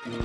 Hello?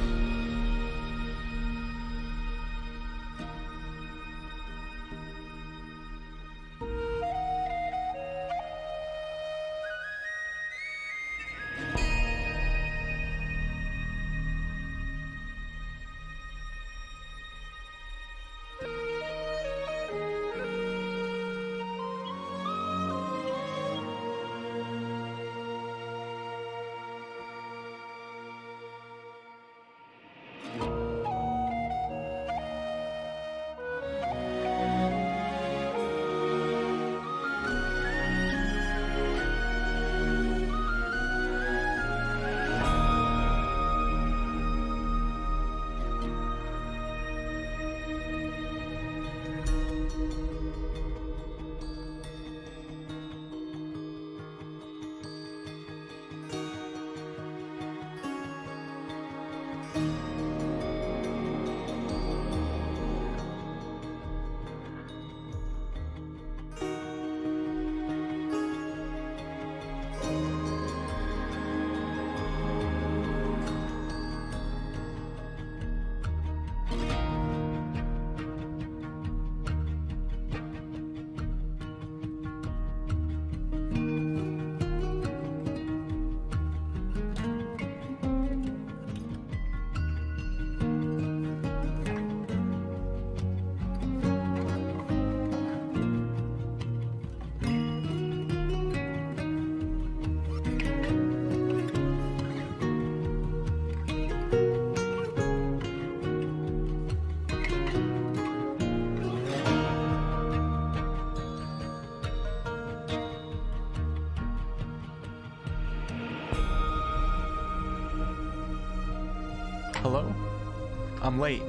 I'm late.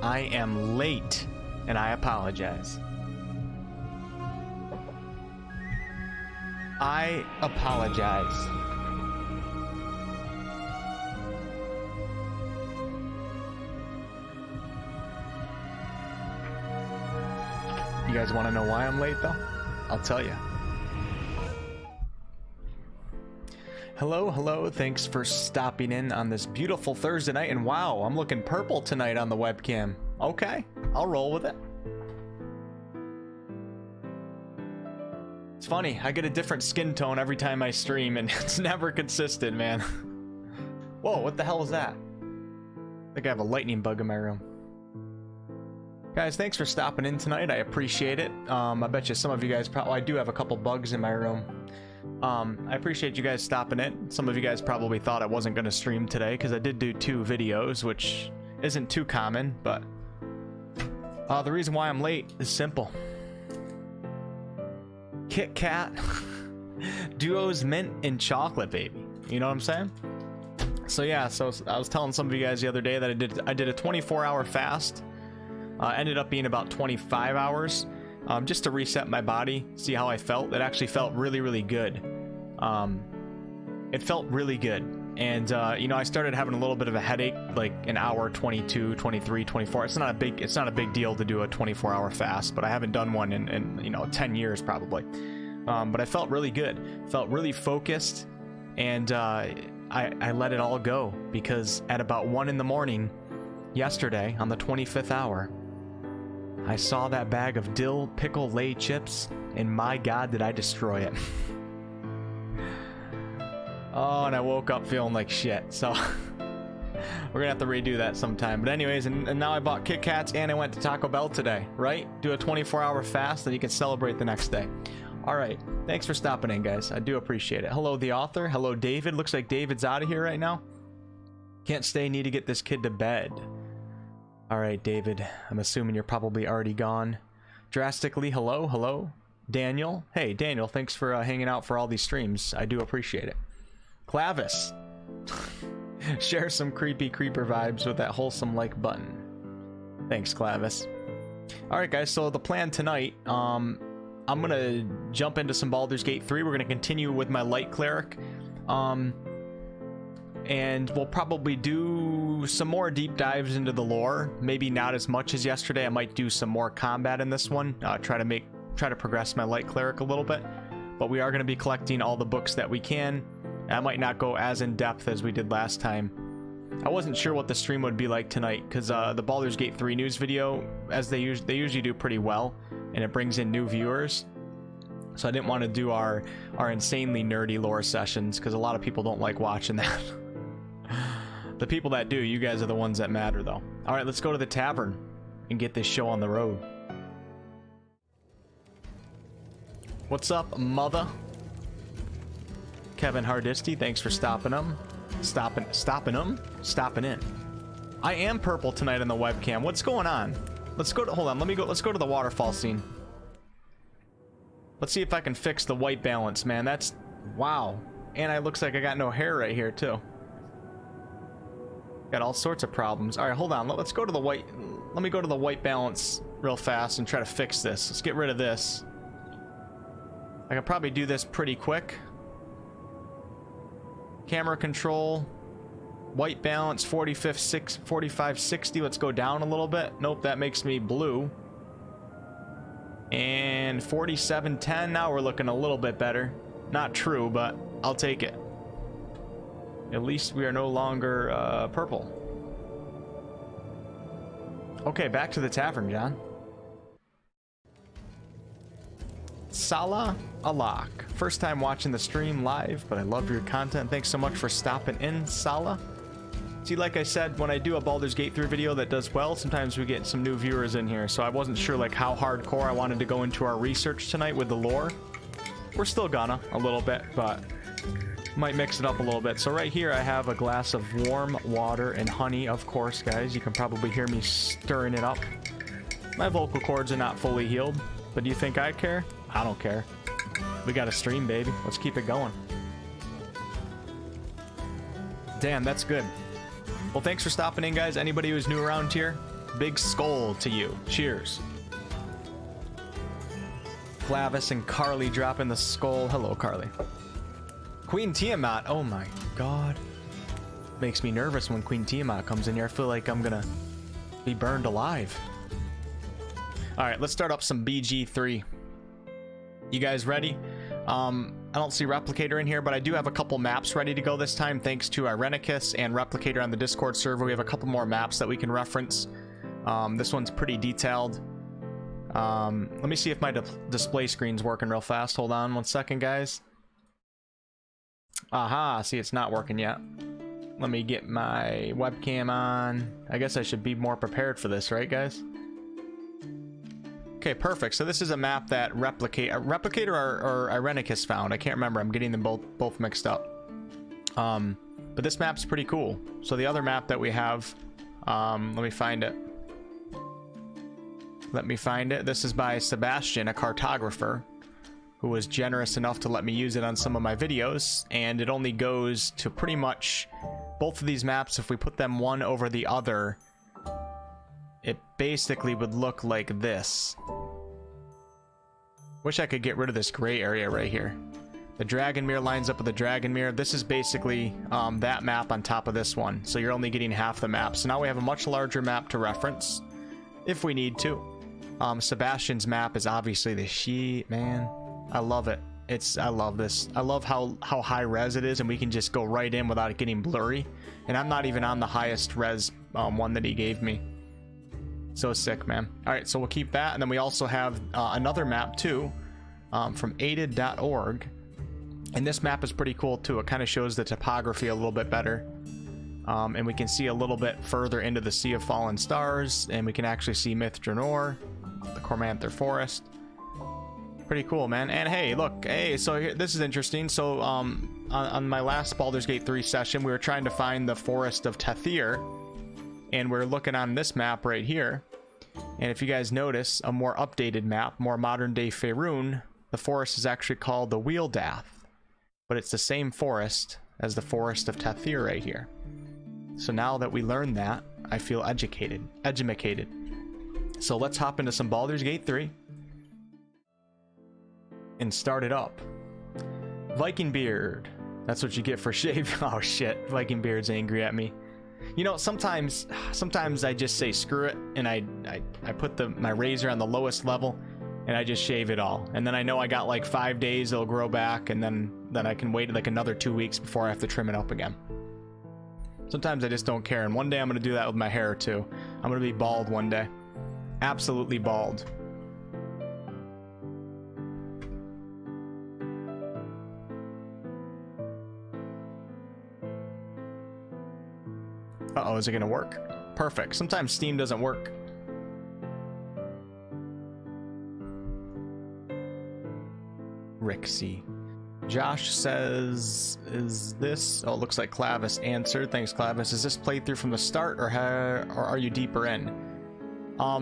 I am late, and I apologize. I apologize. You guys want to know why I'm late, though? I'll tell you. Hello, hello, thanks for stopping in on this beautiful Thursday night, and wow, I'm looking purple tonight on the webcam. Okay, I'll roll with it. It's funny, I get a different skin tone every time I stream, and it's never consistent, man. Whoa, what the hell is that? I think I have a lightning bug in my room. Guys, thanks for stopping in tonight, I appreciate it. I bet you some of you guys probably, I do have a couple bugs in my room. I appreciate you guys stopping in. Some of you guys probably thought I wasn't going to stream today because I did do 2 videos, which isn't too common, but the reason why I'm late is simple. Kit Kat Duos Mint and Chocolate, baby. You know what I'm saying? So yeah, so I was telling some of you guys the other day that I did a 24-hour fast. Ended up being about 25 hours. Just to reset my body, see how I felt. It actually felt really, really good. It felt really good. And, you know, I started having a little bit of a headache, like an hour, 22, 23, 24. It's not a big deal to do a 24-hour fast, but I haven't done one in, you know, 10 years probably. But I felt really good, felt really focused. And, I let it all go because at about 1 in the morning yesterday on the 25th hour, I saw that bag of dill pickle lay chips, and my god, did I destroy it. Oh, and I woke up feeling like shit, so we're gonna have to redo that sometime. But anyways, and now I bought Kit Kats, and I went to Taco Bell today, right? Do a 24-hour fast, and you can celebrate the next day. All right, thanks for stopping in, guys. I do appreciate it. Hello, the author. Hello, David. Looks like David's out of here right now. Can't stay, need to get this kid to bed. All right, David, I'm assuming you're probably already gone. Drastically, hello, hello. Daniel, hey, Daniel, thanks for hanging out for all these streams. I do appreciate it. Clavis, share some creepy creeper vibes with that wholesome like button. Thanks, Clavis. All right, guys, so the plan tonight, I'm going to jump into some Baldur's Gate 3. We're going to continue with my light cleric. And we'll probably do some more deep dives into the lore. Maybe not as much as yesterday. I might do some more combat in this one. Try to progress my light cleric a little bit. But we are going to be collecting all the books that we can. I might not go as in depth as we did last time. I wasn't sure what the stream would be like tonight, because the Baldur's Gate 3 news video, as they usually do pretty well, and it brings in new viewers. So I didn't want to do our insanely nerdy lore sessions, because a lot of people don't like watching that. The people that do, you guys are the ones that matter, though. All right, let's go to the tavern and get this show on the road. What's up, mother? Kevin Hardisty, thanks for stopping in. I am purple tonight on the webcam. What's going on? Let's go to, hold on, let's go to the waterfall scene. Let's see if I can fix the white balance, man. That's, wow. And it looks like I got no hair right here, too. Got all sorts of problems. All right, hold on. Let's go to the white. Let me go to the white balance real fast and try to fix this. Let's get rid of this. I can probably do this pretty quick. Camera control. White balance, 4560. Let's go down a little bit. Nope, that makes me blue. And 4710. Now we're looking a little bit better. Not true, but I'll take it. At least we are no longer purple. Okay, back to the tavern, John. Salah Alak. First time watching the stream live, but I love your content. Thanks so much for stopping in, Salah. See, like I said, when I do a Baldur's Gate 3 video that does well, sometimes we get some new viewers in here, so I wasn't sure like how hardcore I wanted to go into our research tonight with the lore. We're still gonna, a little bit, but might mix it up a little bit. So right here I have a glass of warm water and honey, of course, guys. You can probably hear me stirring it up. My vocal cords are not fully healed, but do you think I care? I don't care. We got a stream, baby. Let's keep it going. Damn, that's good. Well, thanks for stopping in, guys. Anybody who's new around here, big skull to you. Cheers. Clavis and Carly dropping the skull. Hello, Carly. Queen Tiamat. Oh my god. Makes me nervous when Queen Tiamat comes in here. I feel like I'm gonna be burned alive. Alright, let's start up some BG3. You guys ready? I don't see Replicator in here, but I do have a couple maps ready to go this time, thanks to Irenicus and Replicator on the Discord server. We have a couple more maps that we can reference. This one's pretty detailed. Let me see if my display screen's working real fast. Hold on one second, guys. Aha, see, it's not working yet. Let me get my webcam on. I guess I should be more prepared for this, right, guys? Okay, perfect. So this is a map that Replicator or Irenicus found. I can't remember. I'm getting them both mixed up. But this map's pretty cool. So the other map that we have, let me find it. This is by Sebastian, a cartographer, who was generous enough to let me use it on some of my videos. And it only goes to pretty much both of these maps. If we put them one over the other, it basically would look like this. Wish I could get rid of this gray area right here. The Dragonmere lines up with the Dragonmere. This is basically that map on top of this one. So you're only getting half the map. So now we have a much larger map to reference if we need to. Sebastian's map is obviously the shit, man. I love it. I love this. I love how high res it is, and we can just go right in without it getting blurry. And I'm not even on the highest res one that he gave me. So sick, man. All right, so we'll keep that. And then we also have another map too, from aided.org. And this map is pretty cool too. It kind of shows the topography a little bit better. And we can see a little bit further into the Sea of Fallen Stars, and we can actually see Myth Dranor, the Cormanther Forest. Pretty cool, man. And hey, look, hey, so here, this is interesting. So on my last Baldur's Gate 3 session, we were trying to find the Forest of Tathir, and we're looking on this map right here. And if you guys notice, a more updated map, more modern day Faerun, the forest is actually called the Wheeldath, but it's the same forest as the Forest of Tathir right here. So now that we learned that, I feel educated. So let's hop into some Baldur's Gate 3 and start it up. Viking Beard. That's what you get for shave. Oh shit, Viking Beard's angry at me. You know, sometimes I just say screw it, and I put my razor on the lowest level, and I just shave it all. And then I know I got like 5 days, it'll grow back, and then I can wait like another 2 weeks before I have to trim it up again. Sometimes I just don't care, and one day I'm gonna do that with my hair too. I'm gonna be bald one day. Absolutely bald. Uh-oh, is it gonna work? Perfect. Sometimes Steam doesn't work. Rixie. Josh says, is this... Oh, it looks like Clavis answered. Thanks, Clavis. Is this playthrough from the start, or are you deeper in?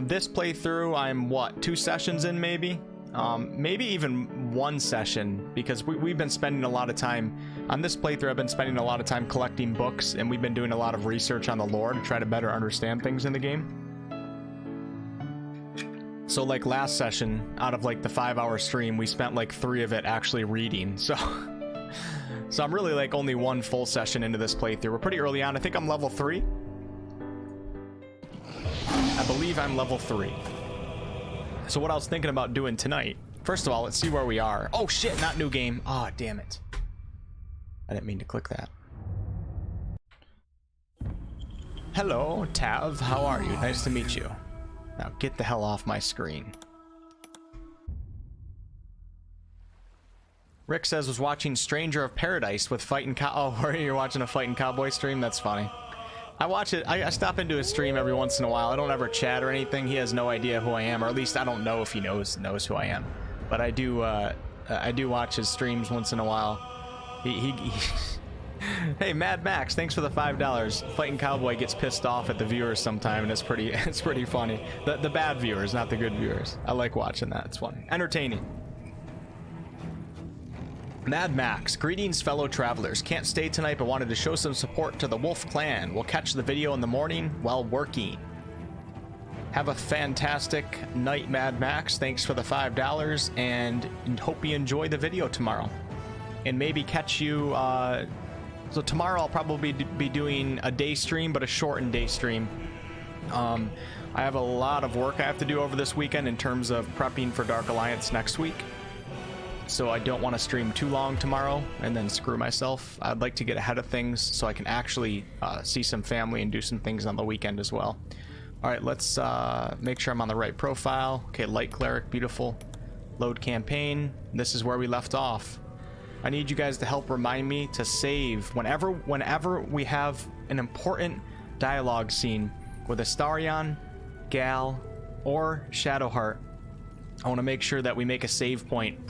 This playthrough, I'm, what, 2 sessions in, maybe? Maybe even 1 session, because we've been spending a lot of time... On this playthrough, I've been spending a lot of time collecting books, and we've been doing a lot of research on the lore to try to better understand things in the game. So, like, last session, out of, like, the 5-hour stream, we spent, like, 3 of it actually reading, so... So I'm really, like, only 1 full session into this playthrough. We're pretty early on. I think I'm level 3. I believe I'm level 3. So what I was thinking about doing tonight... First of all, let's see where we are. Oh, shit, not new game. Ah, oh, damn it. I didn't mean to click that. Hello, Tav. How are you? Nice to meet you. Now get the hell off my screen. Rick says was watching Stranger of Paradise with Fightin' Oh, you're watching a Fightin' Cowboy stream? That's funny. I watch it. I stop into his stream every once in a while. I don't ever chat or anything. He has no idea who I am, or at least I don't know if he knows who I am. But I do watch his streams once in a while. He Hey, Mad Max, thanks for the $5. Fighting Cowboy gets pissed off at the viewers sometime, and it's pretty funny. The bad viewers, not the good viewers. I like watching that. It's funny. Entertaining. Mad Max, greetings fellow travelers. Can't stay tonight, but wanted to show some support to the Wolf Clan. We'll catch the video in the morning while working. Have a fantastic night, Mad Max. Thanks for the $5, and hope you enjoy the video tomorrow. And maybe catch you, so tomorrow I'll probably be doing a day stream, but a shortened day stream. I have a lot of work I have to do over this weekend in terms of prepping for Dark Alliance next week. So I don't want to stream too long tomorrow and then screw myself. I'd like to get ahead of things so I can actually see some family and do some things on the weekend as well. All right, let's make sure I'm on the right profile. Okay, Light Cleric, beautiful. Load campaign. This is where we left off. I need you guys to help remind me to save whenever we have an important dialogue scene with Astarion, Gal, or Shadowheart. I want to make sure that we make a save point,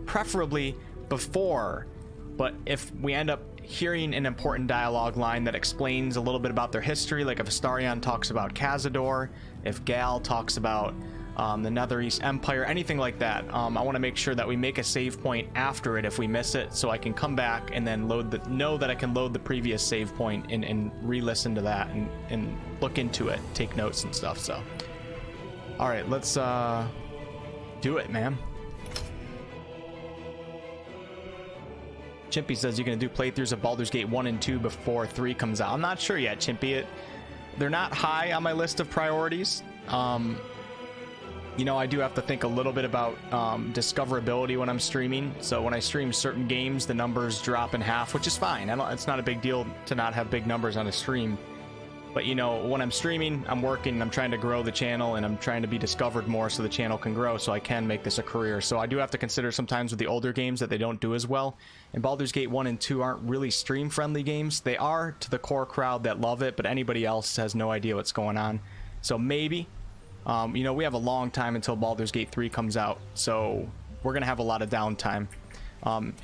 preferably before, but if we end up hearing an important dialogue line that explains a little bit about their history, like if Astarion talks about Cazador, if Gal talks about the Netherese Empire, anything like that, I want to make sure that we make a save point after it if we miss it, so I can come back and then know that I can load the previous save point and re-listen to that and look into it, take notes and stuff. So, all right, let's do it, man. Chimpy says you're gonna do playthroughs of Baldur's Gate 1 and 2 before 3 comes out. I'm not sure yet, Chimpy. They're not high on my list of priorities. You know, I do have to think a little bit about discoverability when I'm streaming. So when I stream certain games, the numbers drop in half, which is fine. It's not a big deal to not have big numbers on a stream. But, you know, when I'm streaming, I'm working, I'm trying to grow the channel, and I'm trying to be discovered more so the channel can grow, so I can make this a career. So I do have to consider sometimes with the older games that they don't do as well. And Baldur's Gate 1 and 2 aren't really stream-friendly games. They are to the core crowd that love it, but anybody else has no idea what's going on. So maybe... you know, we have a long time until Baldur's Gate 3 comes out, so we're going to have a lot of downtime.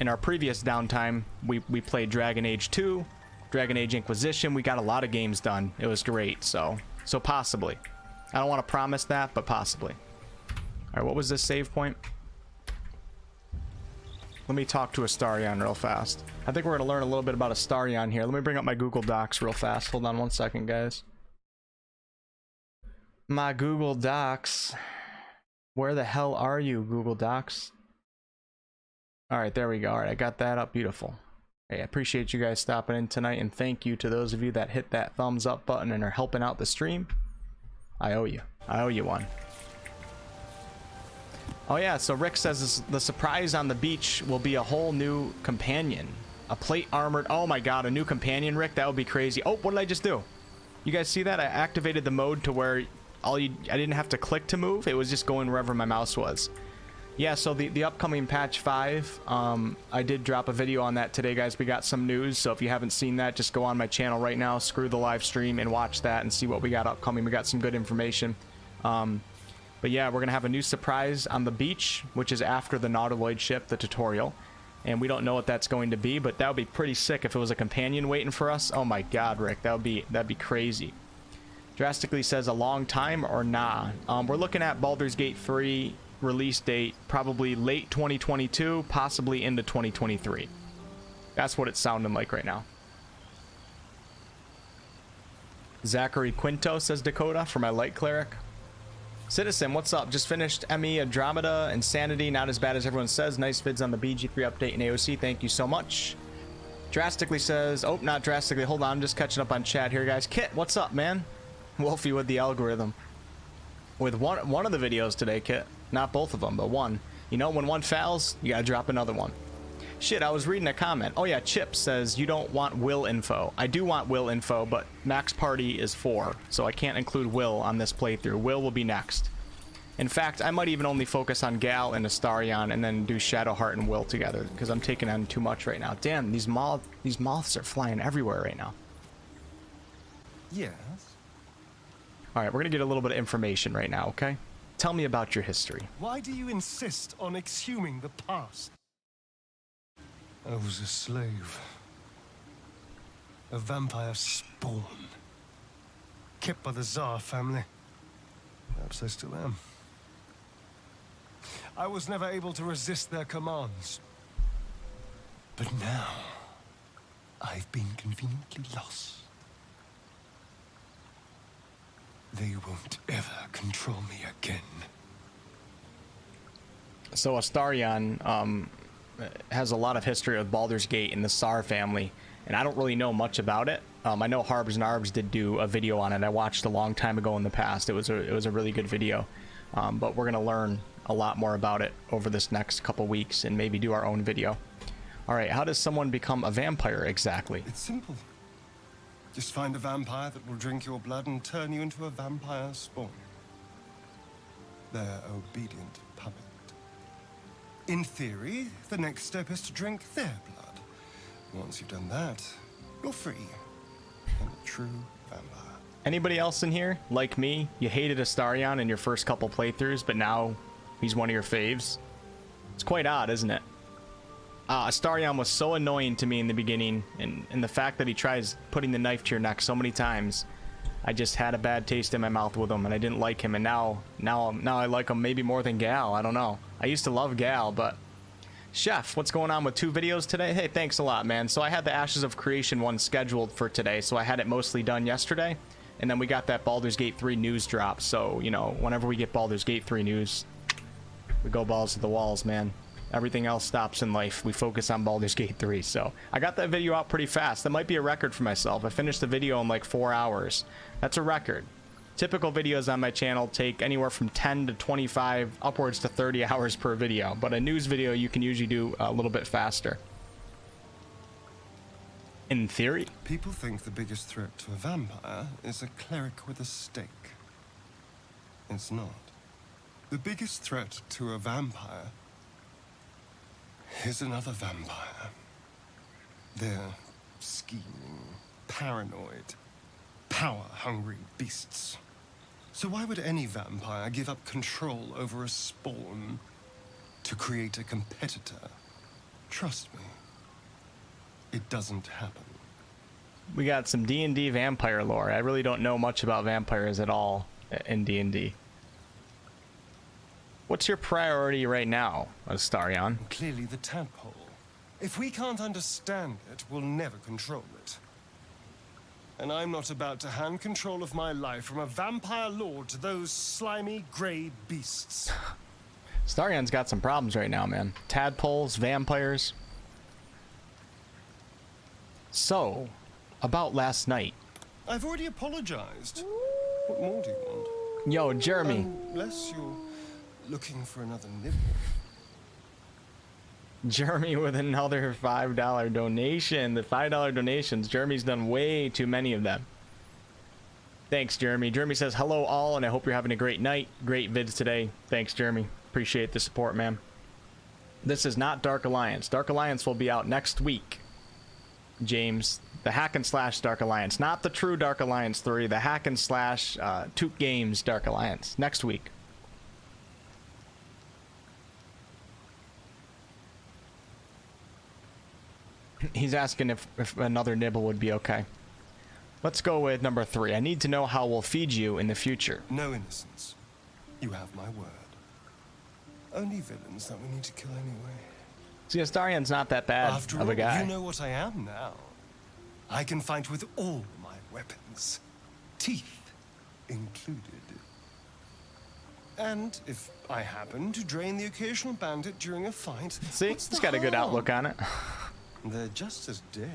In our previous downtime, we played Dragon Age 2, Dragon Age Inquisition. We got a lot of games done. It was great, so possibly. I don't want to promise that, but possibly. All right, what was this save point? Let me talk to Astarion real fast. I think we're going to learn a little bit about Astarion here. Let me bring up my Google Docs real fast. Hold on one second, guys. My Google Docs. Where the hell are you, Google Docs? All right, there we go. All right, I got that up. Beautiful. Hey, I appreciate you guys stopping in tonight, and thank you to those of you that hit that thumbs up button and are helping out the stream. I owe you. I owe you one. Oh yeah, so Rick says the surprise on the beach will be a whole new companion. A plate armored. Oh my god, a new companion, Rick. That would be crazy. Oh, what did I just do? You guys see that? I activated the mode to where I didn't have to click to move. It was just going wherever my mouse was. Yeah, so the upcoming patch 5, I did drop a video on that today, guys. We got some news, so if you haven't seen that, just go on my channel right now, screw the live stream, and watch that and see what we got upcoming. We got some good information. But yeah, we're gonna have a new surprise on the beach, which is after the Nautiloid ship, the tutorial. And we don't know what that's going to be, but that would be pretty sick if it was a companion waiting for us. Oh my god, Rick, that'd be crazy. Drastically says a long time or nah. We're looking at Baldur's Gate 3 release date, probably late 2022, possibly into 2023. That's what it's sounding like right now. Zachary Quinto, says Dakota, for my light cleric. Citizen, what's up? Just finished ME Andromeda. Insanity, not as bad as everyone says. Nice vids on the BG3 update in AOC. Thank you so much. Drastically says, oh, not drastically. Hold on, I'm just catching up on chat here, guys. Kit, what's up, man? Wolfie with the algorithm. With one of the videos today, Kit. Not both of them, but one. You know, when one fails, you gotta drop another one. Shit, I was reading a comment. Oh yeah, Chip says you don't want will info. I do want will info, but max party is 4, so I can't include will on this playthrough. Will be next. In fact, I might even only focus on Gal and Astarion and then do Shadowheart and Will together, because I'm taking on too much right now. Damn, these moths are flying everywhere right now. Yes. Alright, we're gonna get a little bit of information right now, okay? Tell me about your history. Why do you insist on exhuming the past? I was a slave. A vampire spawn. Kept by the Tsar family. Perhaps I still am. I was never able to resist their commands. But now, I've been conveniently lost. They won't ever control me again. So Astarion has a lot of history with Baldur's Gate and the Tsar family, and I don't really know much about it. I know Harbs and Arbs did do a video on it. I watched a long time ago in the past. It was a really good video, but we're gonna learn a lot more about it over this next couple weeks and maybe do our own video. All right, how does someone become a vampire exactly? It's simple. Just find a vampire that will drink your blood and turn you into a vampire spawn. Their obedient puppet. In theory, the next step is to drink their blood. Once you've done that, you're free. And a true vampire. Anybody else in here, like me, you hated Astarion in your first couple playthroughs, but now he's one of your faves? It's quite odd, isn't it? Astarion was so annoying to me in the beginning, and the fact that he tries putting the knife to your neck so many times, I just had a bad taste in my mouth with him, and I didn't like him, and now I like him maybe more than Gal. I don't know. I used to love Gal, but... Chef, what's going on with 2 videos today? Hey, thanks a lot, man. So I had the Ashes of Creation one scheduled for today, so I had it mostly done yesterday, and then we got that Baldur's Gate 3 news drop, so, you know, whenever we get Baldur's Gate 3 news, we go balls to the walls, man. Everything else stops in life. We focus on Baldur's Gate 3, so I got that video out pretty fast. That might be a record for myself. I finished the video in like 4 hours. That's a record. Typical videos on my channel take anywhere from 10 to 25, upwards to 30 hours per video, but a news video you can usually do a little bit faster. In theory. People think the biggest threat to a vampire is a cleric with a stake. It's not. The biggest threat to a vampire is another vampire. They're scheming, paranoid, power-hungry beasts. So why would any vampire give up control over a spawn to create a competitor? Trust me, it doesn't happen. We got some D&D vampire lore. I really don't know much about vampires at all in D&D. What's your priority right now, Astarion? Clearly the tadpole. If we can't understand it, we'll never control it. And I'm not about to hand control of my life from a vampire lord to those slimy grey beasts. Astarion's got some problems right now, man. Tadpoles, vampires. So, about last night. I've already apologized. What more do you want? Yo, Jeremy. Unless you're looking for another nibble. Jeremy with another $5 donation. The $5 donations. Jeremy's done way too many of them. Thanks, Jeremy. Jeremy says, hello all, and I hope you're having a great night. Great vids today. Thanks, Jeremy. Appreciate the support, man. This is not Dark Alliance. Dark Alliance will be out next week, James. The hack and slash Dark Alliance. Not the true Dark Alliance 3. The hack and slash Toot Games Dark Alliance. Next week. He's asking if another nibble would be okay. Let's go with number 3. I need to know how we'll feed you in the future. No innocence. You have my word. Only villains that we need to kill anyway. See, Astarian's not that bad After of a all, guy. you know what I am now. I can fight with all my weapons. Teeth included. And if I happen to drain the occasional bandit during a fight... See, he's got a good outlook on it. They're just as dead.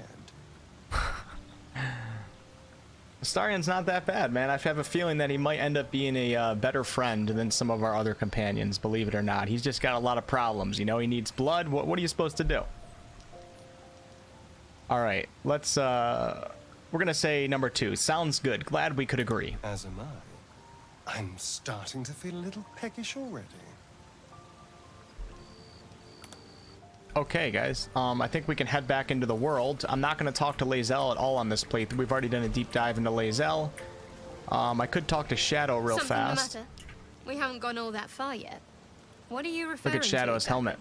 Astarian's not that bad, man. I have a feeling that he might end up being a better friend than some of our other companions, believe it or not. He's just got a lot of problems, you know? He needs blood. What are you supposed to do? All right, let's... we're gonna say number 2. Sounds good. Glad we could agree. As am I. I'm starting to feel a little peckish already. Okay, guys. I think we can head back into the world. I'm not going to talk to Lae'zel at all on this playthrough. We've already done a deep dive into Lae'zel. I could talk to Shadow real fast. Something the matter? We haven't gone all that far yet. What are you referring to? Look at Shadow's helmet.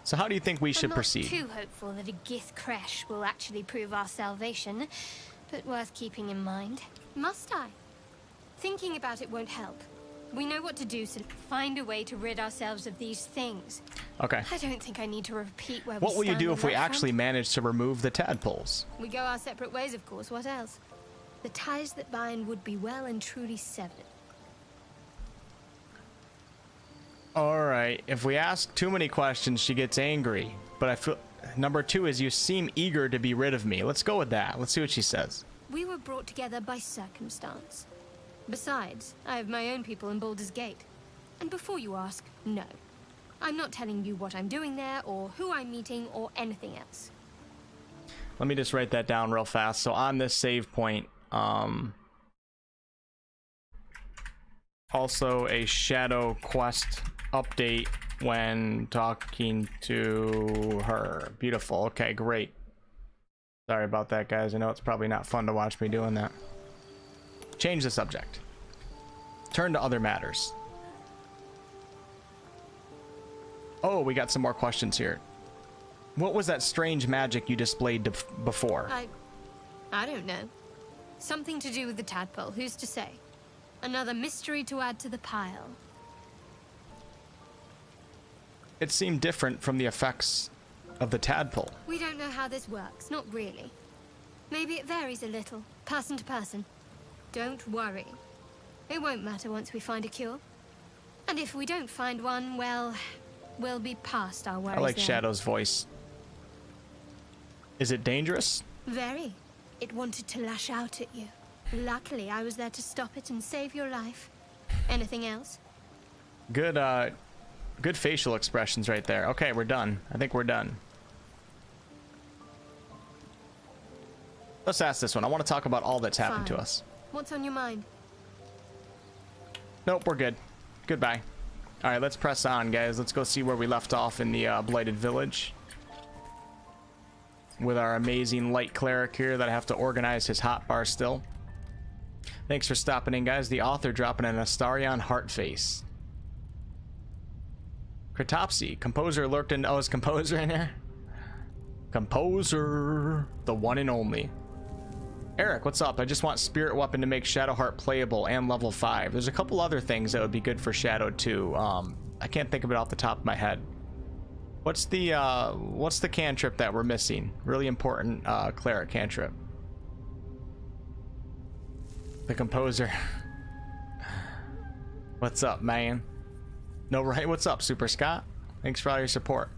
So how do you think we should proceed? I'm not too hopeful that a Gith crash will actually prove our salvation, but worth keeping in mind. Must I? Thinking about it won't help. We know what to do, so find a way to rid ourselves of these things. Okay. I don't think I need to repeat where What we will you stand do on if we that actually front. manage to remove the tadpoles? We go our separate ways, of course. What else? The ties that bind would be well and truly severed. Alright, if we ask too many questions, she gets angry. But I feel... Number 2 is you seem eager to be rid of me. Let's go with that. Let's see what she says. We were brought together by circumstance. Besides, I have my own people in Baldur's Gate. And before you ask, no. I'm not telling you what I'm doing there, or who I'm meeting, or anything else. Let me just write that down real fast. So on this save point, also a Shadow quest update when talking to her. Beautiful. Okay, great. Sorry about that, guys. I know it's probably not fun to watch me doing that. Change the subject. Turn to other matters. Oh, we got some more questions here. What was that strange magic you displayed before? I don't know. Something to do with the tadpole, who's to say? Another mystery to add to the pile. It seemed different from the effects of the tadpole. We don't know how this works, not really. Maybe it varies a little, person to person. Don't worry. It won't matter once we find a cure. And if we don't find one, well, we'll be past our worries. I like then. Shadow's voice. Is it dangerous? Very. It wanted to lash out at you. Luckily, I was there to stop it and save your life. Anything else? Good, good facial expressions right there. Okay, we're done. I think we're done. Let's ask this one. I want to talk about all that's happened to Fine. us. What's on your mind? Nope, we're good. Goodbye. All right, let's press on, guys. Let's go see where we left off in the Blighted Village. With our amazing light cleric here that I have to organize his hotbar still. Thanks for stopping in, guys. The author dropping an Astarion heart face. Kratopsy. Composer lurked in... Oh, is Composer in there? Composer. The one and only. Eric, what's up? I just want Spirit Weapon to make Shadowheart playable and level 5. There's a couple other things that would be good for Shadow too. I can't think of it off the top of my head. What's the cantrip that we're missing? Really important cleric cantrip. The Composer. What's up, man? No, right? What's up, Super Scott? Thanks for all your support.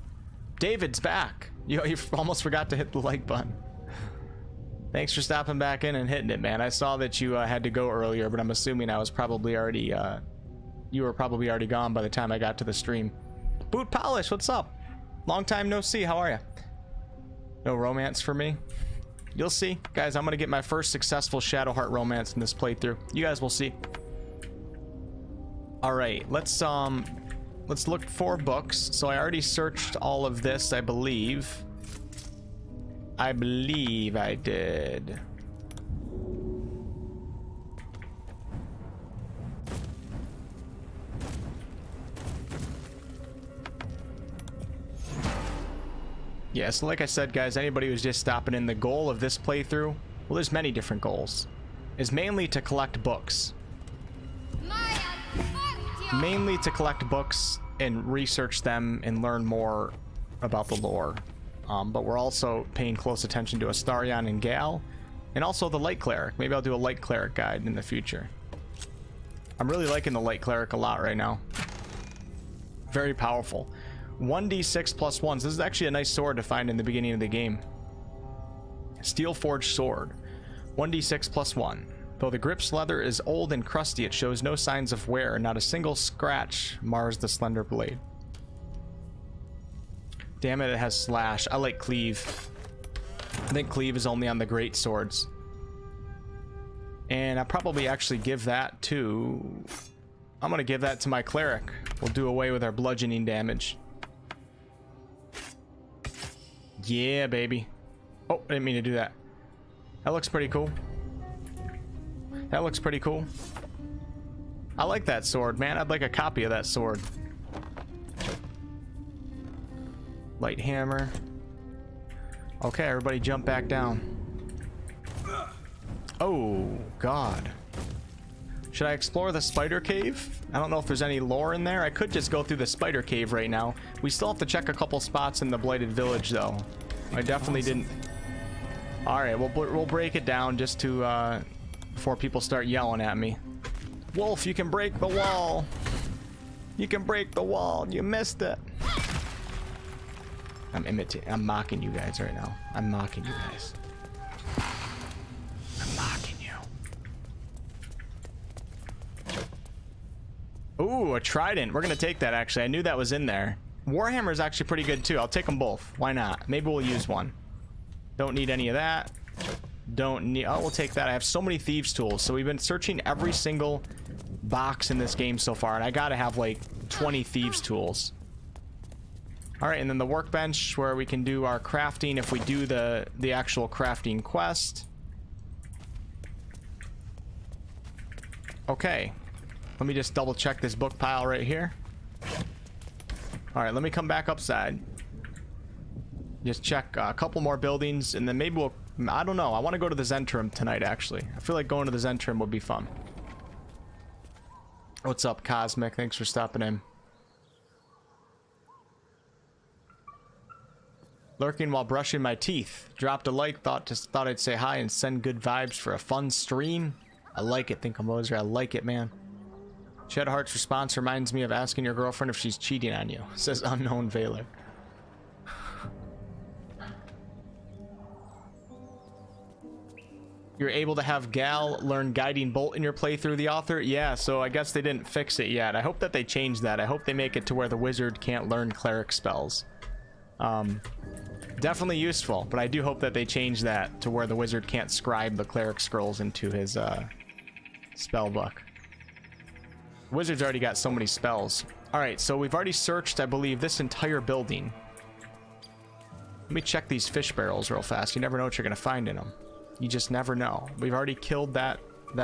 David's back. You almost forgot to hit the like button. Thanks for stopping back in and hitting it, man. I saw that you had to go earlier, but I'm assuming I was probably already, you were probably already gone by the time I got to the stream. Boot Polish, what's up? Long time no see, how are you? No romance for me? You'll see. Guys, I'm gonna get my first successful Shadowheart romance in this playthrough. You guys will see. Alright, let's look for books. So I already searched all of this, I believe. I believe I did. Yeah, so like I said, guys, anybody who's just stopping in, the goal of this playthrough, well, there's many different goals, is mainly to collect books. Mainly to collect books and research them and learn more about the lore. But we're also paying close attention to Astarion and Gal, and also the Light Cleric. Maybe I'll do a Light Cleric guide in the future. I'm really liking the Light Cleric a lot right now. Very powerful. 1d6 plus 1s. This is actually a nice sword to find in the beginning of the game. Steel Forged Sword. 1d6 plus 1. Though the grip's leather is old and crusty, it shows no signs of wear. Not a single scratch mars the slender blade. Damn it, it has slash. I like cleave. I think cleave is only on the great swords. And I'll probably actually give that to... I'm gonna give that to my cleric. We'll do away with our bludgeoning damage. Yeah, baby. Oh, I didn't mean to do that. That looks pretty cool. That looks pretty cool. I like that sword, man. I'd like a copy of that sword. Light hammer. Okay, everybody jump back down. Oh, God. Should I explore the spider cave? I don't know if there's any lore in there. I could just go through the spider cave right now. We still have to check a couple spots in the blighted village, though. I definitely didn't... Alright, we'll break it down just to, before people start yelling at me. Wolf, you can break the wall. You can break the wall. You missed it. I'm mocking you guys right now. I'm mocking you guys. I'm mocking you. Ooh, a trident. We're gonna take that, actually. I knew that was in there. Warhammer is actually pretty good too. I'll take them both. Why not? Maybe we'll use one. Don't need any of that. Don't need... Oh, we'll take that. I have so many thieves tools. So we've been searching every single box in this game so far, and I gotta have like 20 thieves tools. Alright, and then the workbench where we can do our crafting if we do the actual crafting quest. Okay. Let me just double check this book pile right here. Alright, let me come back upside. Just check a couple more buildings, and then maybe we'll... I don't know. I want to go to the Zentrum tonight, actually. I feel like going to the Zentrum would be fun. What's up, Cosmic? Thanks for stopping in. Lurking while brushing my teeth. Dropped a like, thought I'd say hi and send good vibes for a fun stream. I like it, Thinkamoser. I like it, man. Shadowheart's response reminds me of asking your girlfriend if she's cheating on you. Says Unknown Veiler. You're able to have Gal learn Guiding Bolt in your playthrough, the author? Yeah, so I guess they didn't fix it yet. I hope that they change that. I hope they make it to where the wizard can't learn cleric spells. Definitely useful, but I do hope that they change that to where the wizard can't scribe the cleric scrolls into his spell book. The wizard's already got so many spells. Alright, so we've already searched, I believe, this entire building. Let me check these fish barrels real fast. You never know what you're going to find in them. You just never know. We've already killed that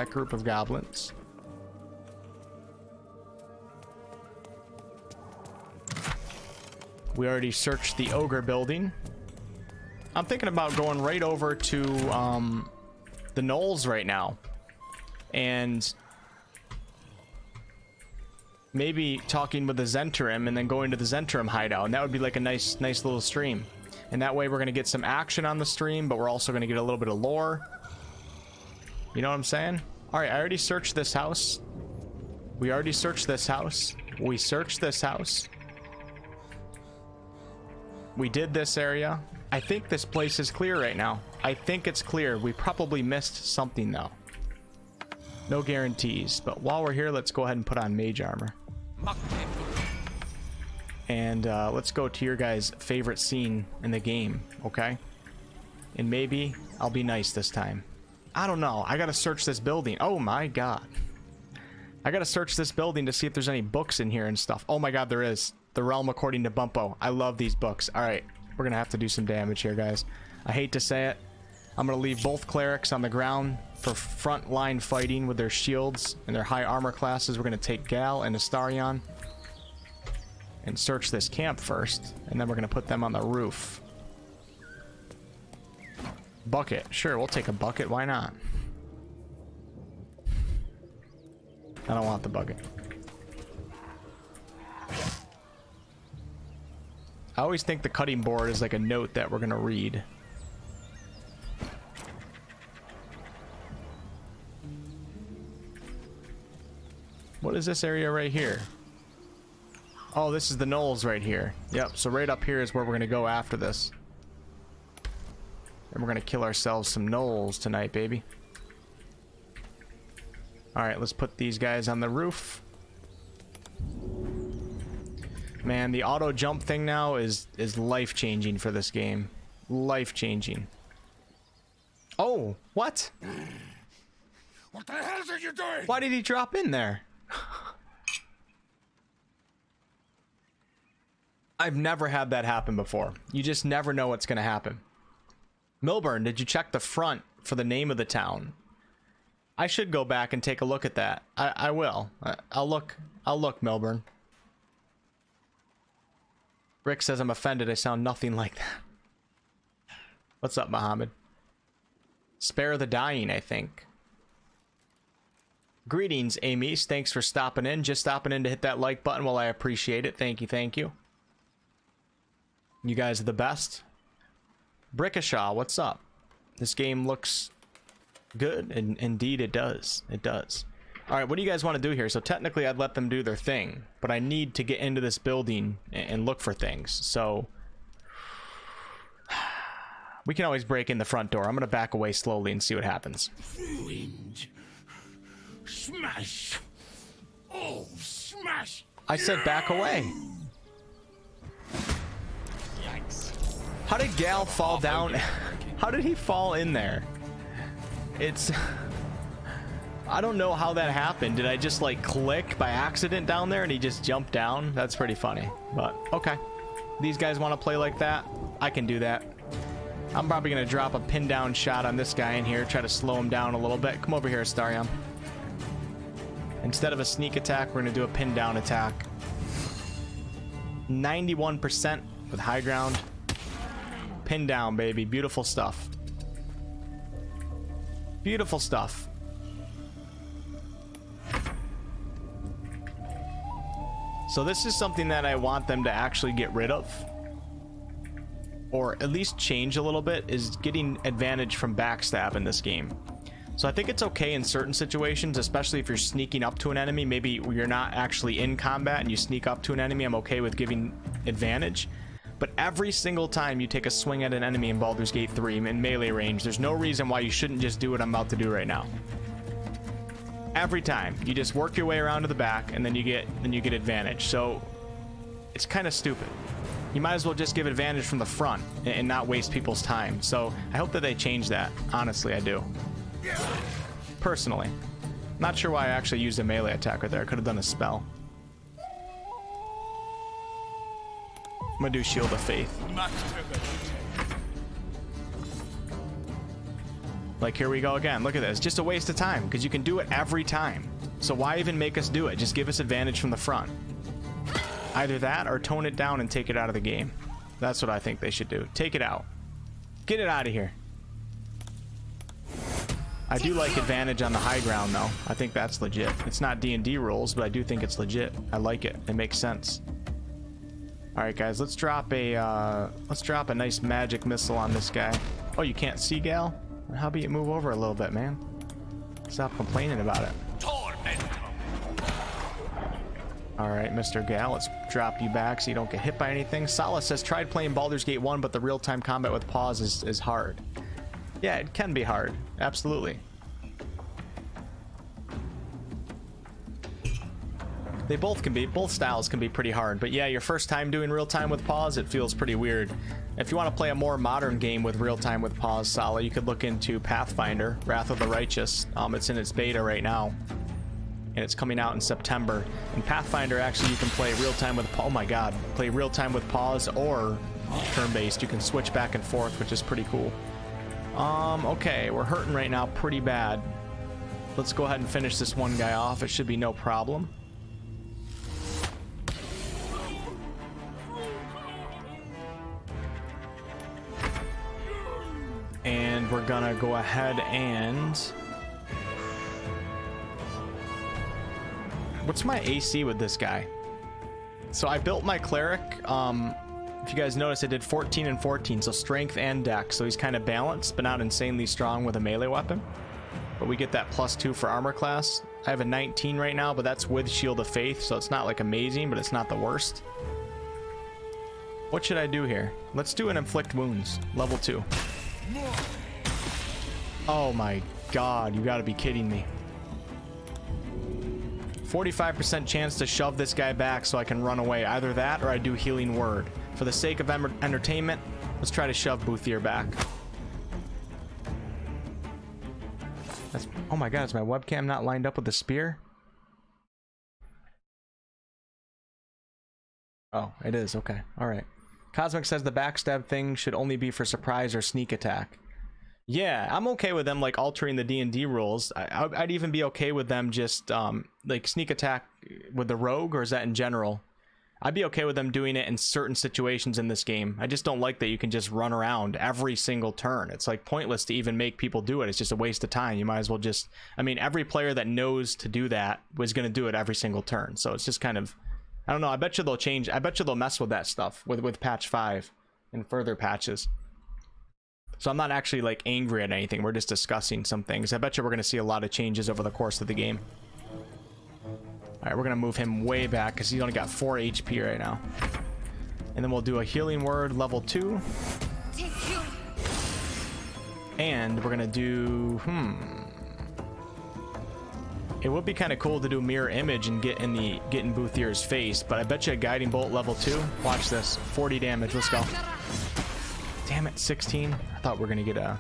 group of goblins. We already searched the ogre building. I'm thinking about going right over to the Knolls right now. And maybe talking with the Zentrum and then going to the Zentrum hideout. And that would be like a nice little stream. And that way we're going to get some action on the stream, but we're also going to get a little bit of lore. You know what I'm saying? Alright, I already searched this house. We already searched this house. We searched this house. We did this area. I think this place is clear right now. I think it's clear. We probably missed something though. No guarantees, but while we're here, let's go ahead and put on mage armor. And let's go to your guys' favorite scene in the game, okay? And maybe I'll be nice this time. I don't know. I gotta search this building. Oh my god. I gotta search this building to see if there's any books in here and stuff. Oh my god, there is. The Realm According to Bumpo. I love these books. Alright, we're gonna have to do some damage here, guys. I hate to say it. I'm gonna leave both clerics on the ground for frontline fighting with their shields and their high armor classes. We're gonna take Gal and Astarion and search this camp first, and then we're gonna put them on the roof. Bucket. Sure, we'll take a bucket. Why not? I don't want the bucket. I always think the cutting board is like a note that we're gonna read. What is this area right here? Oh, this is the knolls right here. Yep, so right up here is where we're gonna go after this. And we're gonna kill ourselves some knolls tonight, baby. Alright, let's put these guys on the roof. Man, the auto jump thing now is life-changing for this game. Life-changing. Oh, what? What the hell are you doing? Why did he drop in there? I've never had that happen before. You just never know what's gonna happen. Milburn, did you check the front for the name of the town? I should go back and take a look at that. I will. I'll look, Milburn. Rick says I'm offended. I sound nothing like that. What's up, Muhammad? Spare the dying, I think. Greetings, Amis. Thanks for stopping in. Just stopping in to hit that like button. Well, I appreciate it. Thank you, thank you. You guys are the best. Brickashaw, what's up? This game looks good, and indeed it does. It does. Alright, what do you guys want to do here? So technically I'd let them do their thing, but I need to get into this building and look for things. So we can always break in the front door. I'm going to back away slowly and see what happens. Ruined. Smash. Oh, smash. I said back away. Yikes. How did Gal fall down? How did he fall in there? It's... I don't know how that happened. Did I just like click by accident down there and he just jumped down? That's pretty funny, but okay. These guys want to play like that? I can do that. I'm probably going to drop a pin down shot on this guy in here, try to slow him down a little bit. Come over here, Astarion. Instead of a sneak attack, we're going to do a pin down attack. 91% with high ground. Pin down, baby. Beautiful stuff. Beautiful stuff. So this is something that I want them to actually get rid of, or at least change a little bit, is getting advantage from backstab in this game. So I think it's okay in certain situations, especially if you're sneaking up to an enemy. Maybe you're not actually in combat and you sneak up to an enemy, I'm okay with giving advantage. But every single time you take a swing at an enemy in Baldur's Gate 3 in melee range, there's no reason why you shouldn't just do what I'm about to do right now. Every time you just work your way around to the back and then you get advantage. So it's kind of stupid. You might as well just give advantage from the front and not waste people's time. So I hope that they change that. Honestly, I do. Personally. Not sure why I actually used a melee attack right there. I could have done a spell. I'm gonna do Shield of Faith. Like, here we go again. Look at this. Just a waste of time, because you can do it every time. So why even make us do it? Just give us advantage from the front. Either that or tone it down and take it out of the game. That's what I think they should do. Take it out. Get it out of here. I do like advantage on the high ground, though. I think that's legit. It's not D&D rules, but I do think it's legit. I like it. It makes sense. All right, guys. Let's drop a nice magic missile on this guy. Oh, you can't see Gal? How about you move over a little bit, man? Stop complaining about it. All right, Mr. Gal. Let's drop you back so you don't get hit by anything. Sala says, tried playing Baldur's Gate 1, but the real-time combat with pause is hard. Yeah, it can be hard. Absolutely. They both can be. Both styles can be pretty hard. But yeah, your first time doing real-time with pause, it feels pretty weird. If you want to play a more modern game with real-time with pause, Sala, you could look into Pathfinder, Wrath of the Righteous. It's in its beta right now. And it's coming out in September. In Pathfinder, actually, you can play real-time with... Oh my god. Play real-time with pause or turn-based. You can switch back and forth, which is pretty cool. Okay, we're hurting right now pretty bad. Let's go ahead and finish this one guy off. It should be no problem. And we're gonna go ahead and... What's my AC with this guy? So I built my Cleric. If you guys notice, I did 14 and 14, so strength and dex. So he's kind of balanced, but not insanely strong with a melee weapon. But we get that +2 for armor class. I have a 19 right now, but that's with Shield of Faith, so it's not like amazing, but it's not the worst. What should I do here? Let's do an inflict wounds, level 2. Oh my god, you gotta be kidding me. 45% chance to shove this guy back so I can run away. Either that or I do healing word. For the sake of entertainment, let's try to shove Boothier back. That's, oh my god, is my webcam not lined up with the spear? Oh, it is, okay, alright. Cosmic says the backstab thing should only be for surprise or sneak attack. Yeah, I'm okay with them like altering the D&D rules. I'd even be okay with them just like sneak attack with the rogue, or is that in general? I'd be okay with them doing it in certain situations in this game. I just don't like that you can just run around every single turn. It's like pointless to even make people do it. It's just a waste of time. You might as well just... I mean, every player that knows to do that was going to do it every single turn. So it's just kind of... I don't know. I bet you they'll change. I bet you they'll mess with that stuff with patch 5 and further patches. So I'm not actually like angry at anything. We're just discussing some things. I bet you we're going to see a lot of changes over the course of the game. All right, we're going to move him way back because he's only got 4 HP right now. And then we'll do a healing word level 2. And we're going to do... It would be kind of cool to do mirror image and get in Boothier's face, but I bet you a guiding bolt level 2. Watch this. 40 damage. Let's go. Damn it, 16. I thought we were gonna get a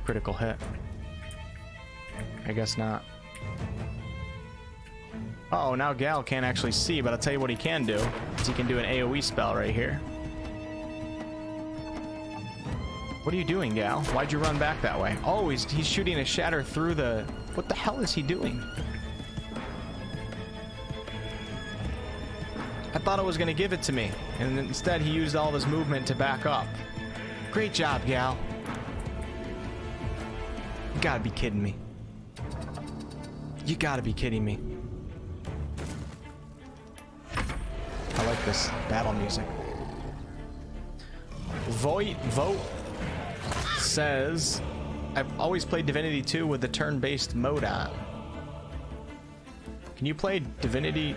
critical hit. I guess not. Uh-oh, now Gal can't actually see, but I'll tell you what he can do. Is he can do an AoE spell right here. What are you doing, Gal? Why'd you run back that way? Oh, he's shooting a shatter through the... What the hell is he doing? I thought it was going to give it to me, and instead he used all of his movement to back up. Great job, Gal. You gotta be kidding me. You gotta be kidding me. I like this battle music. Vote says, I've always played Divinity 2 with the turn-based mode on. Can you play Divinity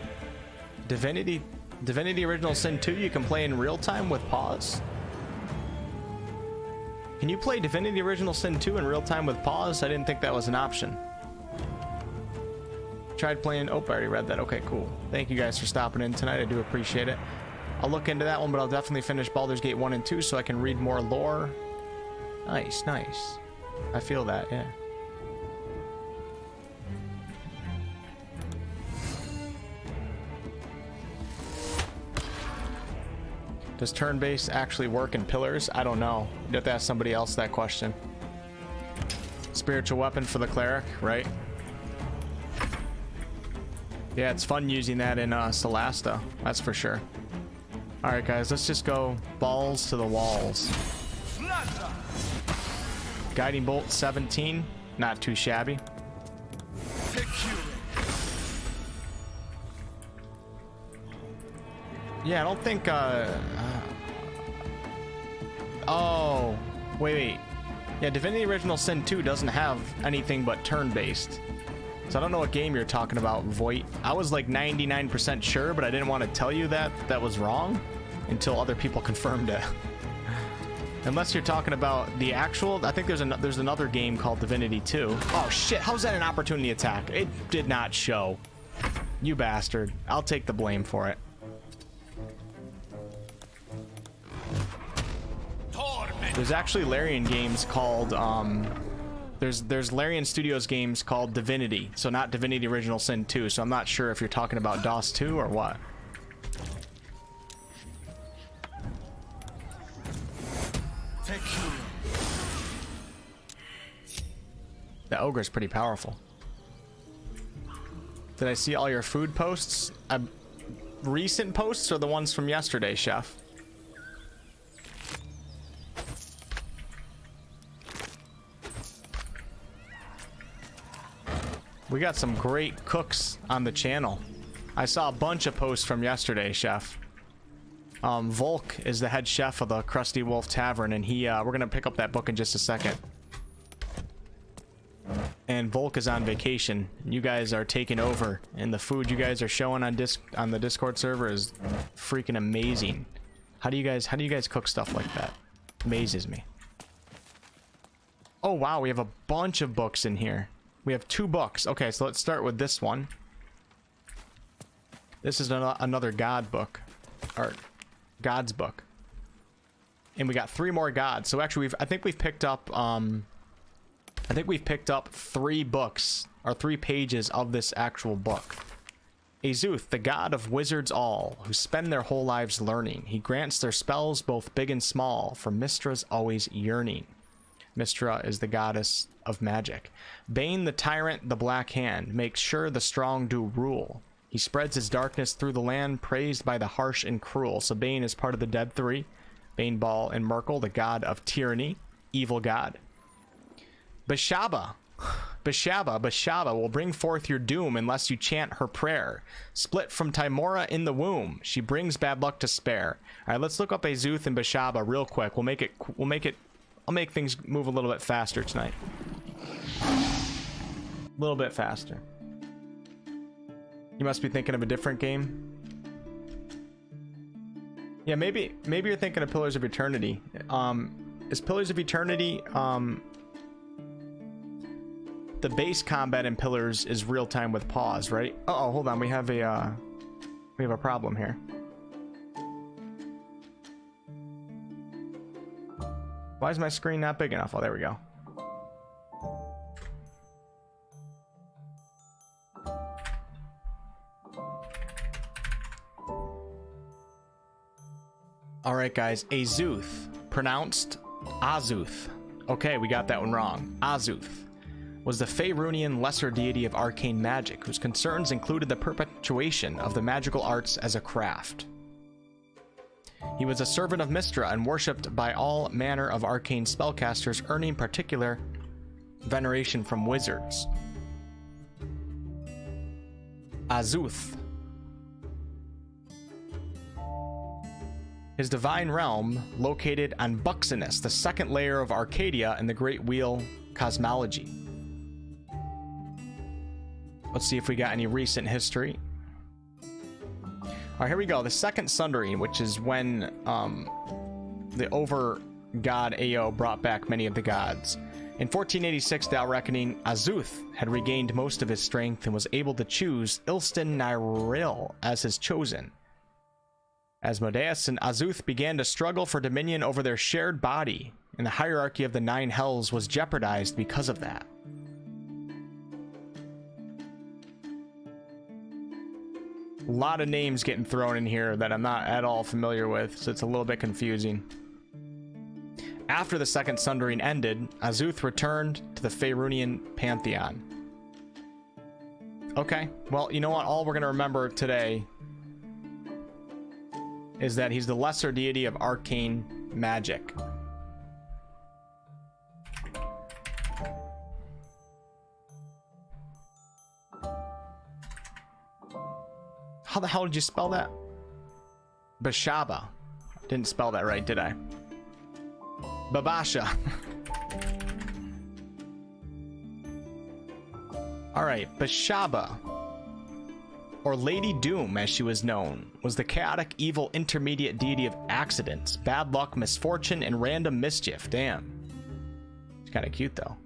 Original Sin 2? You can play in real time with pause? Can you play Divinity Original Sin 2 in real time with pause? I didn't think that was an option. Tried playing... Oh, I already read that. Okay, cool. Thank you guys for stopping in tonight. I do appreciate it. I'll look into that one, but I'll definitely finish Baldur's Gate 1 and 2 so I can read more lore. Nice, nice. I feel that, yeah. Does turn-based actually work in pillars? I don't know. You have to ask somebody else that question. Spiritual weapon for the cleric, right? Yeah, it's fun using that in Celasta, that's for sure. Alright guys, let's just go balls to the walls. Guiding bolt 17, not too shabby. Yeah, I don't think oh, wait. Yeah, Divinity Original Sin 2 doesn't have anything but turn-based. So I don't know what game you're talking about, Voight. I was like 99% sure, but I didn't want to tell you that that was wrong until other people confirmed it. Unless you're talking about the actual, I think there's another game called Divinity 2. Oh shit, how's that an opportunity attack? It did not show. You bastard. I'll take the blame for it. There's actually Larian games called, there's Larian Studios games called Divinity. So not Divinity Original Sin 2, so I'm not sure if you're talking about DOS 2 or what. The ogre's pretty powerful. Did I see all your food posts? Recent posts or the ones from yesterday, Chef? We got some great cooks on the channel. I saw a bunch of posts from yesterday, Chef. Volk is the head chef of the Krusty Wolf Tavern, and we're gonna pick up that book in just a second. And Volk is on vacation. You guys are taking over, and the food you guys are showing on the Discord server is freaking amazing. How do you guys cook stuff like that? Amazes me. Oh wow, we have a bunch of books in here. We have 2 books. Okay, so let's start with this one. This is another God book, or God's book, and we got 3 more gods. So actually, I think we've picked up 3 books or 3 pages of this actual book. Azuth, the god of wizards all, who spend their whole lives learning. He grants their spells both big and small, for Mistra's always yearning. Mistra is the goddess of magic. Bane, the tyrant, the black hand, makes sure the strong do rule. He spreads his darkness through the land, praised by the harsh and cruel. So Bane is part of the Dead 3. Bane, Ball, and Merkel, the god of tyranny, evil god. Bashaba will bring forth your doom unless you chant her prayer. Split from Timora in the womb, she brings bad luck to spare. All right, let's look up Azuth and Bashaba real quick. I'll make things move a little bit faster tonight. A little bit faster. You must be thinking of a different game. Yeah, maybe you're thinking of Pillars of Eternity. Is Pillars of Eternity, the base combat in Pillars is real time with pause, right? Uh-oh, hold on, we have a problem here. Why is my screen not big enough? Oh, there we go. All right, guys. Azuth, pronounced Azuth. Okay, we got that one wrong. Azuth was the Faerunian lesser deity of arcane magic, whose concerns included the perpetuation of the magical arts as a craft. He was a servant of Mistra and worshipped by all manner of arcane spellcasters, earning particular veneration from wizards. Azuth. His divine realm located on Buxenus, the second layer of Arcadia in the Great Wheel cosmology. Let's see if we got any recent history. All right, here we go. The Second Sundering, which is when the over-god Ao brought back many of the gods. In 1486, thou reckoning, Azuth had regained most of his strength and was able to choose Ilston Nyril as his chosen. Asmodeus and Azuth began to struggle for dominion over their shared body, and the hierarchy of the 9 hells was jeopardized because of that. A lot of names getting thrown in here that I'm not at all familiar with, so it's a little bit confusing. After the Second Sundering ended, Azuth returned to the Faerunian pantheon. Okay, well, you know what? All we're going to remember today is that he's the lesser deity of arcane magic. How the hell did you spell that? Bashaba. Didn't spell that right, did I? Babasha. Alright, Bashaba, or Lady Doom as she was known, was the chaotic, evil, intermediate deity of accidents, bad luck, misfortune, and random mischief. Damn. It's kind of cute though.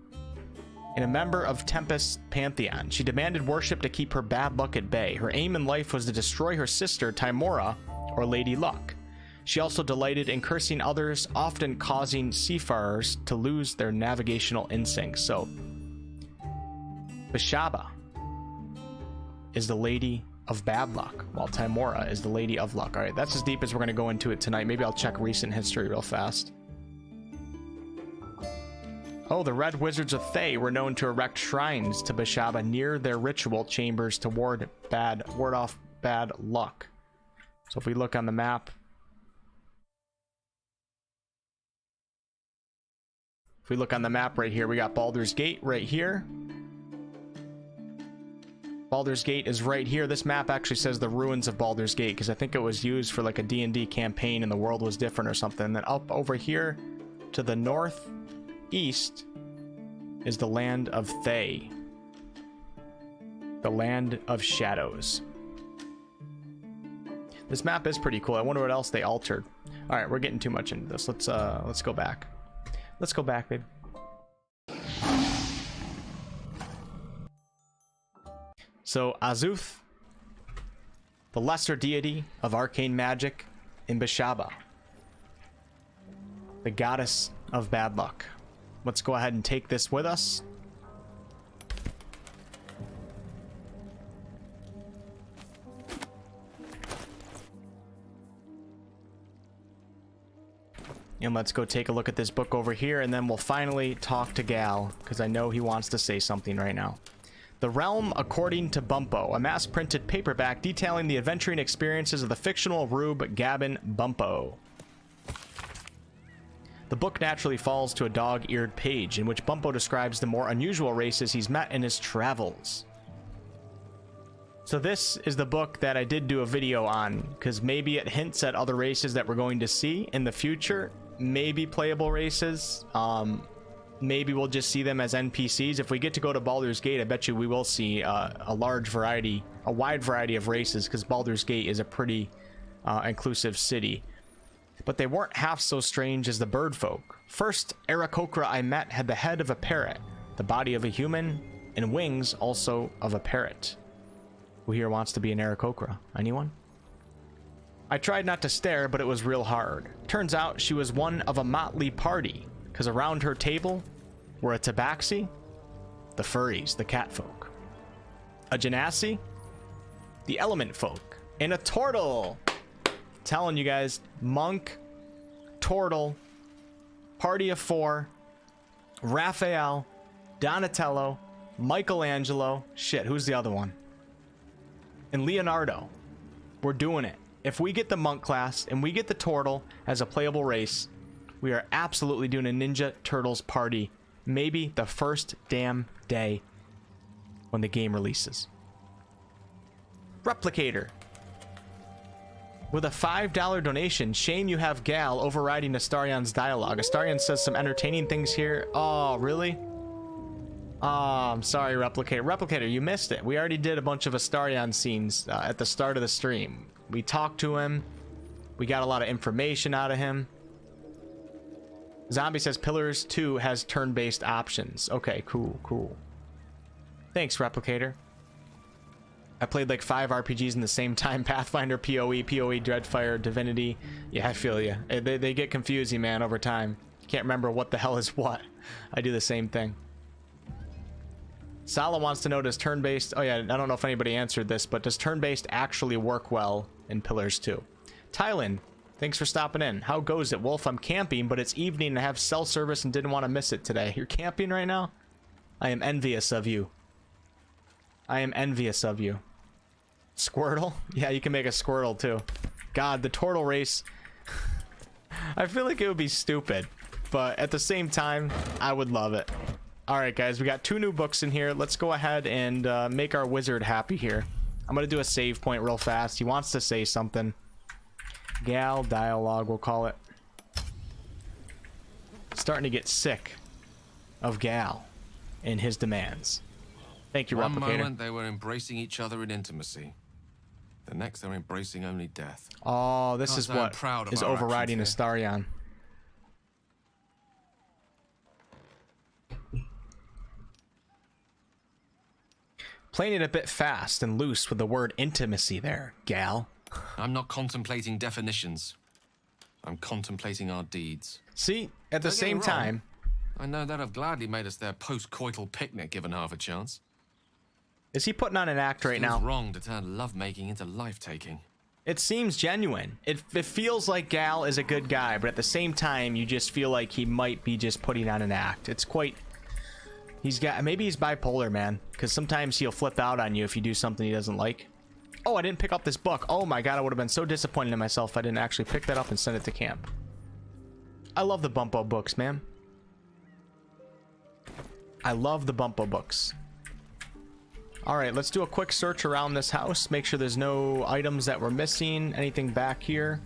And a member of Tempest's pantheon, she demanded worship to keep her bad luck at bay. Her aim in life was to destroy her sister, Tymora, or Lady Luck. She also delighted in cursing others, often causing seafarers to lose their navigational instincts. So, Bashaba is the Lady of Bad Luck, while Tymora is the Lady of Luck. Alright, that's as deep as we're going to go into it tonight. Maybe I'll check recent history real fast. Oh, the Red Wizards of Thay were known to erect shrines to Bashaba near their ritual chambers to ward off bad luck. So if we look on the map, right here, we got Baldur's Gate right here. Baldur's Gate is right here. This map actually says the ruins of Baldur's Gate because I think it was used for like a D&D campaign and the world was different or something. And then up over here to the northeast is the land of Thay, the land of shadows. This map is pretty cool. I wonder what else they altered. All right, we're getting too much into this. Let's go back. Let's go back, babe. So Azuth, the lesser deity of arcane magic in Bashaba, the goddess of bad luck. Let's go ahead and take this with us. And let's go take a look at this book over here, and then we'll finally talk to Gal, because I know he wants to say something right now. The Realm According to Bumpo, a mass-printed paperback detailing the adventuring experiences of the fictional rube Gavin Bumpo. The book naturally falls to a dog-eared page, in which Bumpo describes the more unusual races he's met in his travels. So this is the book that I did do a video on, because maybe it hints at other races that we're going to see in the future. Maybe playable races. Maybe we'll just see them as NPCs. If we get to go to Baldur's Gate, I bet you we will see a wide variety of races, because Baldur's Gate is a pretty inclusive city. But they weren't half so strange as the bird folk. First Aarakocra I met had the head of a parrot, the body of a human, and wings also of a parrot. Who here wants to be an Aarakocra? Anyone? I tried not to stare, but it was real hard. Turns out she was one of a motley party, because around her table were a tabaxi, the furries, the cat folk, a genasi, the element folk, and a turtle. Telling you guys, monk, turtle, party of 4, Raphael, Donatello, Michelangelo, shit, who's the other one? And Leonardo. We're doing it. If we get the monk class and we get the turtle as a playable race, we are absolutely doing a Ninja Turtles party. Maybe the first damn day when the game releases. Replicator. With a $5 donation, shame you have Gal overriding Astarion's dialogue. Astarion says some entertaining things here. Oh, really? Oh, I'm sorry, Replicator. Replicator, you missed it. We already did a bunch of Astarion scenes at the start of the stream. We talked to him. We got a lot of information out of him. Zombie says Pillars 2 has turn-based options. Okay, cool. Thanks, Replicator. I played like 5 RPGs in the same time. Pathfinder, PoE, Dreadfire, Divinity. Yeah, I feel you. They get confusing, man, over time. Can't remember what the hell is what. I do the same thing. Sala wants to know, does turn-based... Oh yeah, I don't know if anybody answered this, but does turn-based actually work well in Pillars 2? Tylen, thanks for stopping in. How goes it, Wolf? I'm camping, but it's evening and I have cell service and didn't want to miss it today. You're camping right now? I am envious of you. I am envious of you. Squirtle? Yeah, you can make a Squirtle too. God, the turtle race. I feel like it would be stupid, but at the same time, I would love it. Alright guys, we got 2 new books in here. Let's go ahead and make our wizard happy here. I'm gonna do a save point real fast. He wants to say something. Gal dialogue, we'll call it. Starting to get sick of Gal and his demands. Thank you, One Replicator. moment they were embracing each other in intimacy. The next they're embracing only death. Oh, this Can't is say I'm what proud of is our overriding actions Astarion. Playing it a bit fast and loose with the word intimacy there, gal. I'm not contemplating definitions. I'm contemplating our deeds. See, at the Don't get me same wrong. time, I know that have gladly made us their post-coital picnic given half a chance. is he putting on an act right Feels now? wrong to turn lovemaking into life-taking. It seems genuine. It feels like Gal is a good guy, but at the same time, you just feel like he might be just putting on an act. It's quite... maybe he's bipolar, man, because sometimes he'll flip out on you if you do something he doesn't like. Oh, I didn't pick up this book. Oh my god, I would have been so disappointed in myself if I didn't actually pick that up and send it to camp. I love the Bumpo books, man. I love the Bumpo books. Alright, let's do a quick search around this house. Make sure there's no items that we're missing. Anything back here.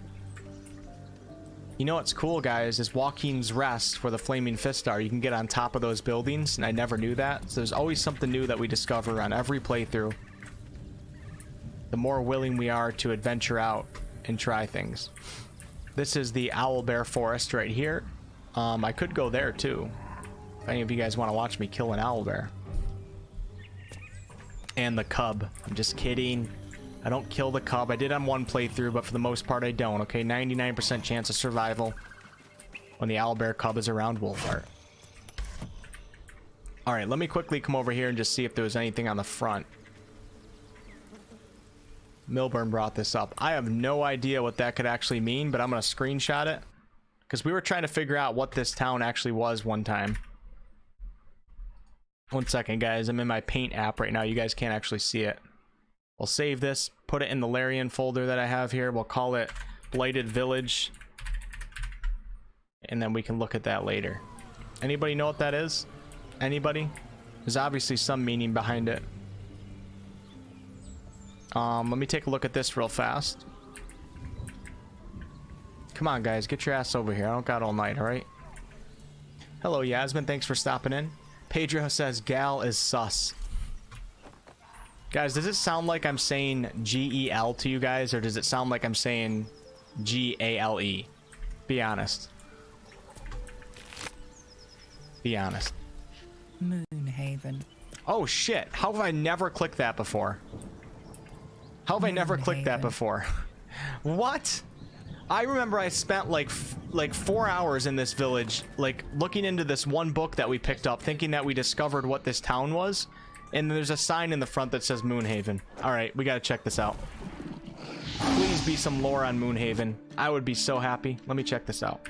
You know what's cool, guys, is Joaquin's Rest, where the Flaming Fist are. You can get on top of those buildings, and I never knew that. So there's always something new that we discover on every playthrough. The more willing we are to adventure out and try things. This is the Owlbear Forest right here. I could go there, too. If any of you guys want to watch me kill an owlbear. And the cub. I'm just kidding. I don't kill the cub. I did on one playthrough, but for the most part I don't. Okay, 99% chance of survival when the owlbear cub is around Wolfheart. Alright, let me quickly come over here and just see if there was anything on the front. Milburn brought this up. I have no idea what that could actually mean, but I'm going to screenshot it. Because we were trying to figure out what this town actually was one time. One second, guys. I'm in my Paint app right now. You guys can't actually see it. We'll save this, put it in the Larian folder that I have here. We'll call it Blighted Village. And then we can look at that later. Anybody know what that is? Anybody? There's obviously some meaning behind it. Let me take a look at this real fast. Come on, guys. Get your ass over here. I don't got all night, alright? Hello, Yasmin. Thanks for stopping in. Pedro says Gal is sus. Guys, does it sound like I'm saying G-E-L to you guys, or does it sound like I'm saying G-A-L-E? Be honest. Be honest. Moonhaven. Oh, shit. How have I never clicked that before? How have I never clicked that before? What? I remember I spent like 4 hours in this village, like looking into this one book that we picked up, thinking that we discovered what this town was, and there's a sign in the front that says Moonhaven. All right, we gotta check this out. Please be some lore on Moonhaven. I would be so happy. Let me check this out.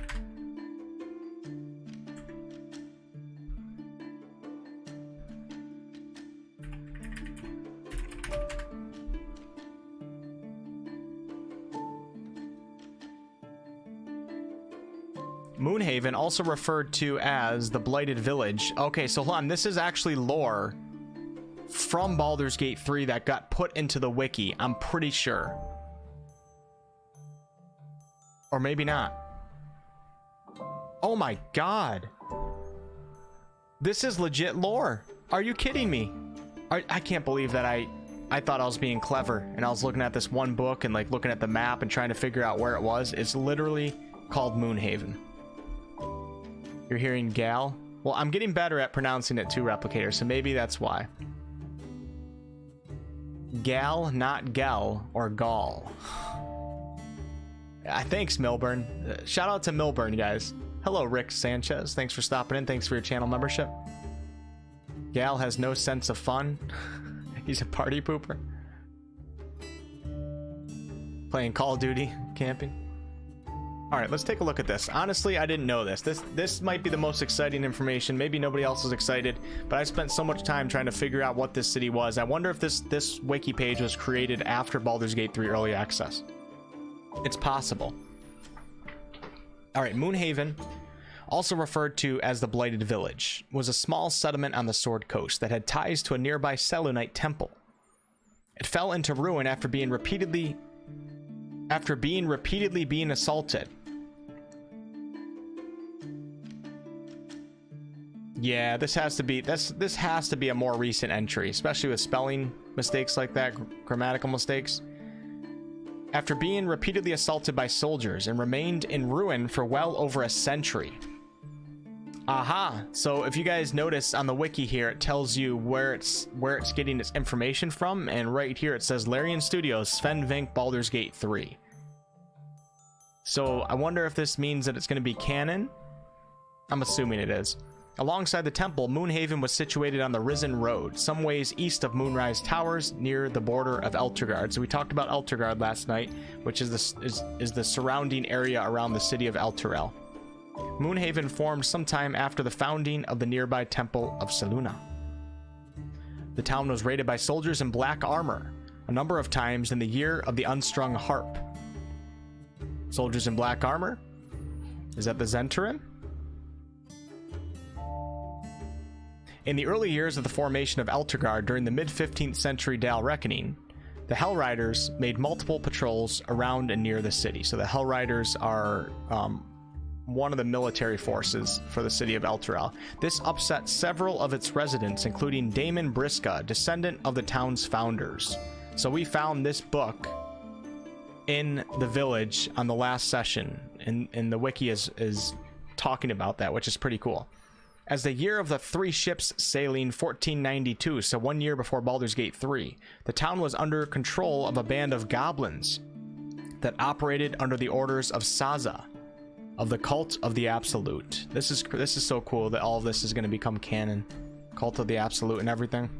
Moonhaven, also referred to as the Blighted Village. Okay, so hold on. This is actually lore from Baldur's Gate 3 that got put into the wiki. I'm pretty sure. Or maybe not. Oh my god. This is legit lore. Are you kidding me? I can't believe that I thought I was being clever and I was looking at this one book and like looking at the map and trying to figure out where it was. It's literally called Moonhaven. You're hearing Gal? Well, I'm getting better at pronouncing it too, Replicator, so maybe that's why. Gal, not Gel or Gall. Thanks, Milburn. Shout out to Milburn, guys. Hello, Rick Sanchez. Thanks for stopping in. Thanks for your channel membership. Gal has no sense of fun. He's a party pooper. Playing Call of Duty, camping. All right, let's take a look at this. Honestly, I didn't know this. This might be the most exciting information. Maybe nobody else is excited, but I spent so much time trying to figure out what this city was. I wonder if this wiki page was created after Baldur's Gate 3 Early Access. It's possible. All right, Moonhaven, also referred to as the Blighted Village, was a small settlement on the Sword Coast that had ties to a nearby Selûnite temple. It fell into ruin after being repeatedly assaulted. Yeah, this has to be this has to be a more recent entry, especially with spelling mistakes like that, grammatical mistakes. After being repeatedly assaulted by soldiers and remained in ruin for well over a century. Aha! So if you guys notice on the wiki here, it tells you where it's getting its information from, and right here it says Larian Studios, Sven Vink, Baldur's Gate 3. So I wonder if this means that it's going to be canon. I'm assuming it is. Alongside the temple, Moonhaven was situated on the Risen Road, some ways east of Moonrise Towers, near the border of Elturgard. So we talked about Elturgard last night, which is the surrounding area around the city of Elturel. Moonhaven formed sometime after the founding of the nearby temple of Selûne. The town was raided by soldiers in black armor a number of times in the year of the unstrung harp. Soldiers in black armor? Is that the Zhentarim? In the early years of the formation of Elturgard during the mid-15th century Dale Reckoning, the Hell Riders made multiple patrols around and near the city. So the Hell Riders are one of the military forces for the city of Elturel. This upset several of its residents, including Damon Briska, descendant of the town's founders. So we found this book in the village on the last session, and the wiki is talking about that, which is pretty cool. As the year of the 3 ships sailing 1492, so 1 year before Baldur's Gate 3, the town was under control of a band of goblins that operated under the orders of Saza, of the Cult of the Absolute. This is so cool that all of this is going to become canon. Cult of the Absolute and everything.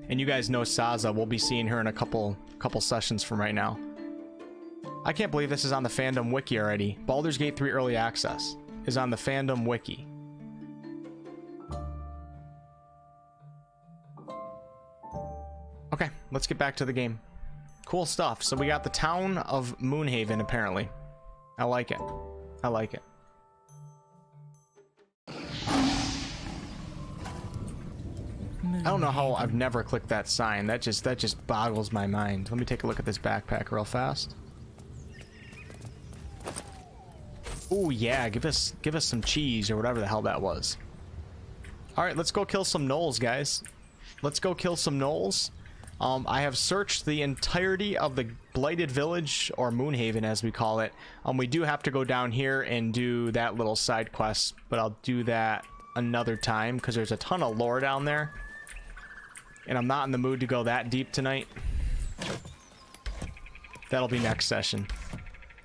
And you guys know Saza. We'll be seeing her in a couple sessions from right now. I can't believe this is on the fandom wiki already. Baldur's Gate 3 Early Access is on the fandom wiki. Okay, let's get back to the game. Cool stuff. So we got the town of Moonhaven, apparently. I like it. I like it. I don't know how I've never clicked that sign. That just boggles my mind. Let me take a look at this backpack real fast. Oh yeah, give us some cheese or whatever the hell that was. All right, let's go kill some gnolls, guys. Let's go kill some gnolls. I have searched the entirety of the Blighted Village, or Moonhaven as we call it. We do have to go down here and do that little side quest, but I'll do that another time because there's a ton of lore down there. And I'm not in the mood to go that deep tonight. That'll be next session.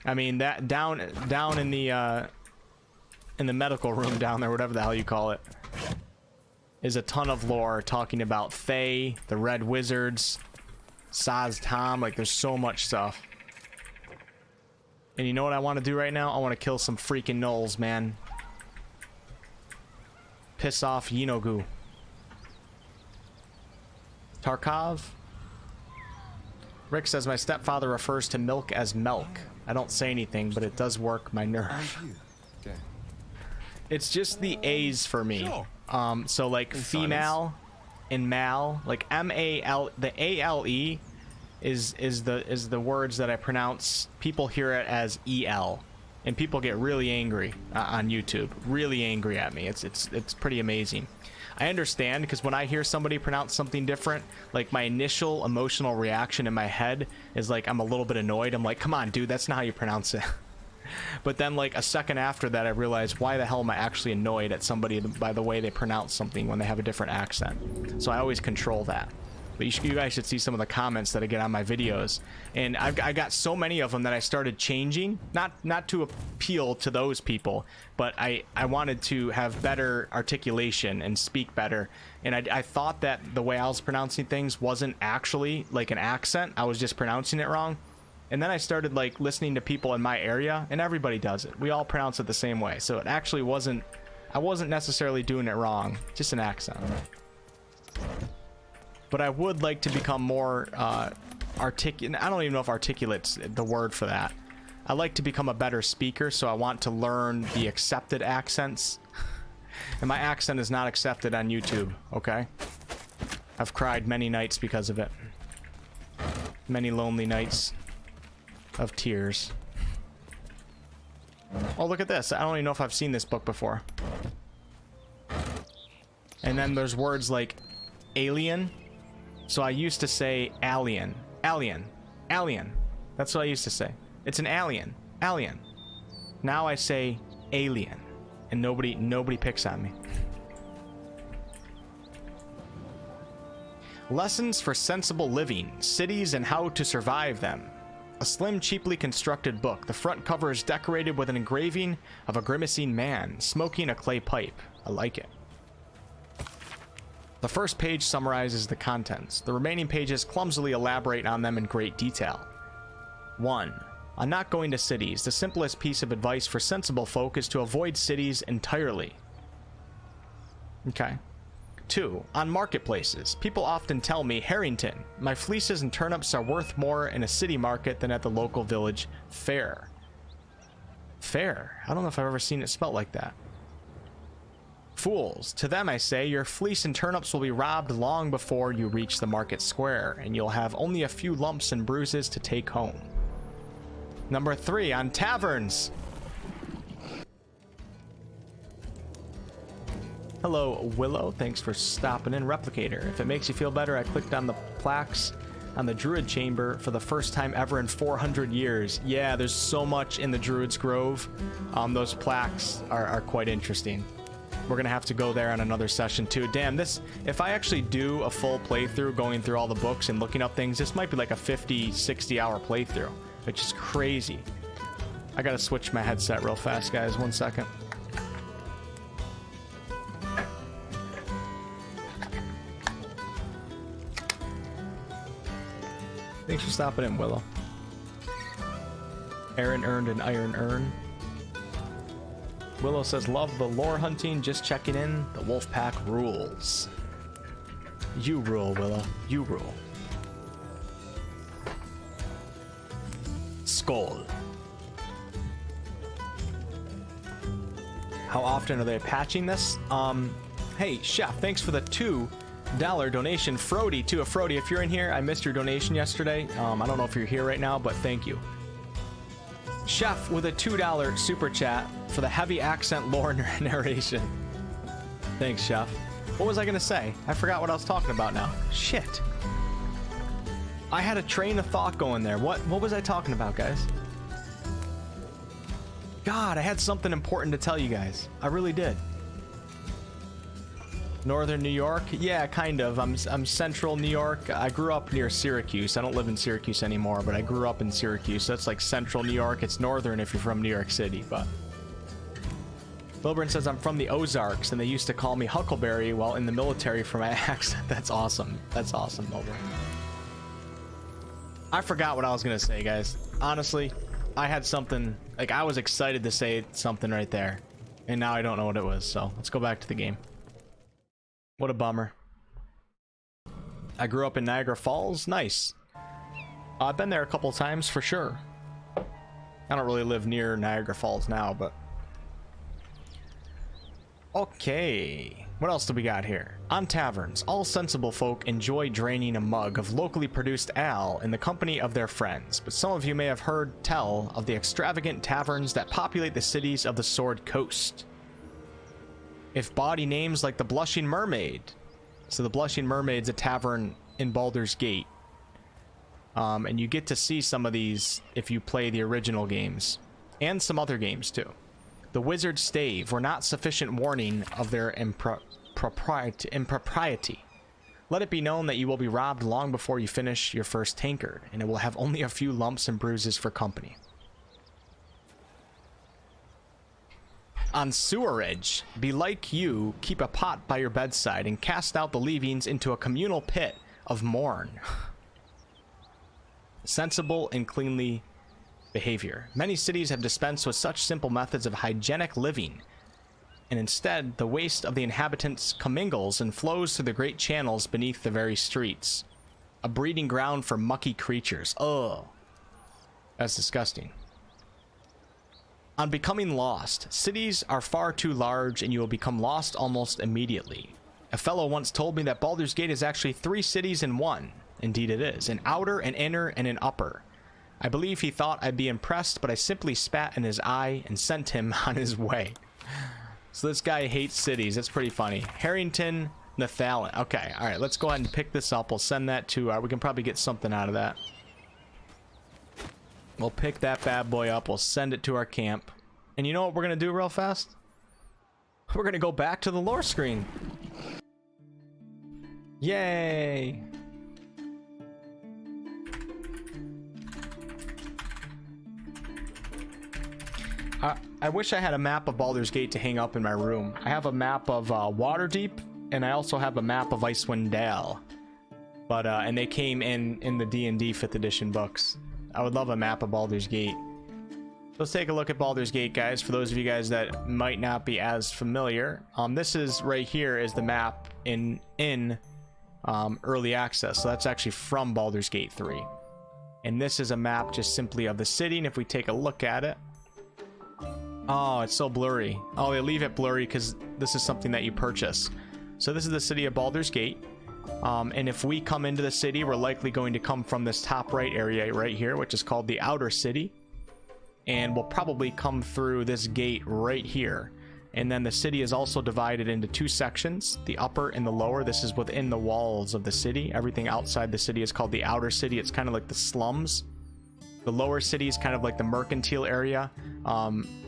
I mean, that down in the medical room down there, whatever the hell you call it, is a ton of lore talking about Fae, the Red Wizards, Saz Tom. Like, there's so much stuff. And you know what I want to do right now? I want to kill some freaking gnolls, man. Piss off Yinogu. Tarkov? Rick says my stepfather refers to milk as milk. I don't say anything, but it does work my nerve. It's just the A's for me. So like female and mal, like M-A-L, the A-L-E is the words that I pronounce. People hear it as E-L, and people get really angry on YouTube. Really angry at me. It's pretty amazing. I understand, because when I hear somebody pronounce something different, like my initial emotional reaction in my head is like I'm a little bit annoyed. I'm like, come on, dude, that's not how you pronounce it. But then like a second after that, I realized, why the hell am I actually annoyed at somebody by the way they pronounce something when they have a different accent? So I always control that. But you guys should see some of the comments that I get on my videos, and I got so many of them that I started changing, not to appeal to those people, but I wanted to have better articulation and speak better, and I thought that the way I was pronouncing things wasn't actually like an accent. I was just pronouncing it wrong. And then I started like listening to people in my area, and everybody does it. We all pronounce it the same way, so it actually wasn't, I wasn't necessarily doing it wrong, just an accent. But I would like to become more articulate. I don't even know if articulate's the word for that. I like to become a better speaker, so I want to learn the accepted accents. And my accent is not accepted on YouTube, okay? I've cried many nights because of it. Many lonely nights of tears. Oh, look at this. I don't even know if I've seen this book before. And then there's words like alien. So I used to say alien. Alien. Alien. That's what I used to say. It's an alien. Alien. Now I say alien. And nobody picks on me. Lessons for Sensible Living, Cities and How to Survive Them. A slim, cheaply constructed book. The front cover is decorated with an engraving of a grimacing man smoking a clay pipe. I like it. The first page summarizes the contents. The remaining pages clumsily elaborate on them in great detail. 1. On not going to cities, the simplest piece of advice for sensible folk is to avoid cities entirely. Okay. 2. On marketplaces. People often tell me, Harrington, my fleeces and turnips are worth more in a city market than at the local village fair. Fair? I don't know if I've ever seen it spelt like that. Fools, to them I say, your fleece and turnips will be robbed long before you reach the market square, and you'll have only a few lumps and bruises to take home. Number 3, on taverns. Hello, Willow. Thanks for stopping in. Replicator. If it makes you feel better, I clicked on the plaques on the Druid Chamber for the first time ever in 400 years. Yeah, there's so much in the Druid's Grove. Those plaques are quite interesting. We're gonna have to go there on another session too. Damn, this, if I actually do a full playthrough going through all the books and looking up things, this might be like a 50-60 hour playthrough, which is crazy. I gotta switch my headset real fast, guys. 1 second. Thanks for stopping in, Willow. Aaron earned an iron urn. Willow says, love the lore hunting, just checking in. The wolf pack rules. You rule, Willow. You rule. Skull. How often are they patching this? Hey, Chef, thanks for the $2 donation. Frody, too. Frody, if you're in here, I missed your donation yesterday. I don't know if you're here right now, but thank you. Chef with a $2 super chat for the heavy accent lore narration. Thanks, Chef. What was I gonna say? I forgot what I was talking about now. Shit. I had a train of thought going there. What was I talking about, guys? God, I had something important to tell you guys. I really did. Northern New York? Yeah, kind of. I'm central New York. I grew up near Syracuse. I don't live in Syracuse anymore, but I grew up in Syracuse. So that's like central New York. It's northern if you're from New York City, but... Wilburn says, I'm from the Ozarks, and they used to call me Huckleberry while in the military for my accent. That's awesome. That's awesome, Wilburn. I forgot what I was going to say, guys. Honestly, I had something... Like, I was excited to say something right there, and now I don't know what it was, so let's go back to the game. What a bummer. I grew up in Niagara Falls. Nice. I've been there a couple times for sure. I don't really live near Niagara Falls now, but... Okay. What else do we got here? On taverns, all sensible folk enjoy draining a mug of locally produced ale in the company of their friends, but some of you may have heard tell of the extravagant taverns that populate the cities of the Sword Coast. If bawdy names like the Blushing Mermaid. So the Blushing Mermaid's a tavern in Baldur's Gate. And you get to see some of these if you play the original games. And some other games too. The Wizard's Stave were not sufficient warning of their impropriety. Let it be known that you will be robbed long before you finish your first tankard, and it will have only a few lumps and bruises for company. On sewerage, be like you, keep a pot by your bedside and cast out the leavings into a communal pit of mourn. Sensible and cleanly behavior. Many cities have dispensed with such simple methods of hygienic living, and instead the waste of the inhabitants commingles and flows through the great channels beneath the very streets. A breeding ground for mucky creatures. Ugh. That's disgusting. On becoming lost, cities are far too large and you will become lost almost immediately. A fellow once told me that Baldur's Gate is actually 3 cities in one. Indeed it is. An outer, an inner, and an upper. I believe he thought I'd be impressed, but I simply spat in his eye and sent him on his way. So this guy hates cities. It's pretty funny. Harrington Nathalan. Okay, all right, let's go ahead and pick this up. We'll send that to we can probably get something out of that. We'll pick that bad boy up. We'll send it to our camp. And you know what we're gonna do real fast? We're gonna go back to the lore screen. Yay! I wish I had a map of Baldur's Gate to hang up in my room. I have a map of Waterdeep, and I also have a map of Icewind Dale. But and they came in the D&D 5th edition books. I would love a map of Baldur's Gate. Let's take a look at Baldur's Gate, guys. For those of you guys that might not be as familiar, this is right here is the map in early access. So that's actually from Baldur's Gate 3. And this is a map just simply of the city. And if we take a look at it, oh, it's so blurry. Oh, they leave it blurry because this is something that you purchase. So this is the city of Baldur's Gate. And if we come into the city, we're likely going to come from this top right area right here, which is called the Outer City. And we'll probably come through this gate right here. And then the city is also divided into two sections, the upper and the lower. This is within the walls of the city. Everything outside the city is called the Outer City. It's kind of like the slums. The lower city is kind of like the mercantile area.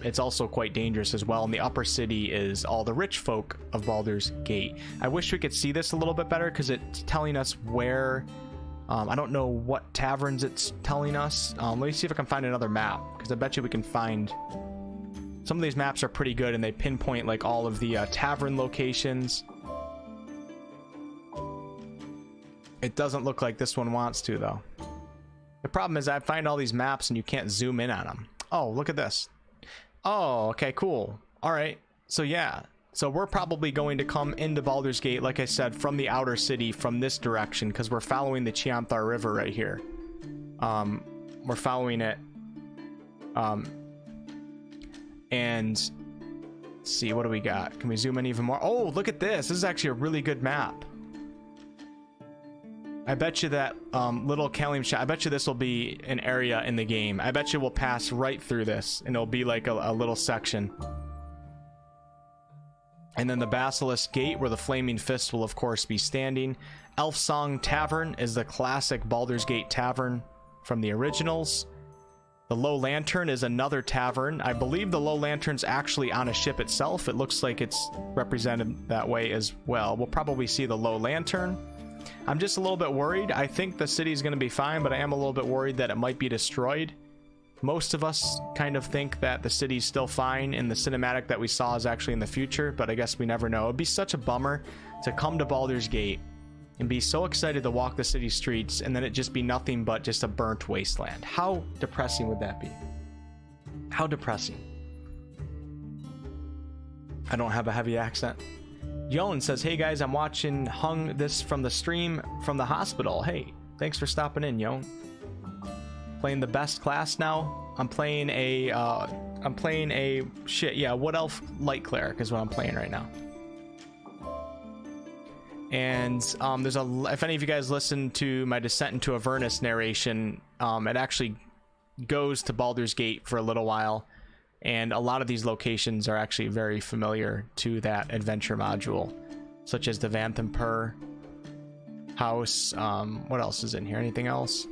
It's also quite dangerous as well. And the upper city is all the rich folk of Baldur's Gate. I wish we could see this a little bit better because it's telling us where... I don't know what taverns it's telling us. Let me see if I can find another map, because I bet you we can find... Some of these maps are pretty good, and they pinpoint like all of the tavern locations. It doesn't look like this one wants to, though. The problem is I find all these maps and you can't zoom in on them. Oh, look at this. Oh, okay, cool. All right. So yeah. So we're probably going to come into Baldur's Gate, like I said, from the Outer City, from this direction, because we're following the Chianthar River right here. We're following it. And let's see, what do we got? Can we zoom in even more? Oh, look at this. This is actually a really good map. I bet you that little Kalim shot, I bet you this will be an area in the game. I bet you we'll pass right through this and it'll be like a little section. And then the Basilisk Gate, where the Flaming Fist will of course be standing. Elfsong Tavern is the classic Baldur's Gate tavern from the originals. The Low Lantern is another tavern. I believe the Low Lantern's actually on a ship itself. It looks like it's represented that way as well. We'll probably see the Low Lantern. I'm just a little bit worried. I think the city's going to be fine, but I am a little bit worried that it might be destroyed. Most of us kind of think that the city's still fine and the cinematic that we saw is actually in the future, but I guess we never know. It'd be such a bummer to come to Baldur's Gate and be so excited to walk the city streets and then it just be nothing but just a burnt wasteland. How depressing would that be? How depressing. I don't have a heavy accent. Yon says, hey guys, I'm watching Hung this from the stream from the hospital. Hey, thanks for stopping in, Yon. Playing the best class now. I'm playing a Wood Elf Light Cleric is what I'm playing right now. And there's if any of you guys listen to my Descent into Avernus narration, it actually goes to Baldur's Gate for a little while. And a lot of these locations are actually very familiar to that adventure module, such as the Vanthampur house. What else is in here? Anything else?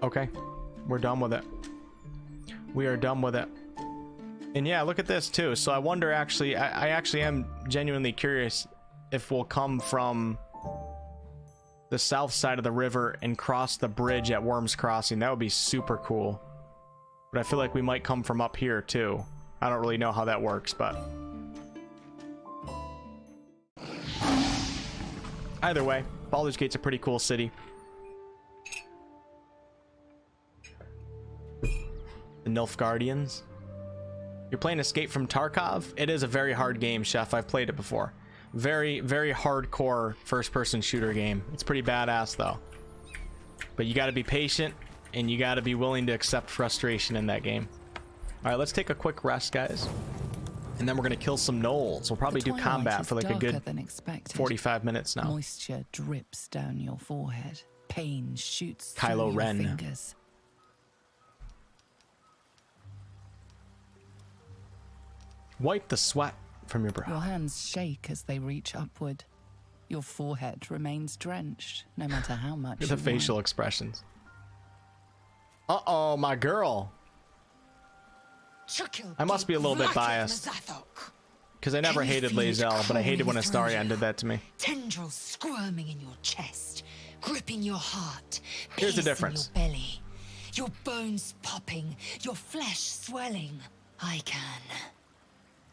Okay, we're done with it. We are done with it. And yeah, look at this too. So I wonder actually, I actually am genuinely curious if we'll come from the south side of the river and cross the bridge at Worm's Crossing. That would be super cool. But I feel like we might come from up here too. I don't really know how that works, but either way, Baldur's Gate's a pretty cool city. The Nilfgaardians. You're playing Escape from Tarkov? It is a very hard game, Chef. I've played it before. Very, very hardcore first-person shooter game. It's pretty badass, though. But you gotta be patient, and you gotta be willing to accept frustration in that game. All right, let's take a quick rest, guys. And then we're going to kill some gnolls. We'll probably do combat for like a good 45 minutes now. Moisture drips down your forehead. Pain shoots Kylo through Ren. your fingers. Wipe the sweat from your Your brow. hands shake as they reach upward. Your forehead remains drenched, no matter how much Look at the facial expressions. Uh-oh, my girl. I must be a little bit biased. Because I never hated Lae'zel, but I hated when Astarion did that to me. Tendrils squirming in your chest, gripping your heart. Here's the difference. Your belly, your bones popping, your flesh swelling. I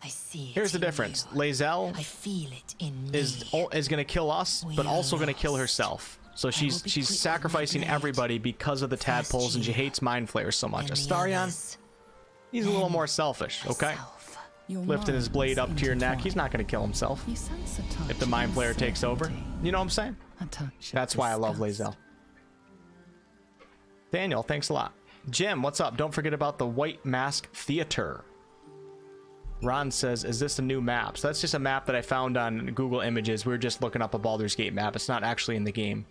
see it. Here's the in difference. you. Lae'zel I feel it in is going to kill us, but also going to kill herself. So she's sacrificing everybody because of the tadpoles, and she hates mind flayers so much. Astarion, he's a little more selfish, okay? Lifting his blade up to your neck, he's not going to kill himself if the mind flayer takes over. You know what I'm saying? That's why I love Lae'zel. Daniel, thanks a lot. Jim, what's up? Don't forget about the White Mask Theater. Ron says, is this a new map? So that's just a map that I found on Google Images. We were just looking up a Baldur's Gate map. It's not actually in the game.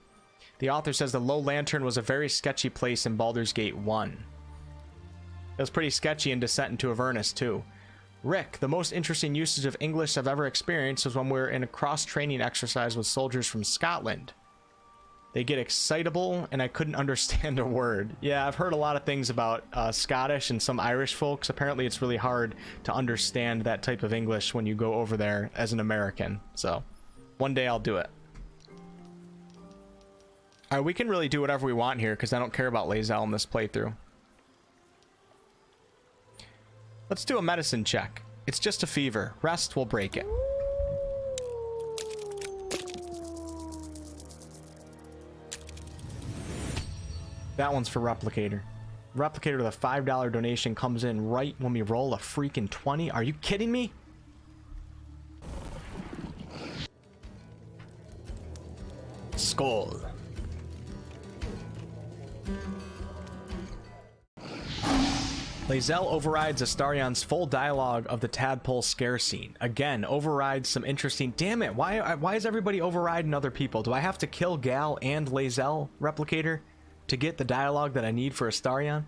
The author says the Low Lantern was a very sketchy place in Baldur's Gate 1. It was pretty sketchy in Descent into Avernus, too. Rick, the most interesting usage of English I've ever experienced was when we were in a cross-training exercise with soldiers from Scotland. They get excitable, and I couldn't understand a word. Yeah, I've heard a lot of things about Scottish and some Irish folks. Apparently, it's really hard to understand that type of English when you go over there as an American. So, one day I'll do it. All right, we can really do whatever we want here, because I don't care about Lae'zel in this playthrough. Let's do a medicine check. It's just a fever. Rest will break it. That one's for Replicator. Replicator with a $5 donation comes in right when we roll a freaking 20. Are you kidding me? Skull. Lae'zel overrides Astarion's full dialogue of the tadpole scare scene. Again, overrides some interesting... Damn it, why is everybody overriding other people? Do I have to kill Gal and Lae'zel, Replicator, to get the dialogue that I need for Astarion?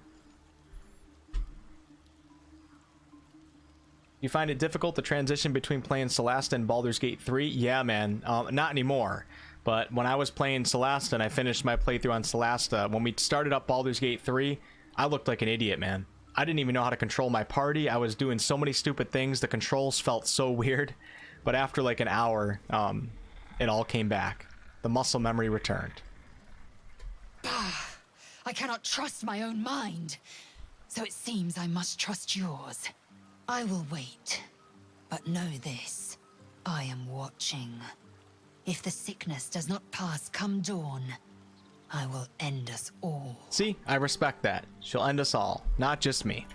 You find it difficult to transition between playing Celasta and Baldur's Gate 3? Yeah, man. Not anymore. But when I was playing Celasta and I finished my playthrough on Celasta, when we started up Baldur's Gate 3, I looked like an idiot, man. I didn't even know how to control my party. I was doing so many stupid things. The controls felt so weird. But after like an hour, it all came back. The muscle memory returned. I cannot trust my own mind. So it seems I must trust yours. I will wait. But know this. I am watching. If the sickness does not pass come dawn, I will end us all. See, I respect that. She'll end us all, not just me.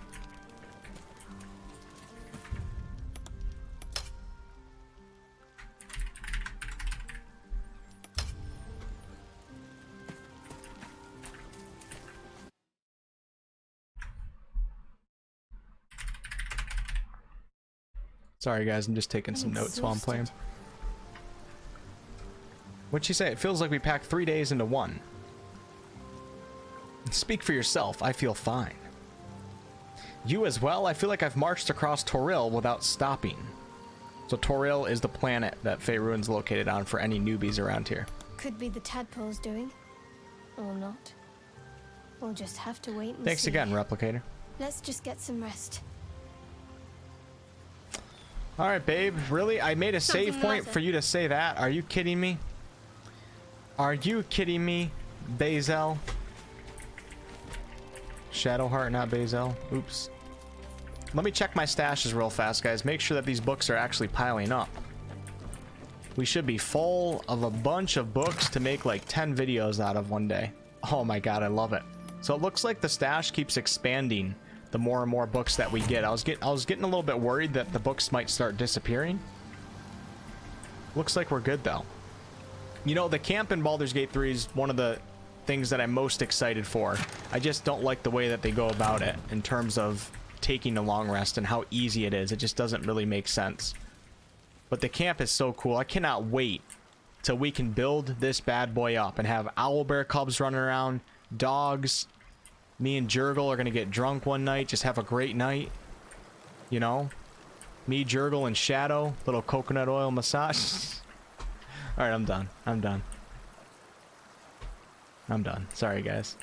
Sorry guys, I'm just taking some notes while I'm playing. What'd she say? It feels like we packed 3 days into one. Speak for yourself, I feel fine. You as well? I feel like I've marched across Toril without stopping. So Toril is the planet that Faerun's located on for any newbies around here. Could be the tadpoles doing. Or not. We'll just have to wait and see. Thanks again, Replicator. Let's just get some rest. Alright, babe. Really? I made a save point for you to say that? Are you kidding me? Are you kidding me, Bazel? Shadowheart, not Bazel. Oops. Let me check my stashes real fast, guys. Make sure that these books are actually piling up. We should be full of a bunch of books to make like 10 videos out of one day. Oh my god, I love it. So it looks like the stash keeps expanding the more and more books that we get. I was getting a little bit worried that the books might start disappearing. Looks like we're good though. You know, the camp in Baldur's Gate 3 is one of the things that I'm most excited for. I just don't like the way that they go about it in terms of taking a long rest and how easy it is. It just doesn't really make sense. But the camp is so cool. I cannot wait till we can build this bad boy up and have owlbear cubs running around, dogs. Me and Jurgle are gonna get drunk one night, just have a great night. You know? Me, Jurgle, and Shadow, little coconut oil massage. Alright, I'm done. I'm done. I'm done. Sorry, guys.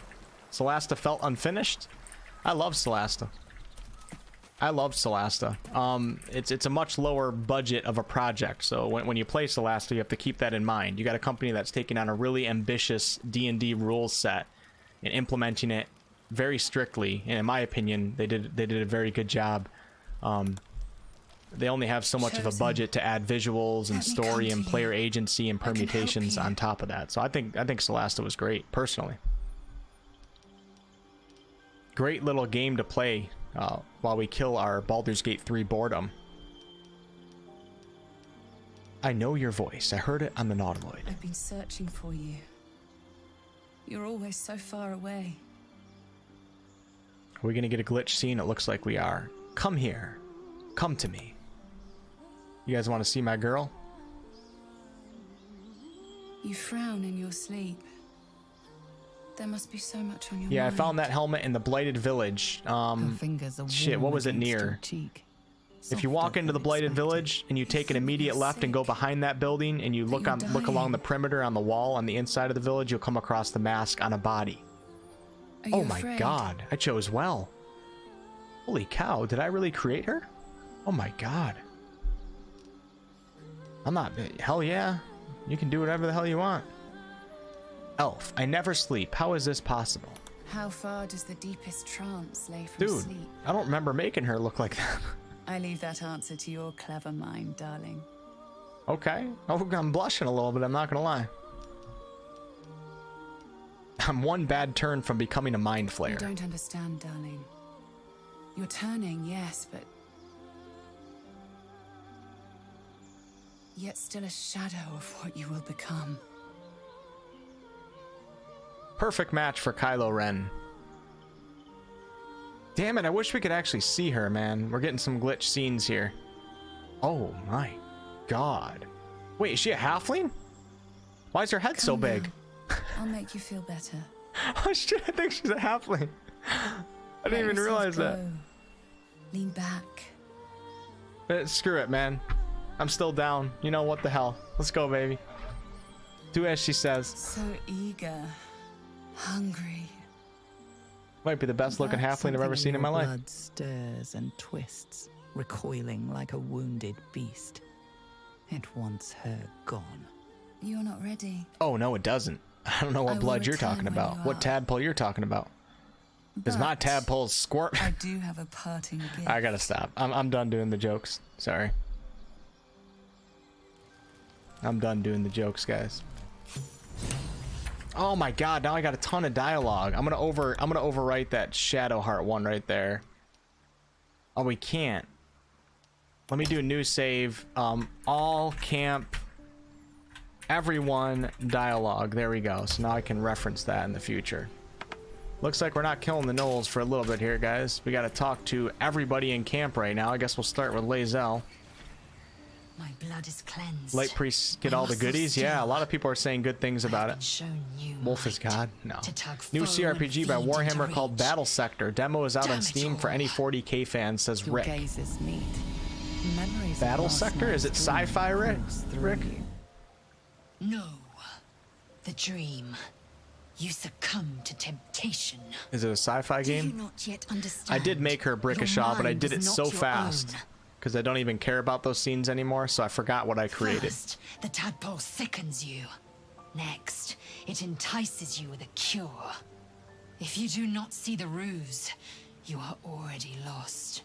Solasta felt unfinished. I love Solasta. I love Solasta. It's a much lower budget of a project, so when you play Solasta, you have to keep that in mind. You got a company that's taking on a really ambitious D&D rules set and implementing it very strictly, and in my opinion, they did a very good job. They only have so much of a budget to add visuals and story and player agency and permutations on top of that. So I think Solasta was great, personally. Great little game to play while we kill our Baldur's Gate 3 boredom. I know your voice. I heard it on the Nautiloid. I've been searching for you. You're always so far away. Are we gonna get a glitch scene? It looks like we are. Come here. Come to me. You guys want to see my girl? You frown in your sleep. There must be so much on your mind. Yeah, I found that helmet in the Blighted Village. Shit, what was it near? If you walk into the Blighted Village and you take an immediate left and go behind that building and you look along the perimeter on the wall on the inside of the village, you'll come across the mask on a body. Oh my god, I chose well. Holy cow, did I really create her? Oh my god. I'm not... Hell yeah. You can do whatever the hell you want. Elf, I never sleep. How is this possible? How far does the deepest trance lay from sleep? Dude, I don't remember making her look like that. I leave that answer to your clever mind, darling. Okay. Oh, I'm blushing a little bit, I'm not gonna lie. I'm one bad turn from becoming a mind flayer. You don't understand, darling. You're turning, yes, but... yet still a shadow of what you will become. Perfect match for Kylo Ren. Damn it, I wish we could actually see her, man. We're getting some glitch scenes here. Oh my god. Wait, is she a halfling? Why is her head so big? I'll make you feel better. Oh shit, I think she's a halfling. I didn't even realize that. Lean back. Screw it, man. I'm still down. You know what the hell. Let's go, baby. Do as she says. So eager. Hungry. Might be the best looking halfling I've ever seen in my life. Blood stirs and twists, recoiling like a wounded beast. It wants her gone. You're not ready. Oh, no, it doesn't. I don't know what blood you're talking about. What tadpole you're talking about. Because my tadpoles squirt. I do have a parting gift. I gotta stop. I'm done doing the jokes. Sorry. I'm done doing the jokes, guys. Oh my god, now I got a ton of dialogue. I'm gonna overwrite that Shadowheart one right there. Oh, we can't. Let me do a new save. All camp, everyone dialogue. There we go. So now I can reference that in the future. Looks like we're not killing the gnolls for a little bit here, guys. We gotta talk to everybody in camp right now. I guess we'll start with Lae'zel. My blood is cleansed. Light priests get all the goodies. Yeah, a lot of people are saying good things about it. Wolf is God? No. New CRPG by Warhammer called Battle Sector. Demo is out on Steam for any 40k fans, says Rick. Battle Sector? Is it sci-fi, Rick? No. The dream. You succumb to temptation. Is it a sci-fi game? Do you not yet understand? I did make her Brickashaw, but I did it so fast. Because I don't even care about those scenes anymore, so I forgot what I created. First, the tadpole sickens you. Next, it entices you with a cure. If you do not see the ruse, you are already lost.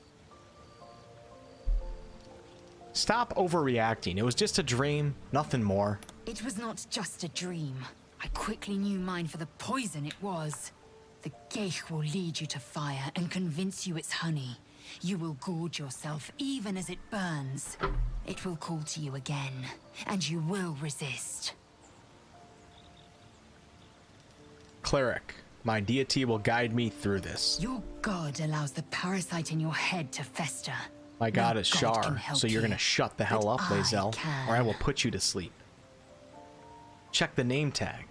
Stop overreacting. It was just a dream, nothing more. It was not just a dream. I quickly knew mine for the poison it was. The geich will lead you to fire and convince you it's honey. You will gorge yourself even as it burns. It will call to you again, and you will resist. Cleric. My deity will guide me through this. Your god allows the parasite in your head to fester. My god No is god can Shar, help so you're you, gonna shut the hell but up, I Lae'zel, can. or I will put you to sleep. Check the name tag.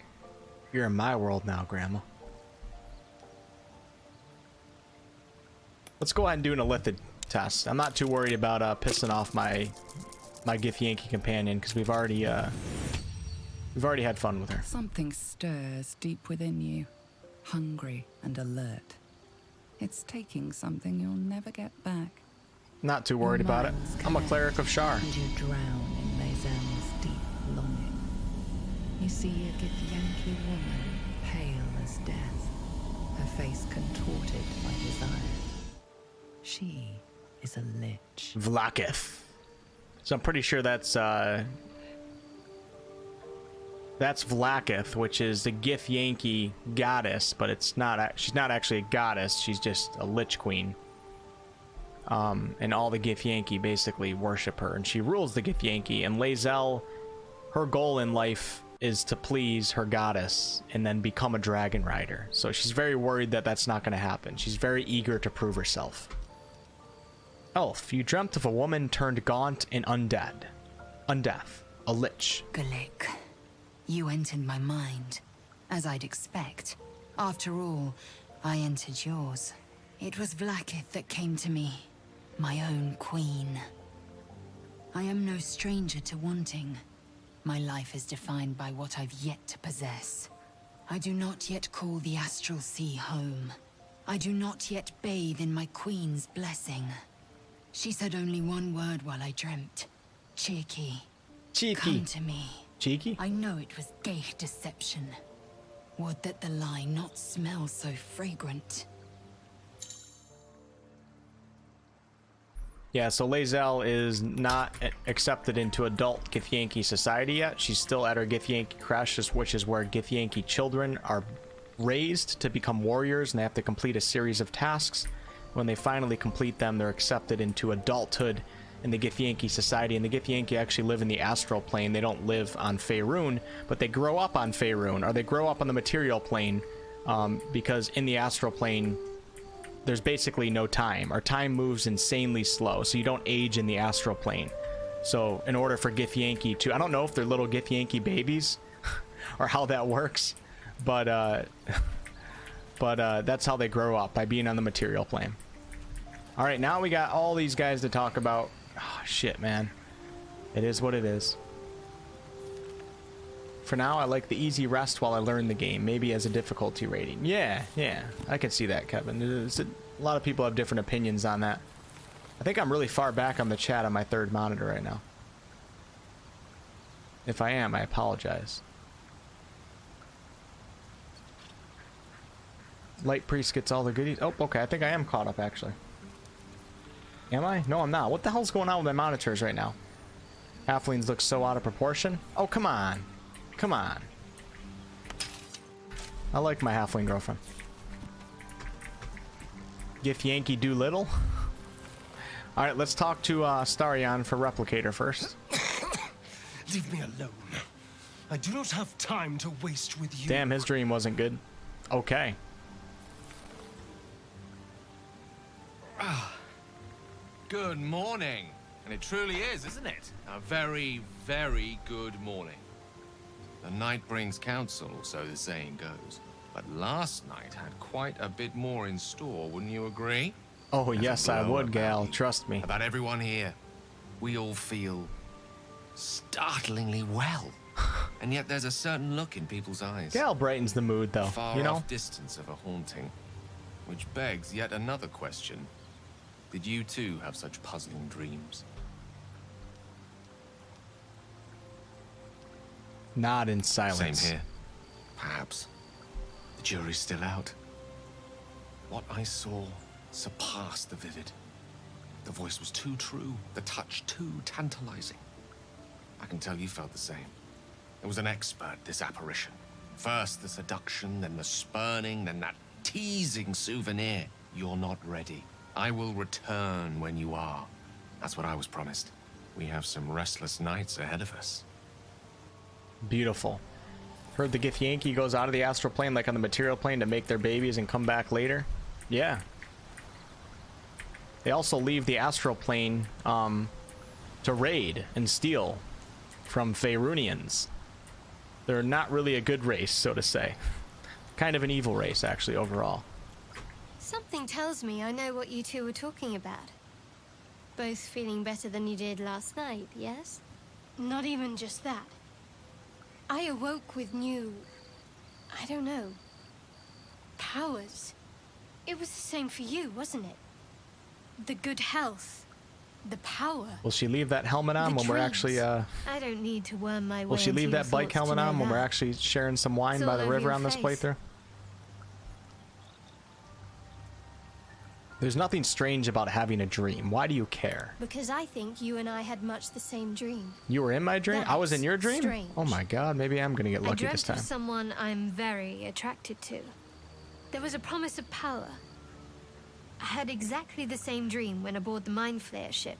You're in my world now, Grandma. Let's go ahead and do an illithid test. I'm not too worried about pissing off my Githyanki companion, because we've already had fun with her. Something stirs deep within you, hungry and alert. It's taking something you'll never get back. Not too worried about it. Minds I'm a connect, cleric of Shar. And you drown in Lae'zel's deep longing. You see a Githyanki woman, pale as death, her face contorted by desire. She is a lich. Vlaakith. So I'm pretty sure that's Vlaakith, which is the Githyanki goddess, but it's not. She's not actually a goddess. She's just a lich queen. And all the Githyanki basically worship her, and she rules the Githyanki. And Lae'zel, her goal in life is to please her goddess and then become a dragon rider. So she's very worried that that's not going to happen. She's very eager to prove herself. Elf, you dreamt of a woman turned gaunt and undead. Undeath. A lich. Cleric, you entered my mind, as I'd expect. After all, I entered yours. It was Vlaakith that came to me, my own queen. I am no stranger to wanting. My life is defined by what I've yet to possess. I do not yet call the astral sea home. I do not yet bathe in my queen's blessing. She said only one word while I dreamt. Cheeky. Cheeky. Come to me. Cheeky? I know it was gay deception. Would that the lie not smell so fragrant. Yeah, so Lae'zel is not accepted into adult Githyanki society yet. She's still at her Githyanki creche, which is where Githyanki children are raised to become warriors, and they have to complete a series of tasks. When they finally complete them, they're accepted into adulthood in the Githyanki society. And the Githyanki actually live in the astral plane. They don't live on Faerun, but they grow up on Faerun, or they grow up on the material plane, because in the astral plane, there's basically no time. Our time moves insanely slow, so you don't age in the astral plane. So in order for Githyanki to... I don't know if they're little Githyanki babies, or how that works, but that's how they grow up, by being on the material plane. All right, now we got all these guys to talk about. Oh, shit, man. It is what it is. For now, I like the easy rest while I learn the game, maybe as a difficulty rating. Yeah, I can see that, Kevin. A lot of people have different opinions on that. I think I'm really far back on the chat on my third monitor right now. If I am, I apologize. Light Priest gets all the goodies. Oh, okay, I think I am caught up, actually. Am I? No, I'm not. What the hell's going on with my monitors right now? Halflings look so out of proportion. Oh, come on. Come on. I like my halfling girlfriend. Githyanki Doolittle. Alright, let's talk to Starion for Replicator first. Leave me alone. I do not have time to waste with you. Damn, his dream wasn't good. Okay. Good morning. And it truly is, isn't it? A very, very good morning. The night brings counsel, so the saying goes. But last night had quite a bit more in store, wouldn't you agree? Oh, There's a yes, I blow would, about gal. me, Trust me. About everyone here. We all feel startlingly well. And yet there's a certain look in people's eyes. Gal brightens the mood, though. Far You know? off distance of a haunting. Which begs yet another question. Did you too have such puzzling dreams? Nod in silence. Same here. Perhaps. The jury's still out. What I saw surpassed the vivid. The voice was too true, the touch too tantalizing. I can tell you felt the same. It was an expert, this apparition. First the seduction, then the spurning, then that teasing souvenir. You're not ready. I will return when you are. That's what I was promised. We have some restless nights ahead of us. Beautiful. Heard the Githyanki goes out of the astral plane, like on the material plane, to make their babies and come back later. Yeah. They also leave the astral plane to raid and steal from Faerunians. They're not really a good race, so to say. Kind of an evil race, actually, overall. Something tells me I know what you two were talking about. Both feeling better than you did last night, yes? Not even just that. I awoke with new... I don't know... powers. It was the same for you, wasn't it? The good health. The power. Will she leave that helmet on when we're actually, I don't need to worm my way. Will she leave into that your bike thoughts helmet to know on when we're that. actually sharing some wine It's by all the over river your on this face. playthrough? There's nothing strange about having a dream. Why do you care? Because I think you and I had much the same dream. You were in my dream? I was in your dream? Strange. Oh my god, maybe I'm gonna get lucky I this dreamt time. of someone I'm very attracted to. There was a promise of power. I had exactly the same dream when aboard the Mind Flayer ship.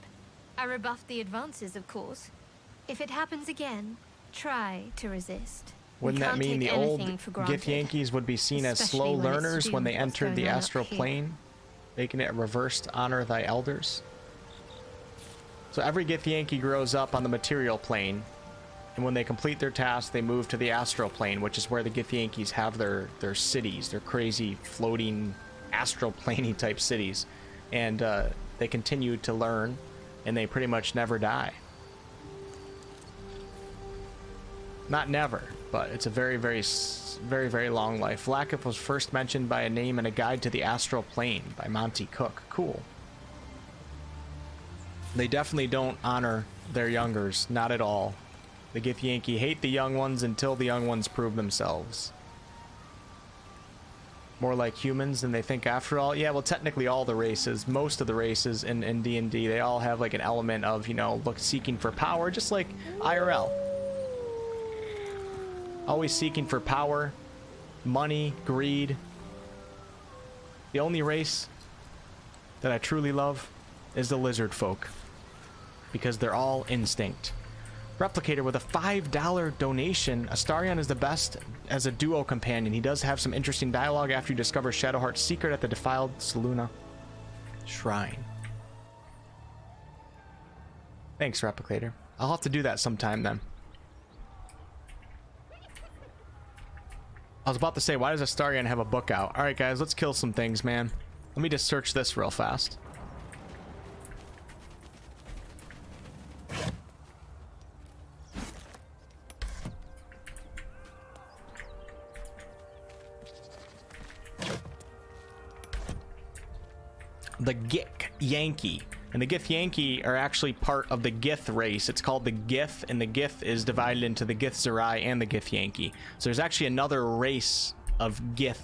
I rebuffed the advances, of course. If it happens again, try to resist. We Wouldn't that can't mean take the old anything for granted, Githyankies would be seen as especially slow when it's to learners do when they with what's entered the going on up astral here. plane, making it reversed honor thy elders? So every Githyanki grows up on the material plane, and when they complete their task, they move to the astral plane, which is where the Githyankis have their cities, their crazy floating astral planey type cities, and they continue to learn, and they pretty much never die. Not never, but it's a very, very, very, very long life. Vlaakith was first mentioned by a name in a guide to the astral plane by Monty Cook. Cool. They definitely don't honor their youngers, not at all. The Githyanki hate the young ones until the young ones prove themselves. More like humans than they think after all. Yeah, well, technically all the races, most of the races in D&D, they all have like an element of, you know, seeking for power, just like IRL. Always seeking for power, money, greed. The only race that I truly love is the lizard folk, because they're all instinct. Replicator with a $5 donation. Astarion is the best as a duo companion. He does have some interesting dialogue after you discover Shadowheart's secret at the defiled Selûne Shrine. Thanks, Replicator. I'll have to do that sometime then. I was about to say, why does Astarion have a book out? Alright guys, let's kill some things, man. Let me just search this real fast. The Githyanki. And the Githyanki are actually part of the Gith race. It's called the Gith, and the Gith is divided into the Githzerai and the Githyanki. So there's actually another race of Gith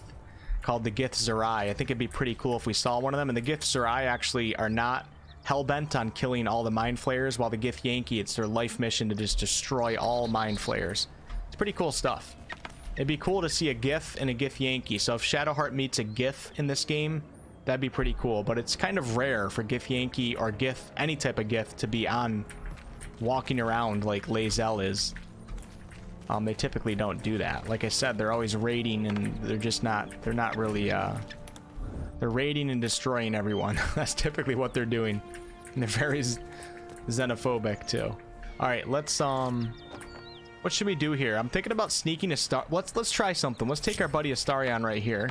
called the Githzerai. I think it'd be pretty cool if we saw one of them. And the Githzerai actually are not hell-bent on killing all the Mind Flayers, while the Githyanki, it's their life mission to just destroy all Mind Flayers. It's pretty cool stuff. It'd be cool to see a Gith and a Githyanki. So if Shadowheart meets a Gith in this game, that'd be pretty cool, but it's kind of rare for Githyanki or Gith, any type of Gith, to be on walking around like Lae'zel is. They typically don't do that. Like I said, they're always raiding, and they're just not, they're not really, they're raiding and destroying everyone. That's typically what they're doing. And they're very xenophobic too. Alright, let's, what should we do here? I'm thinking about sneaking a star. Let's try something. Let's take our buddy Astarion right here.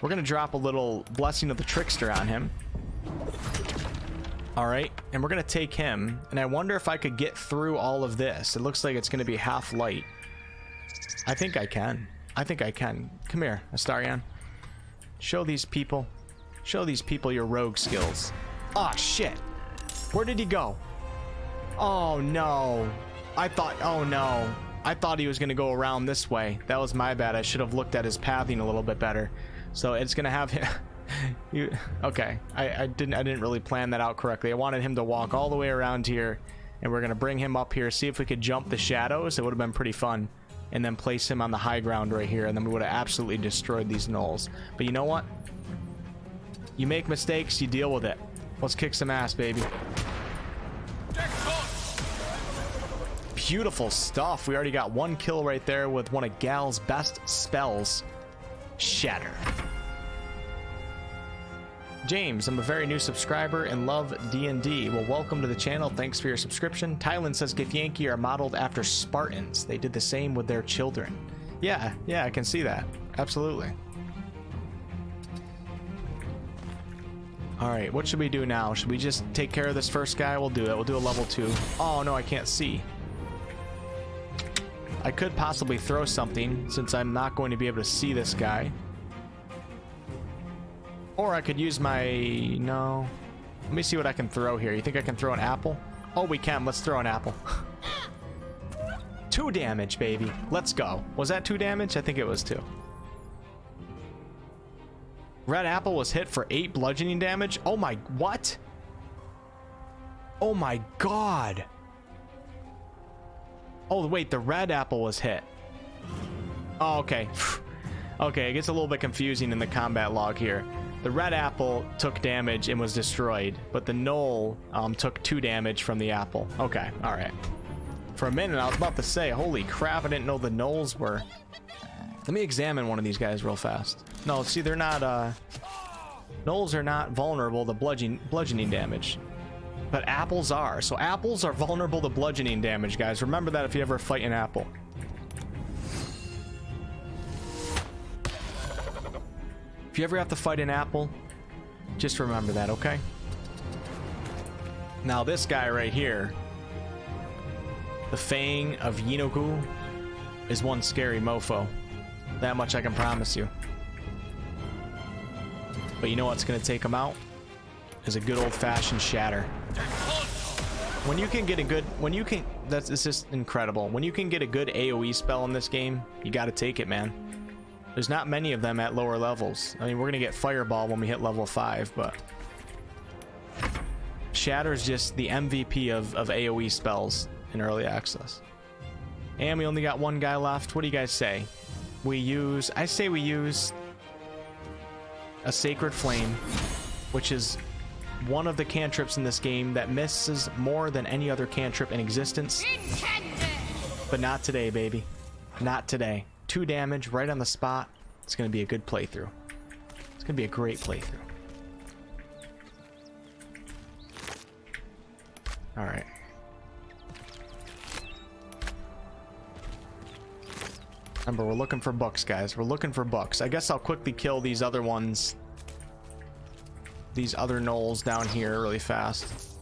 We're gonna drop a little Blessing of the Trickster on him. Alright, and we're gonna take him, and I wonder if I could get through all of this. It looks like it's gonna be half light. I think I can. I think I can. Come here, Astarion. Show these people your rogue skills. Oh shit! Where did he go? Oh no! Oh no! I thought he was gonna go around this way. That was my bad. I should have looked at his pathing a little bit better. So it's gonna have him. Okay, I didn't really plan that out correctly. I wanted him to walk all the way around here, and we're gonna bring him up here, see if we could jump the shadows. It would have been pretty fun, and then place him on the high ground right here, and then we would have absolutely destroyed these gnolls. But you know what? You make mistakes, you deal with it. Let's kick some ass, baby. Beautiful stuff. We already got 1 kill right there with one of Gal's best spells, Shatter. James, I'm a very new subscriber and love D&D. Well, welcome to the channel. Thanks for your subscription. Tylan says Githyanki are modeled after Spartans. They did the same with their children. Yeah, I can see that. Absolutely. All right, what should we do now? Should we just take care of this first guy? We'll do it. We'll do a level 2. Oh, no, I can't see. I could possibly throw something since I'm not going to be able to see this guy. Or I could use my... No. Let me see what I can throw here. You think I can throw an apple? Oh, we can. Let's throw an apple. 2 damage, baby. Let's go. Was that 2 damage? I think it was 2. Red apple was hit for 8 bludgeoning damage. Oh my... What? Oh my god. Oh, wait. The red apple was hit. Oh, okay. Okay, it gets a little bit confusing in the combat log here. The red apple took damage and was destroyed, but the gnoll took 2 damage from the apple. Okay, all right. For a minute, I was about to say, holy crap, I didn't know the gnolls were... Let me examine one of these guys real fast. No, see, they're not, gnolls are not vulnerable to bludgeoning damage. But apples are. So apples are vulnerable to bludgeoning damage, guys. Remember that if you ever fight an apple. If you ever have to fight an apple, just remember that, okay? Now this guy right here, the Fang of Yinogu, is one scary mofo. That much I can promise you. But you know what's gonna take him out? Is a good old-fashioned shatter. When you can get a good, it's just incredible. When you can get a good AoE spell in this game, you gotta take it, man. There's not many of them at lower levels. I mean, we're gonna get Fireball when we hit level 5, but Shatter is just the MVP of AoE spells in early access. And we only got 1 guy left. What do you guys say? I say we use a Sacred Flame, which is one of the cantrips in this game that misses more than any other cantrip in existence. But not today, baby. Not today. 2 damage right on the spot. It's going to be a good playthrough. It's going to be a great playthrough. All right. Remember, we're looking for books, guys. We're looking for books. I guess I'll quickly kill these other ones. These other gnolls down here really fast.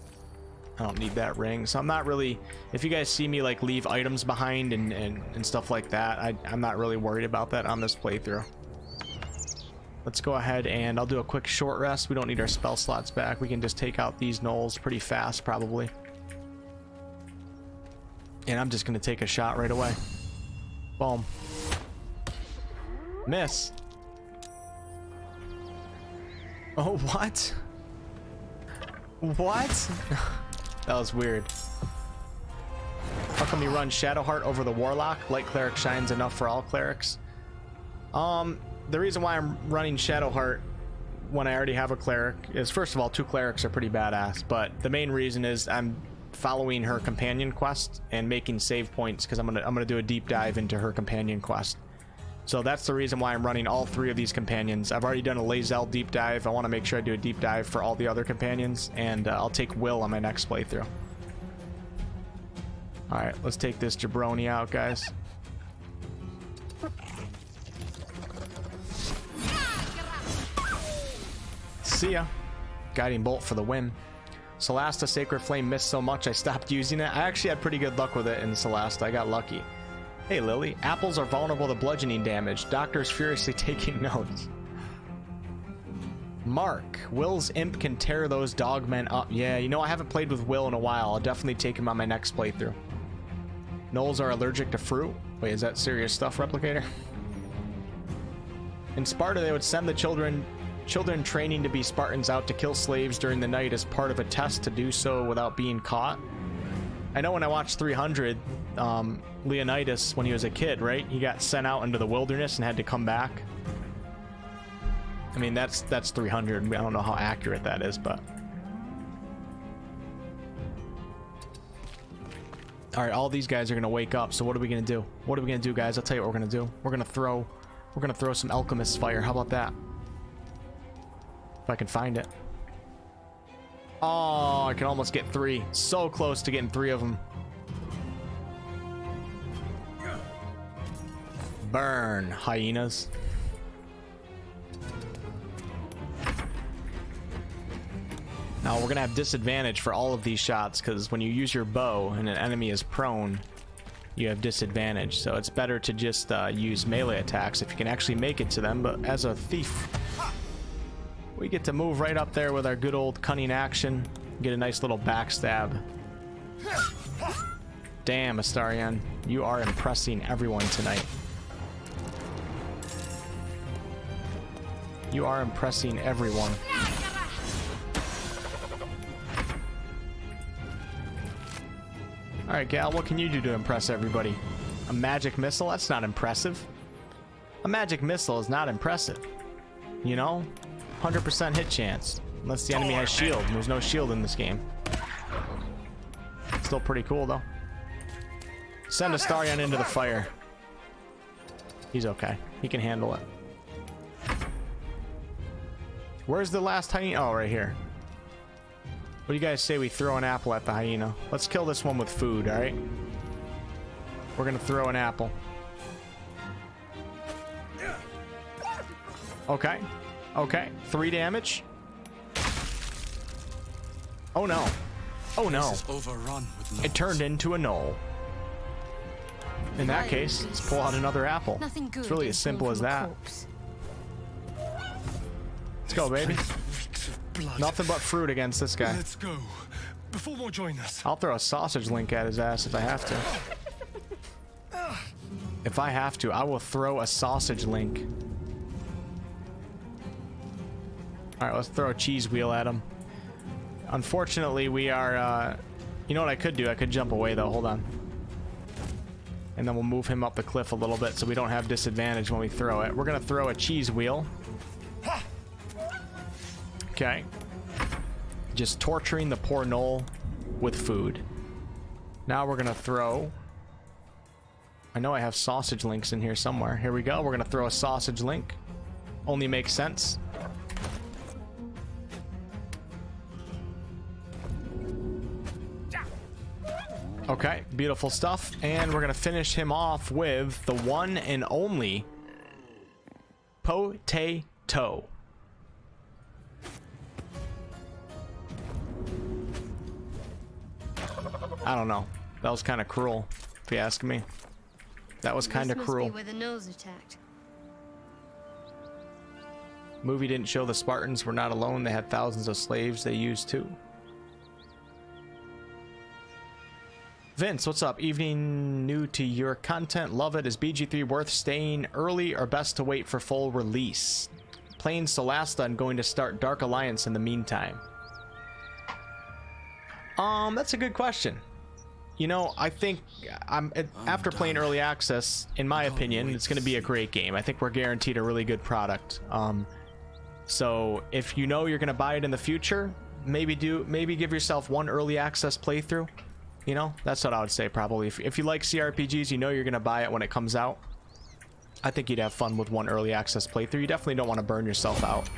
I don't need that ring, so I'm not really... If you guys see me like leave items behind and stuff like that, I'm not really worried about that on this playthrough. Let's go ahead and I'll do a quick short rest. We don't need our spell slots back. We can just take out these gnolls pretty fast, probably. And I'm just going to take a shot right away. Boom. Miss. Oh, what? What? That was weird. How come you run Shadowheart over the Warlock? Light Cleric shines enough for all clerics. The reason why I'm running Shadowheart when I already have a cleric is, first of all, 2 clerics are pretty badass, but the main reason is I'm following her companion quest and making save points because I'm gonna do a deep dive into her companion quest. So that's the reason why I'm running all 3 of these companions. I've already done a Lae'zel deep dive. I want to make sure I do a deep dive for all the other companions, and I'll take Will on my next playthrough. Alright, let's take this jabroni out, guys. See ya. Guiding Bolt for the win. Solasta Sacred Flame missed so much I stopped using it. I actually had pretty good luck with it in Solasta. I got lucky. Hey Lily, apples are vulnerable to bludgeoning damage. Doctor's furiously taking notes. Mark, Will's imp can tear those dogmen up. Yeah, you know, I haven't played with Will in a while. I'll definitely take him on my next playthrough. Gnolls are allergic to fruit. Wait, is that serious stuff, Replicator? In Sparta, they would send the children training to be Spartans out to kill slaves during the night as part of a test to do so without being caught. I know when I watched 300, Leonidas, when he was a kid, right? He got sent out into the wilderness and had to come back. I mean, that's 300. I don't know how accurate that is, but... All right, all these guys are gonna wake up. So what are we gonna do? What are we gonna do, guys? I'll tell you what we're gonna do. We're gonna throw some alchemist fire. How about that? If I can find it. Oh, I can almost get 3. So close to getting 3 of them. Burn, hyenas. Now we're gonna have disadvantage for all of these shots because when you use your bow and an enemy is prone, you have disadvantage. So it's better to just use melee attacks if you can actually make it to them. But as a thief, we get to move right up there with our good old cunning action, get a nice little backstab. Damn, Astarion, you are impressing everyone tonight. You are impressing everyone. Alright, Gal, what can you do to impress everybody? A magic missile? That's not impressive. A magic missile is not impressive. You know? 100% hit chance. Unless the enemy has shield. There's no shield in this game. Still pretty cool, though. Send Astarion into the fire. He's okay. He can handle it. Where's the last hyena? Oh, right here. What do you guys say we throw an apple at the hyena? Let's kill this one with food, alright? We're gonna throw an apple. Okay. Okay. 3 damage. Oh no. Oh no. It turned into a gnoll. In that case, let's pull out another apple. It's really as simple as that. Let's go, baby. Nothing but fruit against this guy. Let's go. Before more join us. I'll throw a sausage link at his ass if I have to. If I have to, I will throw a sausage link. Alright, let's throw a cheese wheel at him. Unfortunately, we are... you know what I could do? I could jump away, though. Hold on. And then we'll move him up the cliff a little bit so we don't have disadvantage when we throw it. We're going to throw a cheese wheel. Okay. Just torturing the poor gnoll with food. Now we're gonna throw... I know I have sausage links in here somewhere. Here we go. We're gonna throw a sausage link. Only makes sense. Okay, beautiful stuff. And we're gonna finish him off with the one and only potato. I don't know. That was kind of cruel, if you ask me. That was kind of cruel. This must be where the gnolls attacked. Movie didn't show the Spartans were not alone. They had thousands of slaves they used too. Vince, what's up? Evening, new to your content. Love it. Is BG3 worth staying early or best to wait for full release? Playing Solasta and going to start Dark Alliance in the meantime. That's a good question. You know, I think after playing early access, in my opinion, it's going to be a great game. I think we're guaranteed a really good product. So if you know you're going to buy it in the future, maybe give yourself one early access playthrough. You know, that's what I would say probably. If you like CRPGs, you know you're going to buy it when it comes out. I think you'd have fun with one early access playthrough. You definitely don't want to burn yourself out.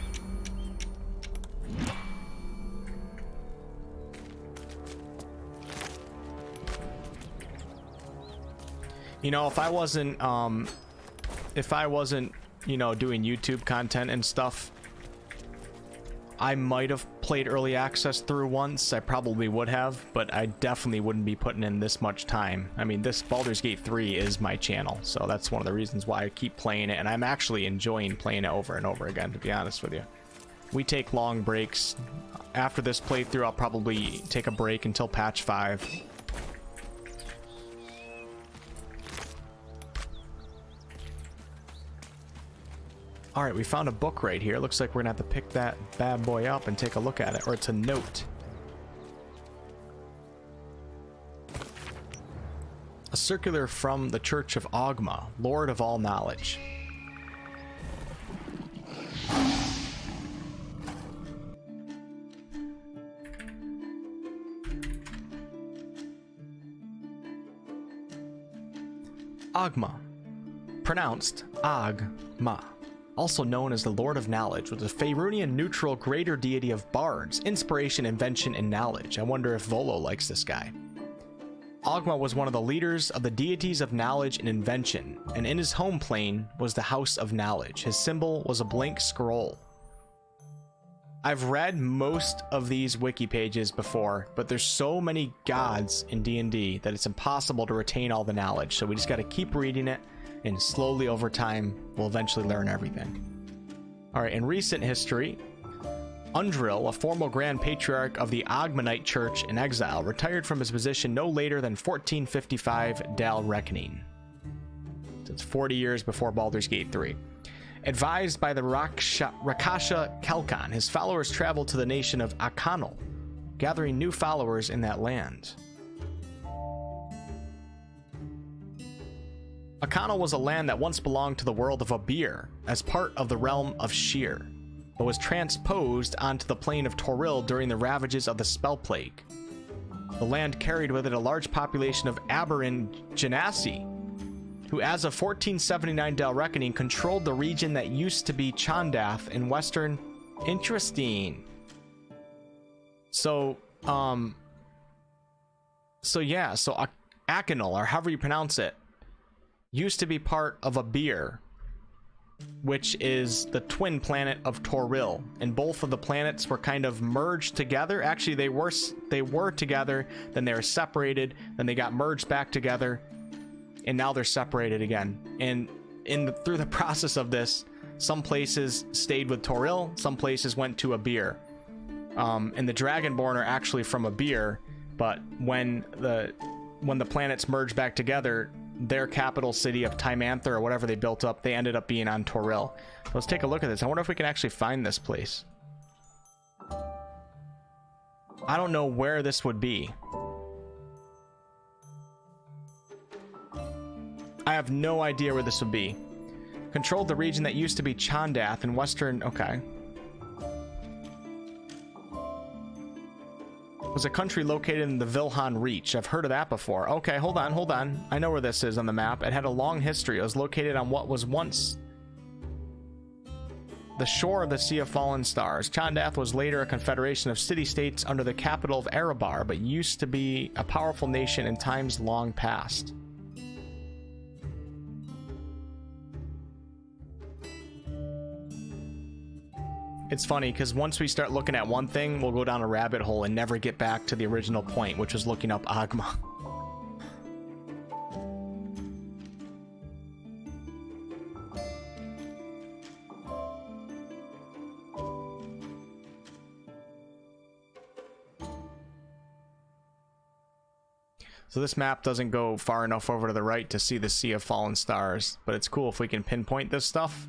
You know, if I wasn't, you know, doing YouTube content and stuff, I might have played early access through once. I probably would have, but I definitely wouldn't be putting in this much time. I mean, this Baldur's Gate 3 is my channel, so that's one of the reasons why I keep playing it, and I'm actually enjoying playing it over and over again, to be honest with you. We take long breaks. After this playthrough, I'll probably take a break until patch 5. Alright, we found a book right here. Looks like we're gonna have to pick that bad boy up and take a look at it. Or it's a note. A circular from the Church of Ogma, Lord of all knowledge. Agma, pronounced Agma, also known as the Lord of Knowledge, was a Faerunian neutral greater deity of bards, inspiration, invention, and knowledge. I wonder if Volo likes this guy. Agma was one of the leaders of the deities of knowledge and invention, and in his home plane was the House of Knowledge. His symbol was a blank scroll. I've read most of these wiki pages before, but there's so many gods in D&D that it's impossible to retain all the knowledge, so we just got to keep reading it, and slowly over time, we'll eventually learn everything. Alright, in recent history, Undril, a formal Grand Patriarch of the Agmanite Church in exile, retired from his position no later than 1455 Dal Reckoning. So it's 40 years before Baldur's Gate 3. Advised by the Rakasha Kelkon, his followers traveled to the nation of Akanal, gathering new followers in that land. Akanal was a land that once belonged to the world of Abir, as part of the realm of Shir, but was transposed onto the plane of Toril during the ravages of the Spell Plague. The land carried with it a large population of Aberin Genasi, who as of 1479 Dal Reckoning controlled the region that used to be Chandath in western... Interesting. So Akanal, or however you pronounce it, used to be part of Abir, which is the twin planet of Toril, and both of the planets were kind of merged together. Actually, they were together, then they were separated, then they got merged back together, and now they're separated again. And through the process of this, some places stayed with Toril, some places went to Abir. And the Dragonborn are actually from Abir, but when the planets merged back together, their capital city of Timanther, or whatever they built up, they ended up being on Toril. Let's take a look at this. I wonder if we can actually find this place. I don't know where this would be. I have no idea where this would be. Controlled the region that used to be Chandath in western... Okay. Was a country located in the Vilhan Reach. I've heard of that before. Okay, hold on. I know where this is on the map. It had a long history. It was located on what was once the shore of the Sea of Fallen Stars. Chandath was later a confederation of city-states under the capital of Erebar, but used to be a powerful nation in times long past. It's funny because once we start looking at one thing, we'll go down a rabbit hole and never get back to the original point, which was looking up Agma. So this map doesn't go far enough over to the right to see the Sea of Fallen Stars, but it's cool if we can pinpoint this stuff.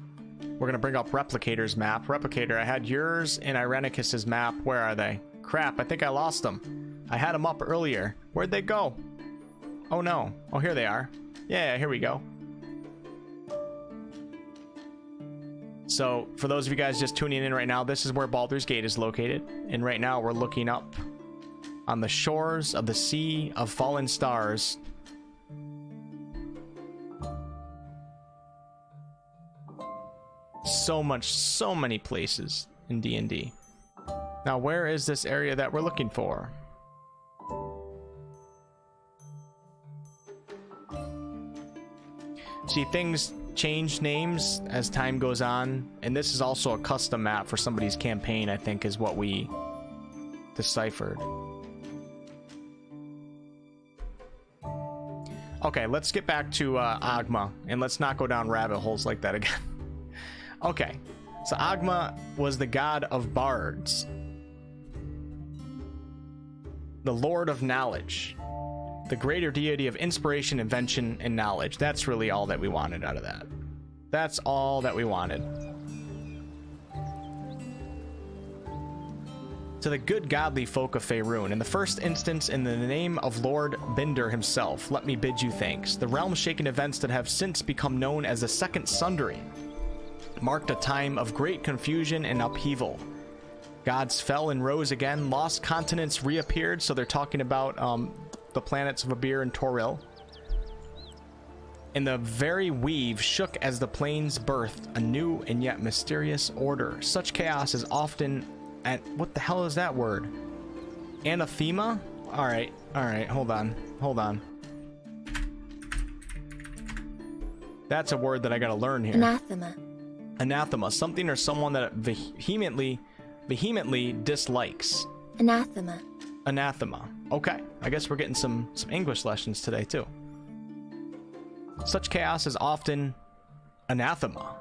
We're gonna bring up Replicator's map. Replicator, I had yours and Irenicus's map. Where are they? Crap, I think I lost them. I had them up earlier. Where'd they go? Oh no. Oh, here they are. Yeah, here we go. So, for those of you guys just tuning in right now, this is where Baldur's Gate is located. And right now we're looking up on the shores of the Sea of Fallen Stars. So many places in D&D. Now, where is this area that we're looking for? See, things change names as time goes on, and this is also a custom map for somebody's campaign, I think, is what we deciphered. Okay, let's get back to Agma, and let's not go down rabbit holes like that again. Okay, so Agma was the god of bards, the Lord of Knowledge, the greater deity of inspiration, invention, and knowledge. That's really all that we wanted out of that. That's all that we wanted. To the good godly folk of Faerun, in the first instance, in the name of Lord Binder himself, let me bid you thanks. The realm-shaking events that have since become known as the Second Sundering marked a time of great confusion and upheaval. Gods fell and rose again, lost continents reappeared, so they're talking about the planets of Abir and Toril. and the very weave shook as the plains birthed a new and yet mysterious order. Such chaos is often at what the hell is that word? Anathema? All right, hold on. That's a word that I gotta learn here. Anathema. Anathema, something or someone that vehemently dislikes. Anathema. Anathema. Okay, I guess we're getting some English lessons today too. Such chaos is often anathema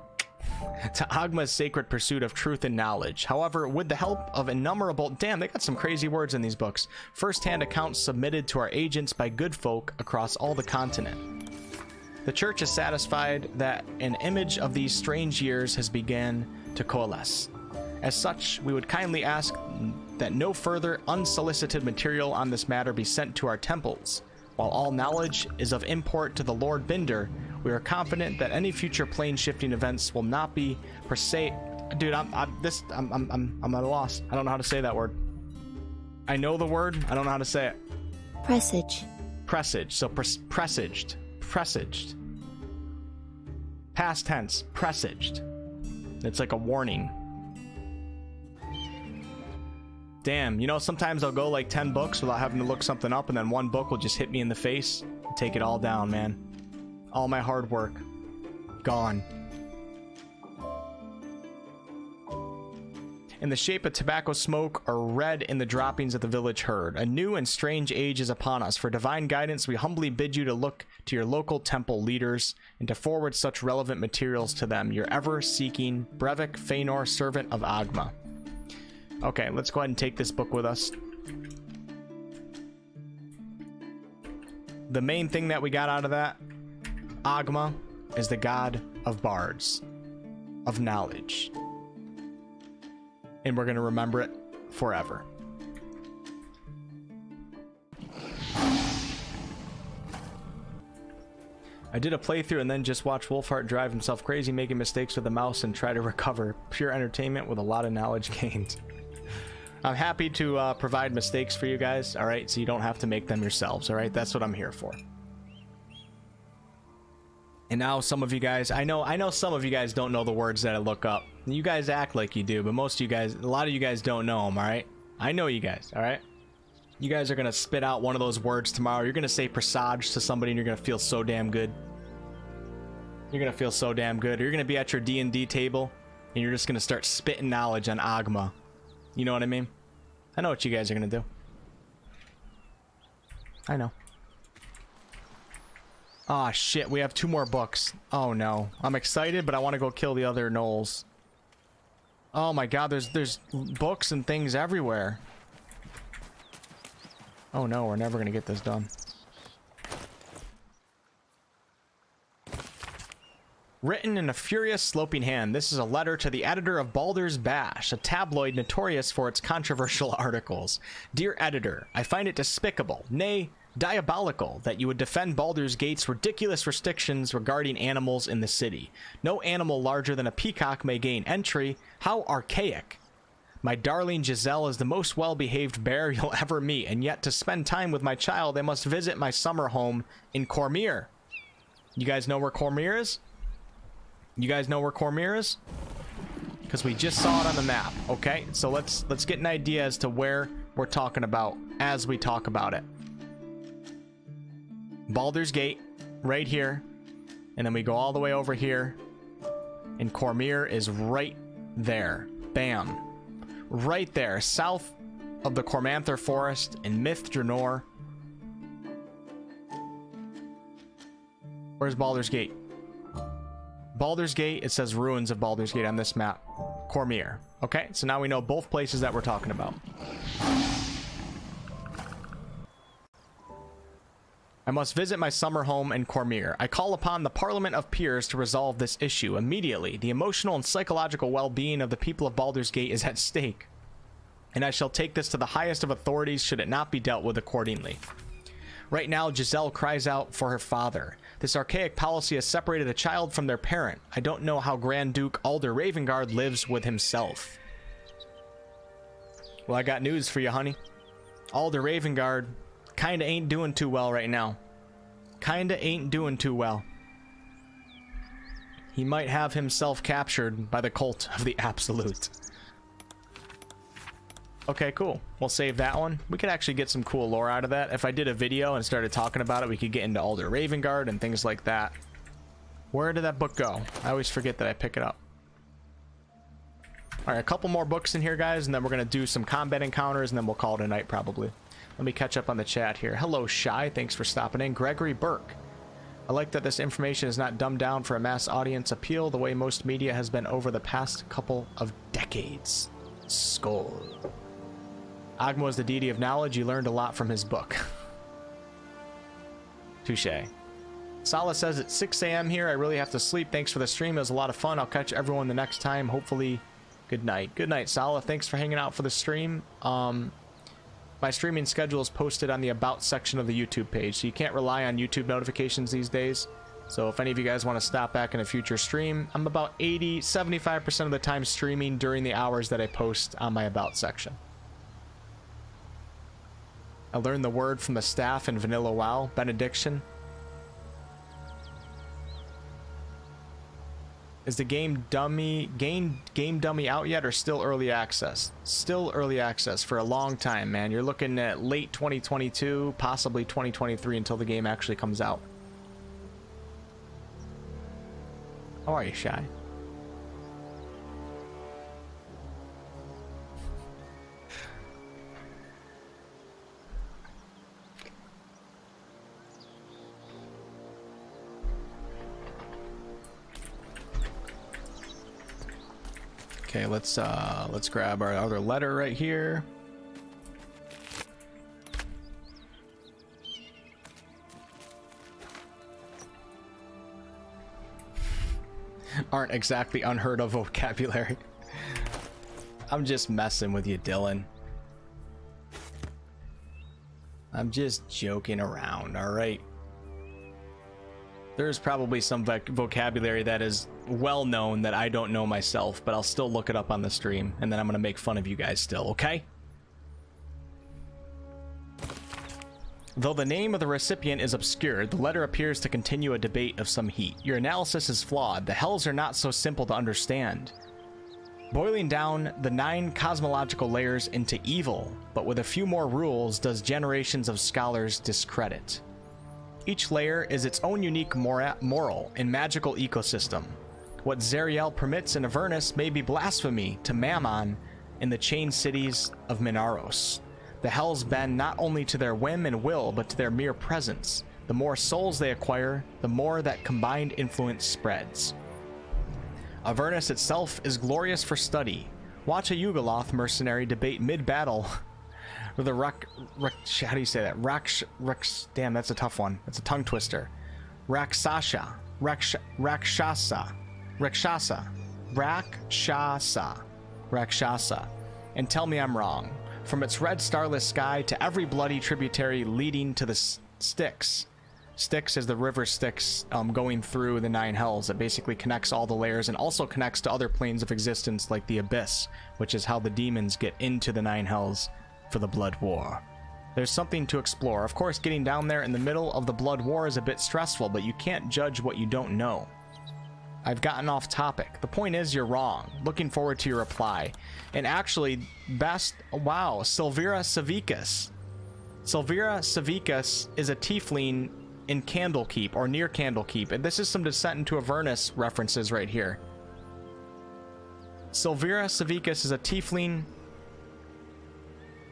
to Agma's sacred pursuit of truth and knowledge. However, with the help of innumerable, damn, they got some crazy words in these books, first-hand accounts submitted to our agents by good folk across all the continent, the church is satisfied that an image of these strange years has begun to coalesce. As such, we would kindly ask that no further unsolicited material on this matter be sent to our temples. While all knowledge is of import to the Lord Binder, we are confident that any future plane-shifting events will not be per se. Dude, I'm at a loss. I don't know how to say that word. I know the word. I don't know how to say it. Presage. Presage. So presaged. Presaged. Past tense. Presaged. It's like a warning. Damn, you know, sometimes I'll go like 10 books without having to look something up, and then one book will just hit me in the face and take it all down, man. All my hard work. Gone. In the shape of tobacco smoke or red in the droppings of the village herd. A new and strange age is upon us. For divine guidance, we humbly bid you to look to your local temple leaders and to forward such relevant materials to them. Your ever-seeking Brevik Feanor, servant of Agma. Okay, let's go ahead and take this book with us. The main thing that we got out of that, Agma is the god of bards, of knowledge. And we're going to remember it forever. I did a playthrough and then just watched Wolfheart drive himself crazy, making mistakes with the mouse and try to recover. Pure entertainment with a lot of knowledge gained. I'm happy to provide mistakes for you guys, alright? So you don't have to make them yourselves, alright? That's what I'm here for. And now some of you guys, I know some of you guys don't know the words that I look up. You guys act like you do, but most of you guys, a lot of you guys don't know them, alright? I know you guys, alright? You guys are gonna spit out one of those words tomorrow. You're gonna say presage to somebody and you're gonna feel so damn good. You're gonna feel so damn good. Or you're gonna be at your D&D table and you're just gonna start spitting knowledge on Agma. You know what I mean? I know what you guys are gonna do. I know. Ah, shit, we have 2 more books. Oh no. I'm excited, but I want to go kill the other gnolls. Oh my god, there's books and things everywhere. Oh no, we're never gonna get this done. Written in a furious, sloping hand, this is a letter to the editor of Baldur's Bash, a tabloid notorious for its controversial articles. Dear editor, I find it despicable, nay, diabolical, that you would defend Baldur's Gate's ridiculous restrictions regarding animals in the city. No animal larger than a peacock may gain entry. How archaic. My darling Giselle is the most well-behaved bear you'll ever meet, and yet to spend time with my child, I must visit my summer home in Cormyr. You guys know where Cormyr is? You guys know where Cormyr is? Because we just saw it on the map, okay? So let's get an idea as to where we're talking about as we talk about it. Baldur's Gate, right here. And then we go all the way over here. And Cormyr is right there. Bam. Right there, south of the Cormanther Forest in Myth Dranor. Where's Baldur's Gate? Baldur's Gate, it says ruins of Baldur's Gate on this map. Cormyr. Okay, so now we know both places that we're talking about. I must visit my summer home in Cormyr. I call upon the Parliament of Peers to resolve this issue immediately. The emotional and psychological well-being of the people of Baldur's Gate is at stake, and I shall take this to the highest of authorities should it not be dealt with accordingly. Right now, Giselle cries out for her father. This archaic policy has separated a child from their parent. I don't know how Grand Duke Alder Ravengard lives with himself. Well, I got news for you, honey. Alder Ravengard kinda ain't doing too well right now. Kinda ain't doing too well. He might have himself captured by the cult of the Absolute. Okay, cool. We'll save that one. We could actually get some cool lore out of that. If I did a video and started talking about it, we could get into Alder Ravengard and things like that. Where did that book go? I always forget that I pick it up. Alright, a couple more books in here, guys, and then we're going to do some combat encounters, and then we'll call it a night, probably. Let me catch up on the chat here. Hello, Shy. Thanks for stopping in. Gregory Burke. I like that this information is not dumbed down for a mass audience appeal the way most media has been over the past couple of decades. Skull. Agmo is the deity of knowledge. You learned a lot from his book. Touche. Sala says it's 6 a.m. here. I really have to sleep. Thanks for the stream. It was a lot of fun. I'll catch everyone the next time. Hopefully, good night. Good night, Sala. Thanks for hanging out for the stream. My streaming schedule is posted on the About section of the YouTube page, so you can't rely on YouTube notifications these days. So if any of you guys want to stop back in a future stream, I'm about 75% of the time streaming during the hours that I post on my About section. I learned the word from the staff in Vanilla WoW, benediction. Is the game dummy out yet, or still early access? Still early access for a long time, man. You're looking at late 2022, possibly 2023 until the game actually comes out. How are you, Shy? Okay, let's grab our other letter right here. Aren't exactly unheard of vocabulary. I'm just messing with you, Dylan. I'm just joking around, all right? There's probably some vocabulary that is well known that I don't know myself, but I'll still look it up on the stream, and then I'm gonna make fun of you guys still, okay? Though the name of the recipient is obscured, the letter appears to continue a debate of some heat. Your analysis is flawed. The hells are not so simple to understand. Boiling down the 9 cosmological layers into evil, but with a few more rules, does generations of scholars discredit. Each layer is its own unique moral and magical ecosystem. What Zariel permits in Avernus may be blasphemy to Mammon in the chained cities of Minaros. The hells bend not only to their whim and will, but to their mere presence. The more souls they acquire, the more that combined influence spreads. Avernus itself is glorious for study. Watch a Yugoloth mercenary debate mid-battle with a how do you say that? Damn, that's a tough one. That's a tongue twister. Rakshasa, and tell me I'm wrong. From its red starless sky to every bloody tributary leading to the Styx. Styx is the river Styx going through the 9 hells. It basically connects all the layers and also connects to other planes of existence like the Abyss, which is how the demons get into the 9 hells for the Blood War. There's something to explore. Of course, getting down there in the middle of the Blood War is a bit stressful, but you can't judge what you don't know. I've gotten off topic. The point is, you're wrong. Looking forward to your reply. And actually, wow, Silvira Savicus. Silvira Savicus is a tiefling in Candlekeep, or near Candlekeep, and this is some Descent into Avernus references right here. Silvira Savicus is a tiefling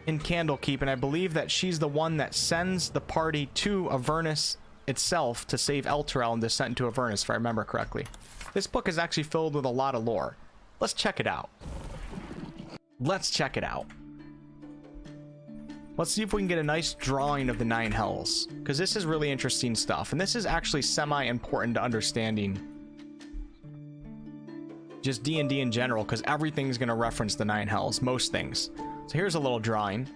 in Candlekeep, and I believe that she's the one that sends the party to Avernus itself to save Elturel and Descent into Avernus, if I remember correctly. This book is actually filled with a lot of lore. Let's check it out. Let's check it out. Let's see if we can get a nice drawing of the 9 hells, because this is really interesting stuff, and this is actually semi-important to understanding just D&D in general, because everything's going to reference the 9 hells, most things. So here's a little drawing.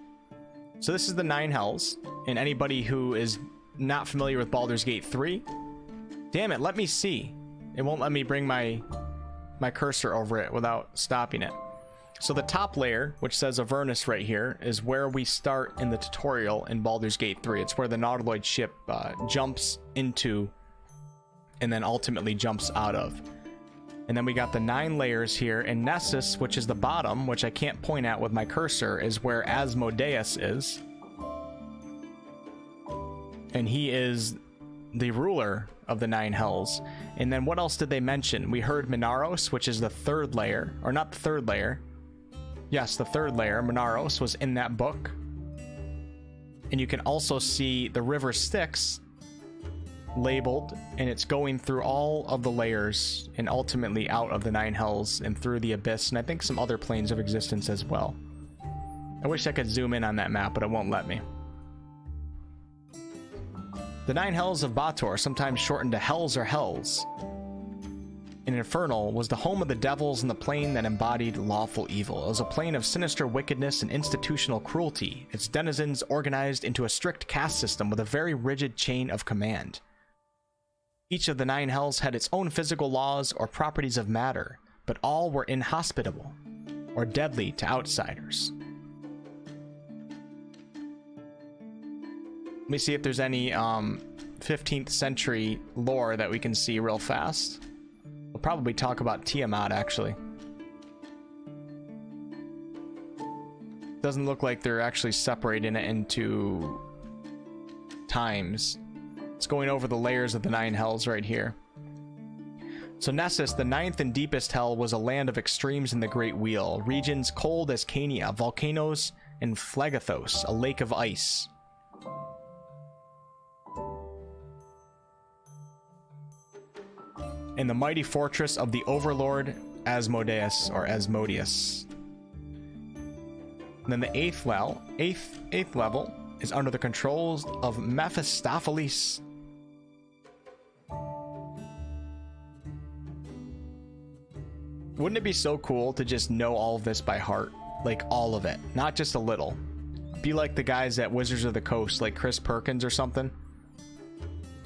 So this is the 9 hells, and anybody who is not familiar with Baldur's Gate 3, damn it, let me see. It won't let me bring my cursor over it without stopping it. So the top layer, which says Avernus right here, is where we start in the tutorial in Baldur's Gate 3. It's where the Nautiloid ship jumps into and then ultimately jumps out of. And then we got the 9 layers here, and Nessus, which is the bottom, which I can't point at with my cursor, is where Asmodeus is. And he is the ruler of the 9 hells. And then what else did they mention? We heard Minaros, which is the 3rd layer, or not the 3rd layer. Yes, the 3rd layer. Minaros was in that book. And you can also see the river Styx labeled, and it's going through all of the layers and ultimately out of the 9 hells and through the abyss, and I think some other planes of existence as well. I wish I could zoom in on that map, but it won't let me. The 9 hells of Baldur, sometimes shortened to hells or hells, in Infernal, was the home of the devils and the plane that embodied lawful evil. It was a plane of sinister wickedness and institutional cruelty, its denizens organized into a strict caste system with a very rigid chain of command. Each of the 9 hells had its own physical laws or properties of matter, but all were inhospitable or deadly to outsiders. Let me see if there's any 15th century lore that we can see real fast. We'll probably talk about Tiamat, actually. Doesn't look like they're actually separating it into times. It's going over the layers of the 9 hells right here. So Nessus, the 9th and deepest hell, was a land of extremes in the Great Wheel. Regions cold as Cania, volcanoes, and Phlegathos, a lake of ice. And the mighty fortress of the overlord Asmodeus, or Asmodeus. And then the 8th level is under the controls of Mephistopheles. Wouldn't it be so cool to just know all of this by heart? Like all of it, not just a little. Be like the guys at Wizards of the Coast, like Chris Perkins or something.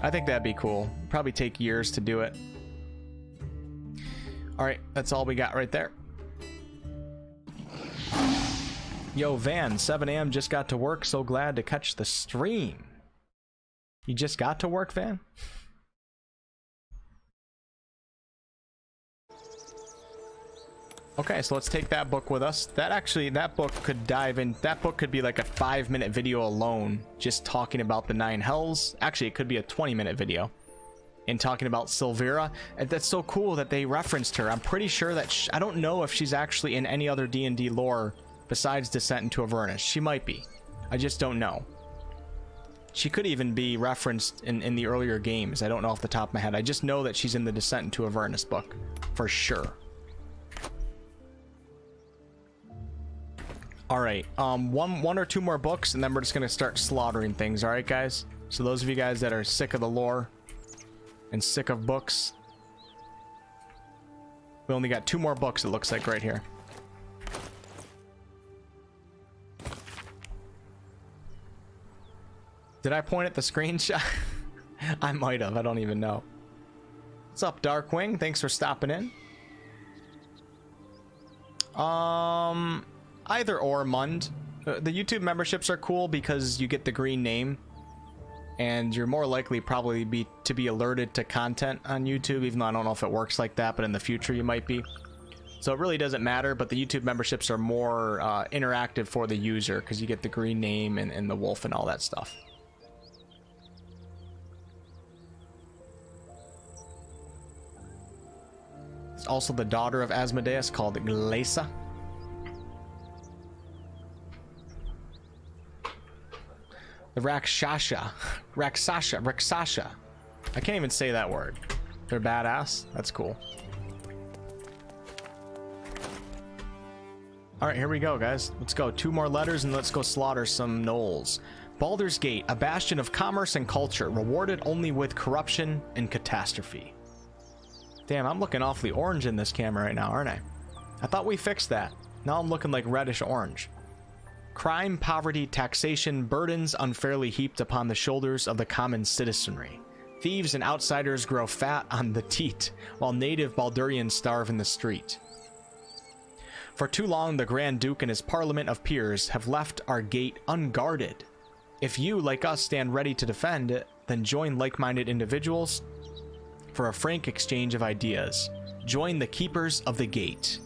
I think that'd be cool. Probably take years to do it. Alright, that's all we got right there. Yo, Van, 7 a.m. just got to work. So glad to catch the stream. You just got to work, Van? Okay, so let's take that book with us. That book could dive in. That book could be like a 5-minute video alone, just talking about the 9 hells. Actually, it could be a 20-minute video. And talking about Silvera. And that's so cool that they referenced her. I'm pretty sure that I don't know if she's actually in any other D&D lore besides Descent into Avernus. She might be. I just don't know. She could even be referenced in the earlier games. I don't know off the top of my head. I just know that she's in the Descent into Avernus book. For sure. Alright. One or two more books, and then we're just going to start slaughtering things. Alright, guys? So those of you guys that are sick of the lore and sick of books, we only got 2 more books, it looks like, right here. Did I point at the screenshot? I might have. I don't even know. What's up, Darkwing? Thanks for stopping in. Either or, Mund. The YouTube memberships are cool because you get the green name, and you're more likely probably to be alerted to content on YouTube, even though I don't know if it works like that, but in the future you might be. So it really doesn't matter, but the YouTube memberships are more interactive for the user because you get the green name and the wolf and all that stuff. It's also the daughter of Asmodeus called Glesa. The Rakshasha. I can't even say that word. They're badass. That's cool. Alright, here we go, guys. Let's go. 2 more letters and let's go slaughter some gnolls. Baldur's Gate, a bastion of commerce and culture, rewarded only with corruption and catastrophe. Damn, I'm looking awfully orange in this camera right now, aren't I? I thought we fixed that. Now I'm looking like reddish orange. Crime, poverty, taxation, burdens unfairly heaped upon the shoulders of the common citizenry. Thieves and outsiders grow fat on the teat, while native Baldurians starve in the street. For too long, the Grand Duke and his parliament of peers have left our gate unguarded. If you, like us, stand ready to defend it, then join like-minded individuals for a frank exchange of ideas. Join the keepers of the gate.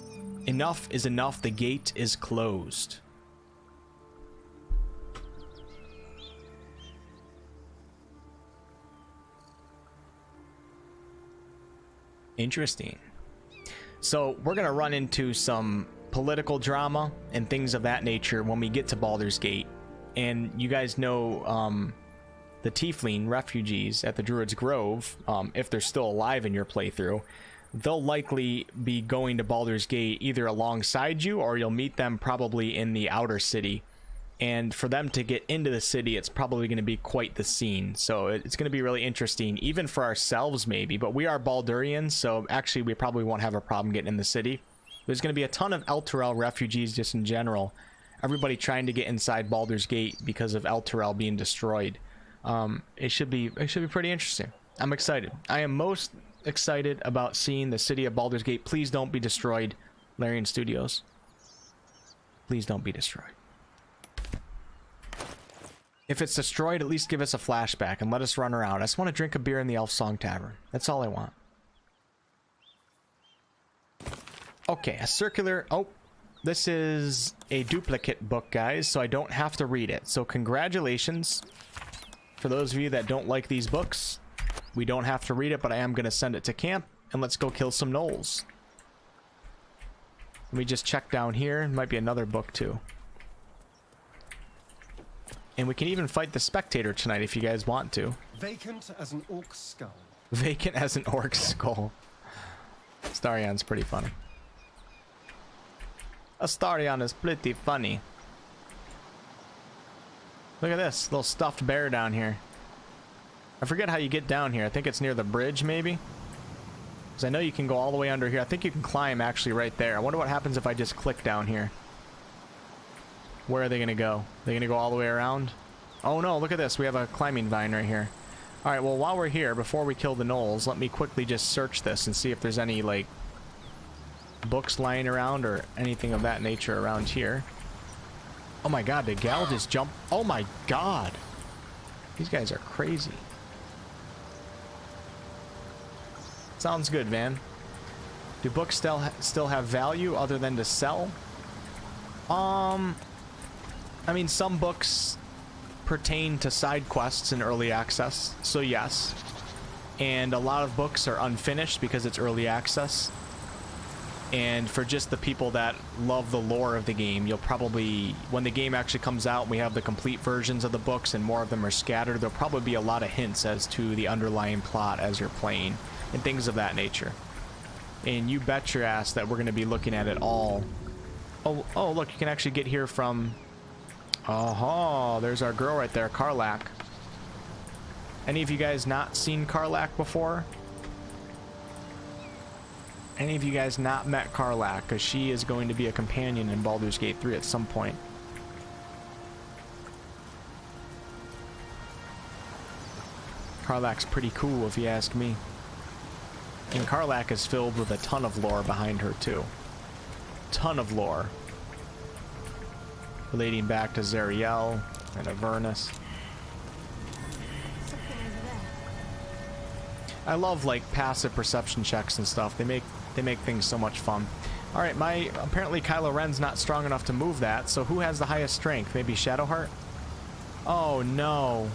Enough is enough, the gate is closed. Interesting. So we're gonna run into some political drama and things of that nature when we get to Baldur's Gate. And you guys know the Tiefling refugees at the Druid's Grove, if they're still alive in your playthrough, they'll likely be going to Baldur's Gate either alongside you, or you'll meet them probably in the outer city. And for them to get into the city, it's probably going to be quite the scene. So it's going to be really interesting, even for ourselves maybe. But we are Baldurians, so actually we probably won't have a problem getting in the city. There's going to be a ton of Elturel refugees just in general. Everybody trying to get inside Baldur's Gate because of Elturel being destroyed. It should be pretty interesting. I'm excited. I am most excited about seeing the city of Baldur's Gate. Please don't be destroyed, Larian Studios. Please don't be destroyed. If it's destroyed, at least give us a flashback and let us run around. I just want to drink a beer in the Elf Song Tavern. That's all I want. Okay, a circular... Oh, this is a duplicate book, guys, so I don't have to read it. So congratulations. For those of you that don't like these books, we don't have to read it, but I am going to send it to camp, and let's go kill some gnolls. Let me just check down here. Might be another book, too. And we can even fight the spectator tonight if you guys want to. Vacant as an orc skull. Vacant as an orc skull. Astarion's pretty funny. Astarion is pretty funny. Look at this little stuffed bear down here. I forget how you get down here. I think it's near the bridge, maybe? Because I know you can go all the way under here. I think you can climb actually right there. I wonder what happens if I just click down here. Where are they going to go? They're going to go all the way around? Oh no, look at this. We have a climbing vine right here. Alright, well while we're here, before we kill the gnolls, let me quickly just search this and see if there's any, like, books lying around or anything of that nature around here. Oh my god, did Gal just jump? Oh my god! These guys are crazy. Sounds good, man. Do books still have value other than to sell? I mean, some books pertain to side quests in early access, so yes. And a lot of books are unfinished because it's early access. And for just the people that love the lore of the game, you'll probably, when the game actually comes out and we have the complete versions of the books and more of them are scattered, there'll probably be a lot of hints as to the underlying plot as you're playing and things of that nature. And you bet your ass that we're going to be looking at it all. Oh, look, you can actually get here from... Oh, there's our girl right there, Karlach. Any of you guys not seen Karlach before? Any of you guys not met Karlach? Because she is going to be a companion in Baldur's Gate 3 at some point. Karlach's pretty cool, if you ask me. And Karlach is filled with a ton of lore behind her, too. Ton of lore. Relating back to Zariel and Avernus. I love, like, passive perception checks and stuff. They make things so much fun. Alright, apparently Kylo Ren's not strong enough to move that, so who has the highest strength? Maybe Shadowheart? Oh no.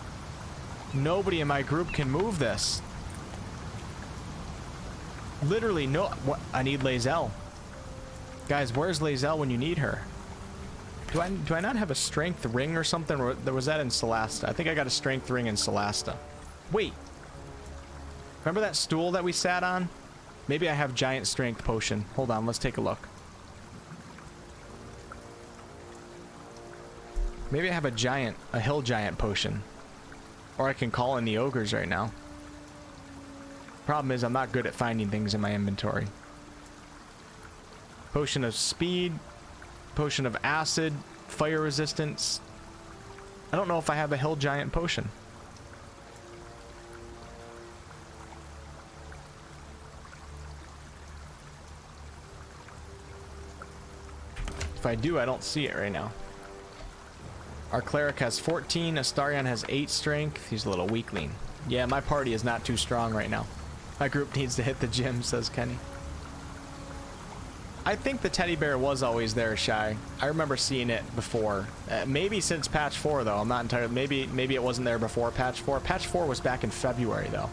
Nobody in my group can move this. Literally no. What? I need Lae'zel. Guys, where's Lae'zel when you need her? Do I not have a strength ring or something? Or was that in Celasta? I think I got a strength ring in Celasta. Wait. Remember that stool that we sat on? Maybe I have giant strength potion. Hold on, let's take a look. Maybe I have a hill giant potion. Or I can call in the ogres right now. Problem is I'm not good at finding things in my inventory. Potion of speed. Potion of acid. Fire resistance. I don't know if I have a hill giant potion. If I do, I don't see it right now. Our cleric has 14. Astarion has 8 strength. He's a little weakling. Yeah, my party is not too strong right now. My group needs to hit the gym, says Kenny. I think the teddy bear was always there, Shy. I remember seeing it before. Maybe since patch 4 though. I'm not entirely. Maybe it wasn't there before patch 4. Patch 4 was back in February though.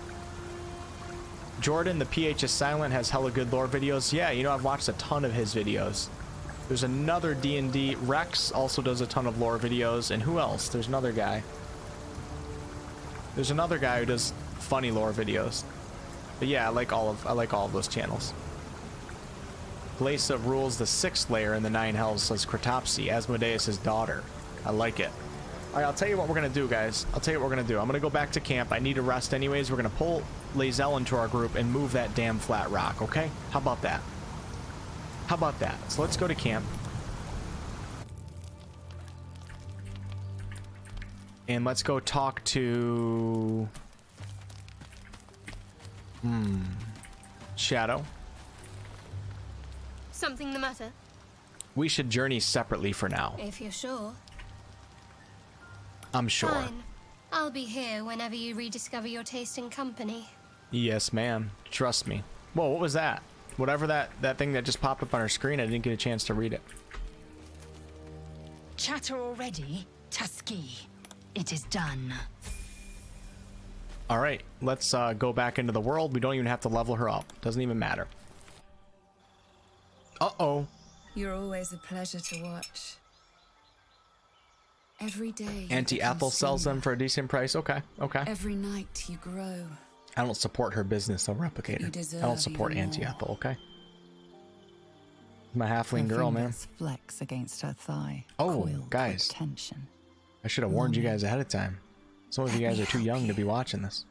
Jordan, the PH is silent, has hella good lore videos. Yeah, you know, I've watched a ton of his videos. There's another D&D. Rex also does a ton of lore videos. And who else? There's another guy. There's another guy who does funny lore videos. But yeah, I like all of those channels. Glaisa rules the 6th layer in the 9 hells, says Kratopsy, Asmodeus' daughter. I like it. Alright, I'll tell you what we're gonna do, guys. I'll tell you what we're gonna do. I'm gonna go back to camp. I need a rest anyways. We're gonna pull Lae'zel into our group and move that damn flat rock, okay? How about that? How about that? So let's go to camp. And let's go talk to... Shadow. Something the matter? We should journey separately for now. If you're sure. I'm sure. Fine. I'll be here whenever you rediscover your taste in company. Yes, ma'am. Trust me. Whoa, what was that? Whatever that thing that just popped up on our screen, I didn't get a chance to read it. Chatter already? Tusky. It is done. All right, let's go back into the world. We don't even have to level her up. Doesn't even matter. Uh-oh. You're always a pleasure to watch. Every day. Auntie Ethel sells them for a decent price. Okay, okay. Every night you grow. I don't support her business, though, Replicator. You deserve I don't support even Auntie more. Ethel, okay? My halfling Her girl, man. fingers flex against her thigh. Oh, coiled guys. with tension. I should have warned you guys ahead of time. Some of you guys are too young to be watching this.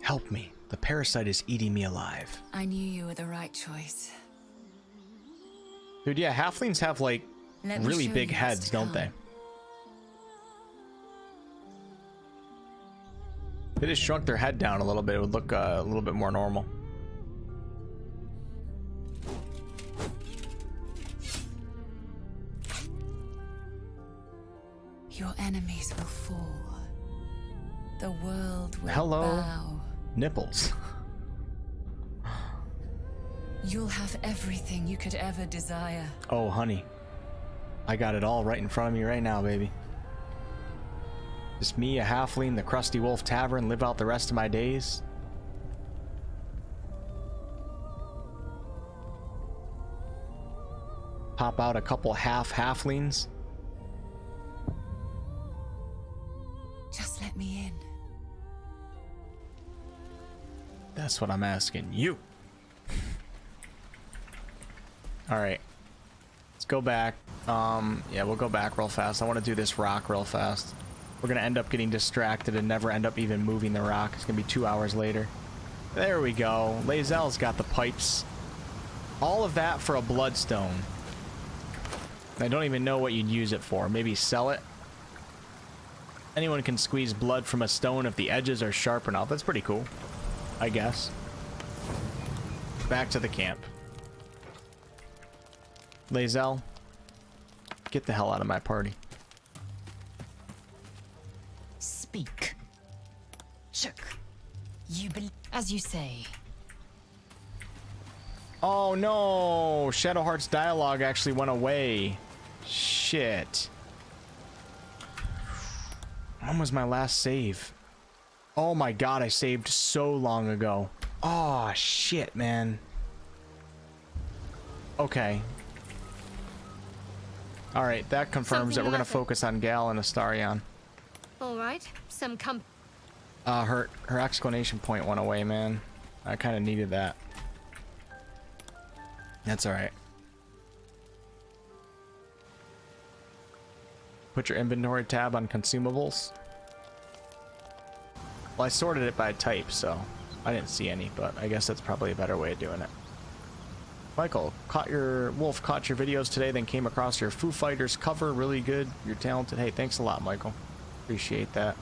Help me. The parasite is eating me alive. I knew you were the right choice. Dude, yeah, halflings have, like, Let me really show big you what's heads, to don't come. they? If they just shrunk their head down a little bit, it would look a little bit more normal. Your enemies will fall. The world will Hello? bow. Nipples. You'll have everything you could ever desire. Oh, honey. I got it all right in front of me right now, baby. Just me, a halfling, the Crusty Wolf Tavern, live out the rest of my days. Pop out a couple halflings. Just let me in. That's what I'm asking you. All right. Let's go back. Yeah, we'll go back real fast. I want to do this rock real fast. We're going to end up getting distracted and never end up even moving the rock. It's going to be 2 hours later. There we go. Lae'zel's got the pipes. All of that for a bloodstone. I don't even know what you'd use it for. Maybe sell it? Anyone can squeeze blood from a stone if the edges are sharp enough. That's pretty cool, I guess. Back to the camp. Lae'zel, get the hell out of my party. Speak. Shook. You believe, as you say. Oh no! Shadowheart's dialogue actually went away. Shit. When was my last save? Oh my god, I saved so long ago. Oh shit, man. Okay. Alright, that confirms that we're gonna focus on Gal and Astarion. Alright, some Her exclamation point went away, man. I kinda needed that. That's alright. Put your inventory tab on consumables. Well, I sorted it by type, so I didn't see any, but I guess that's probably a better way of doing it. Michael, Wolf caught your videos today, then came across your Foo Fighters cover. Really good. You're talented. Hey, thanks a lot, Michael. Appreciate that.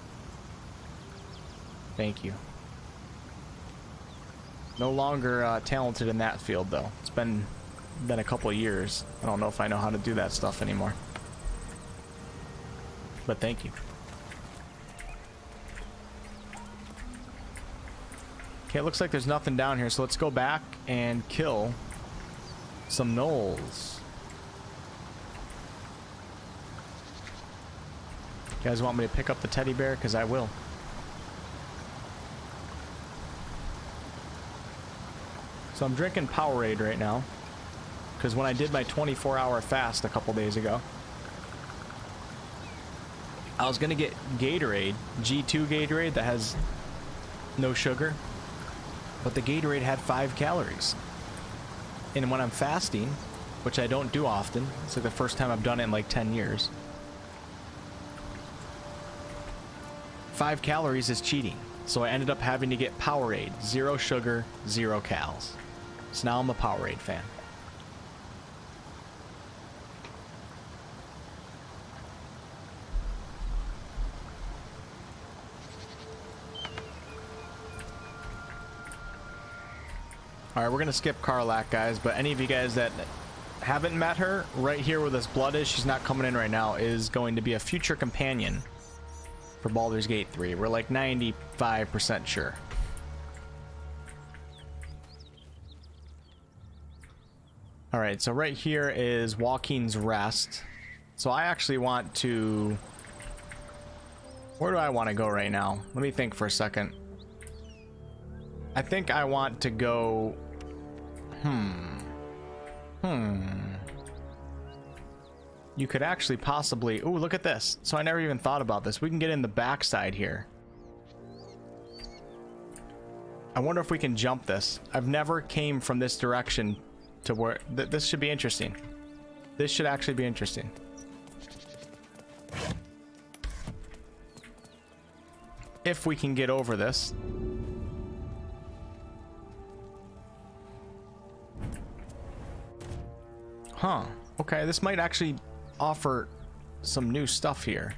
Thank you. No longer talented in that field, though. It's been a couple of years. I don't know if I know how to do that stuff anymore. But thank you. Okay, it looks like there's nothing down here, so let's go back and kill some gnolls. You guys want me to pick up the teddy bear? Because I will. So I'm drinking Powerade right now. Because when I did my 24-hour fast a couple days ago, I was going to get Gatorade, G2 Gatorade that has no sugar. But the Gatorade had 5 calories. And when I'm fasting, which I don't do often, it's like the first time I've done it in like 10 years. 5 calories is cheating. So I ended up having to get Powerade. 0 sugar, 0 cals. So now I'm a Powerade fan. Alright, we're gonna skip Karlak, guys, but any of you guys that haven't met her, right here where this blood is, she's not coming in right now, is going to be a future companion for Baldur's Gate 3. We're like 95% sure. Alright, so right here is Walking's Rest. So I actually want to... Where do I want to go right now? Let me think for a second. I think I want to go... You could actually possibly... Ooh, look at this. So I never even thought about this. We can get in the backside here. I wonder if we can jump this. I've never came from this direction to where... This should be interesting. This should actually be interesting. If we can get over this. Huh. Okay, this might actually offer some new stuff here.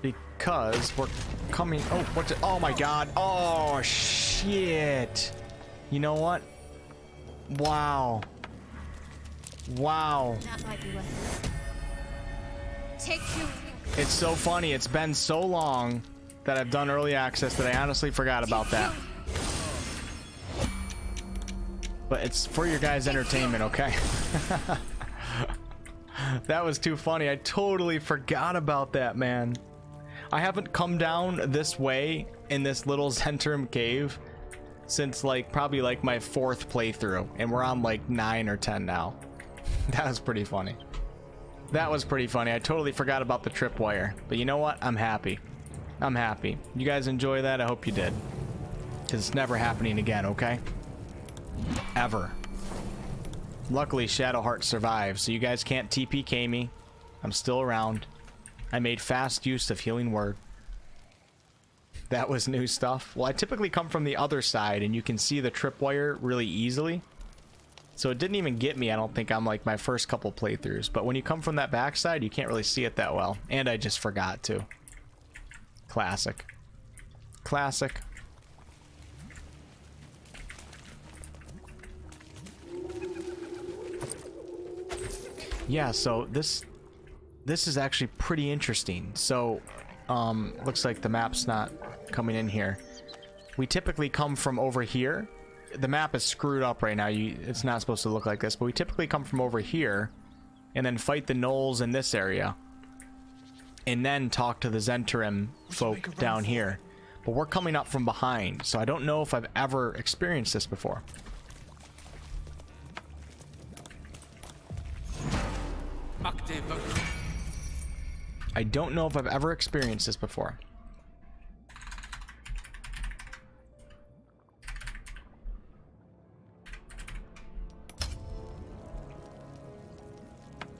Because we're coming... Oh, what's it? Oh my god. Oh, shit. You know what? Wow. Wow. That might be worth it. Take you. It's so funny. It's been so long that I've done early access that I honestly forgot about that. But it's for your guys' entertainment, okay? That was too funny. I totally forgot about that, man. I haven't come down this way in this little Zentrum cave since like probably like my 4th playthrough, and we're on like 9 or 10 now. That was pretty funny. That was pretty funny. I totally forgot about the tripwire. But you know what? I'm happy. I'm happy. You guys enjoy that? I hope you did. Because it's never happening again, okay? Ever. Luckily, Shadowheart survived, so you guys can't TPK me. I'm still around. I made fast use of Healing Word. That was new stuff. Well, I typically come from the other side, and you can see the tripwire really easily. So it didn't even get me, I don't think, on like my first couple playthroughs. But when you come from that backside, you can't really see it that well. And I just forgot to. Classic. Classic. Yeah, so this is actually pretty interesting. So, looks like the map's not coming in here. We typically come from over here. The map is screwed up right now. It's not supposed to look like this, but we typically come from over here and then fight the gnolls in this area. And then talk to the Zentrim folk down here. But we're coming up from behind, so I don't know if I've ever experienced this before. I don't know if I've ever experienced this before.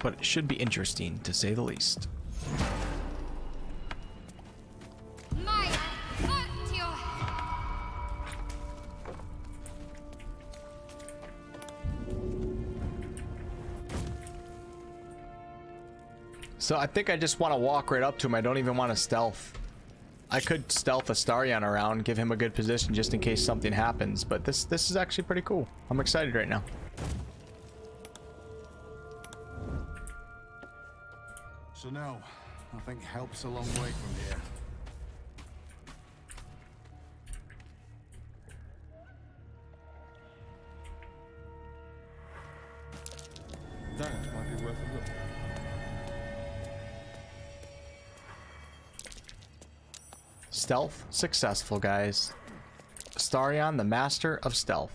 But it should be interesting, to say the least. So I think I just want to walk right up to him. I don't even want to stealth. I could stealth a Starion around, give him a good position just in case something happens. But this is actually pretty cool. I'm excited right now. So no, I think help's a long way from here. worth a look. Stealth successful, guys. Starion, the master of stealth.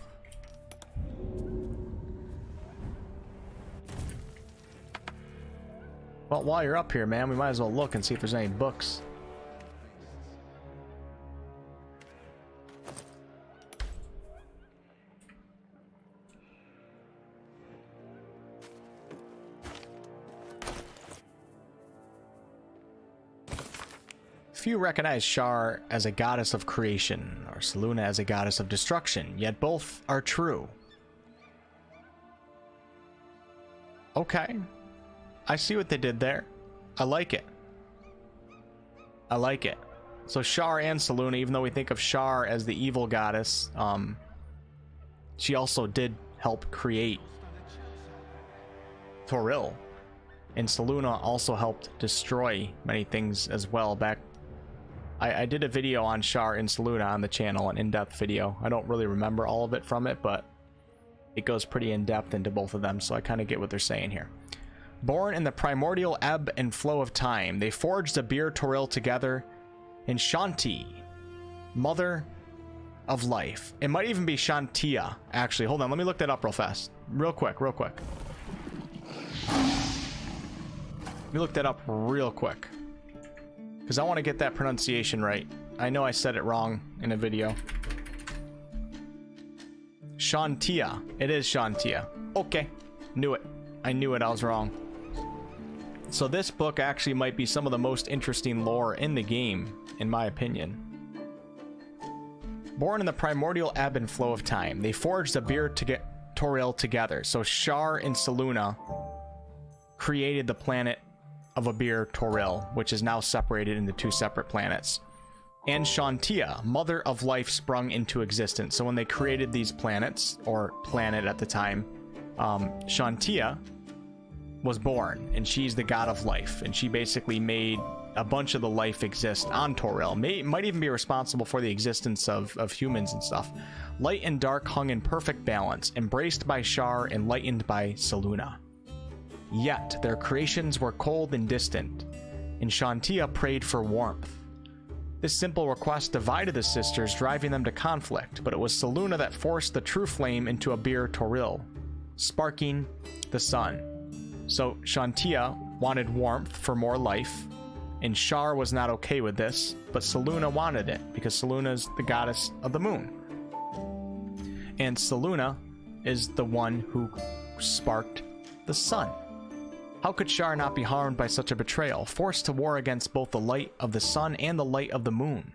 Well, while you're up here, man, we might as well look and see if there's any books. Few recognize Shar as a goddess of creation, or Selûne as a goddess of destruction, yet both are true. Okay. I see what they did there. I like it. I like it. So Shar and Selûne, even though we think of Shar as the evil goddess, she also did help create Toril. And Selûne also helped destroy many things as well. Back, I did a video on Shar and Selûne on the channel, an in-depth video. I don't really remember all of it from it, but it goes pretty in-depth into both of them, so I kind of get what they're saying here. Born in the primordial ebb and flow of time, they forged Abir Toril together in Shanti, mother of life. It might even be Shantia, actually. Hold on, let me look that up real fast. Real quick. Let me look that up real quick, because I want to get that pronunciation right. I know I said it wrong in a video. Shantia. It is Shantia. Okay. Knew it. I knew it. I was wrong. So this book actually might be some of the most interesting lore in the game, in my opinion. Born in the primordial ebb and flow of time, they forged Abir Toril together. So Shar and Selûne created the planet of Abir Toril, which is now separated into two separate planets. And Shantia, mother of life, sprung into existence. So when they created these planets, or planet at the time, Shantia was born, and she's the god of life, and she basically made a bunch of the life exist on Toril. Might even be responsible for the existence of humans and stuff. Light and dark hung in perfect balance, embraced by Shar, enlightened by Selûne. Yet their creations were cold and distant, and Shantia prayed for warmth. This simple request divided the sisters, driving them to conflict, but it was Selûne that forced the true flame into Abir Toril, sparking the sun. So Shantia wanted warmth for more life, and Shar was not okay with this, but Selûne wanted it, because Selûne is the goddess of the moon. And Selûne is the one who sparked the sun. How could Shar not be harmed by such a betrayal, forced to war against both the light of the sun and the light of the moon?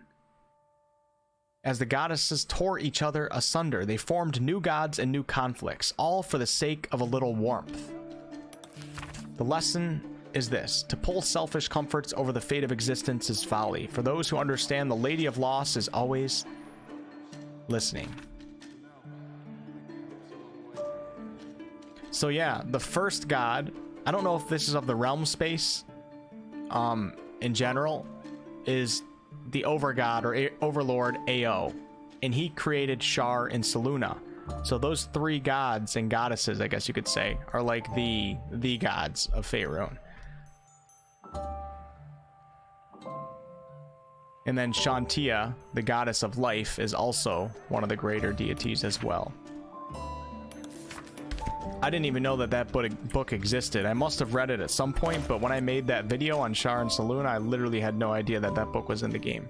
As the goddesses tore each other asunder, they formed new gods and new conflicts, all for the sake of a little warmth. The lesson is this: to pull selfish comforts over the fate of existence is folly. For those who understand, the Lady of Loss is always listening. So yeah, the first god, I don't know if this is of the realm space, in general, is the overgod or overlord Ao, and he created Shar and Selûne. So those three gods and goddesses, I guess you could say, are like the gods of Faerûn. And then Shantia, the goddess of life, is also one of the greater deities as well. I didn't even know that book existed. I must have read it at some point, but when I made that video on Shar and Selûne, I literally had no idea that book was in the game.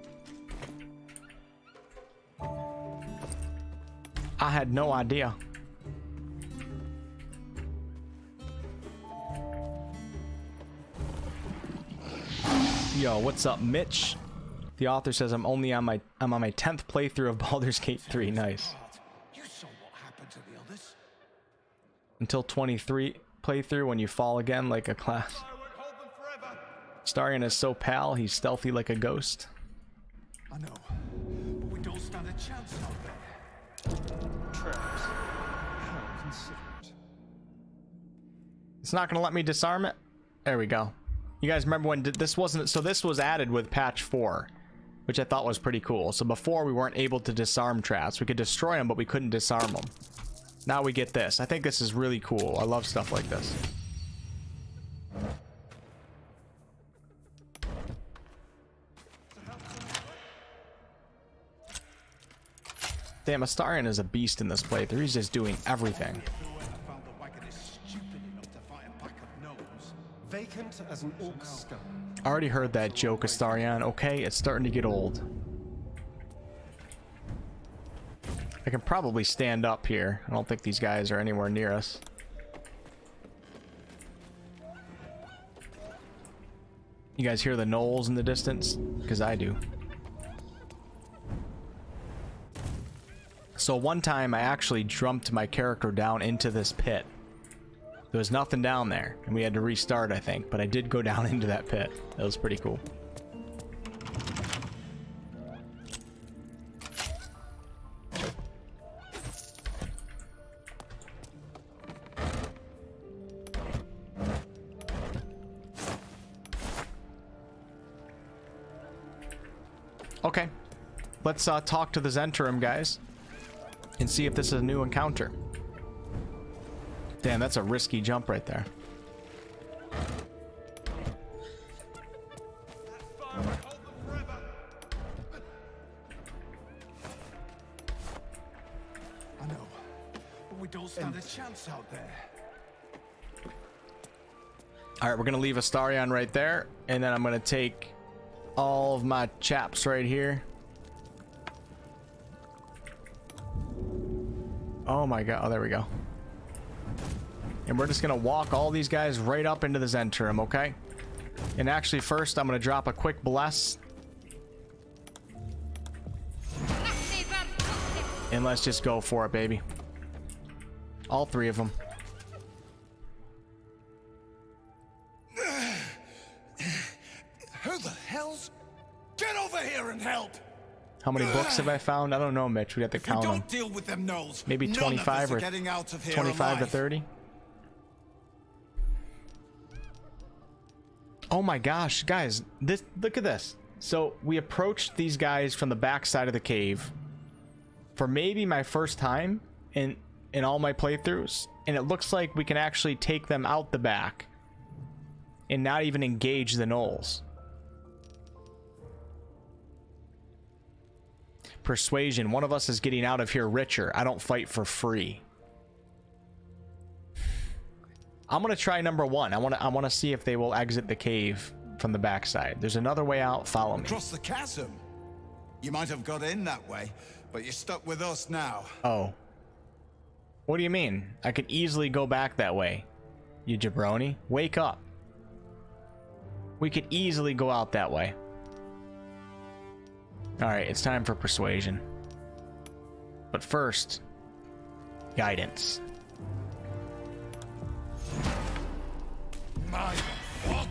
I had no idea. Yo, what's up, Mitch? The author says I'm on my 10th playthrough of Baldur's Gate 3. Nice. You saw what happened to the others. Until 23 playthrough, when you fall again like a class. Starion is so pal, he's stealthy like a ghost. I know, but we don't stand a chance out there. Traps. How considerate. It's not gonna let me disarm it. There we go. You guys remember when this wasn't, so this was added with patch 4, which I thought was pretty cool. So before we weren't able to disarm traps. We could destroy them, but we couldn't disarm them. Now we get this. I think this is really cool. I love stuff like this. Damn, Astarion is a beast in this playthrough. He's just doing everything. Whoever found the wagon is stupid enough to fight a pack of gnomes. Vacant as an orc skull. I already heard that joke, Astarion. Okay, it's starting to get old. I can probably stand up here. I don't think these guys are anywhere near us. You guys hear the gnolls in the distance? Because I do. So one time I actually jumped my character down into this pit. There was nothing down there, and we had to restart, I think, but I did go down into that pit. That was pretty cool. Okay, let's talk to the Zentrum guys and see if this is a new encounter. Damn, that's a risky jump right there. I know, but we don't stand a chance out there. All right, we're gonna leave Astarion right there, and then I'm gonna take all of my chaps right here. Oh my god, oh there we go. And we're just gonna walk all these guys right up into the Zentrum, okay? And actually first I'm gonna drop a quick bless. And let's just go for it, baby. All three of them. Who the hell's... Get over here and help! How many books have I found? I don't know, Mitch. We have to count them. Don't deal with them gnolls. Maybe 25 or 25 to 30. Oh my gosh, guys, this, look at this. So we approached these guys from the back side of the cave for maybe my first time in all my playthroughs, and it looks like we can actually take them out the back and not even engage the gnolls. Persuasion. One of us is getting out of here richer. I don't fight for free. I'm gonna try number one. I wanna see if they will exit the cave from the backside. There's another way out. Follow me. Across the chasm. You might have got in that way, but you're stuck with us now. Oh. What do you mean? I could easily go back that way. You jabroni. Wake up. We could easily go out that way. Alright, it's time for persuasion. But first, guidance. My body.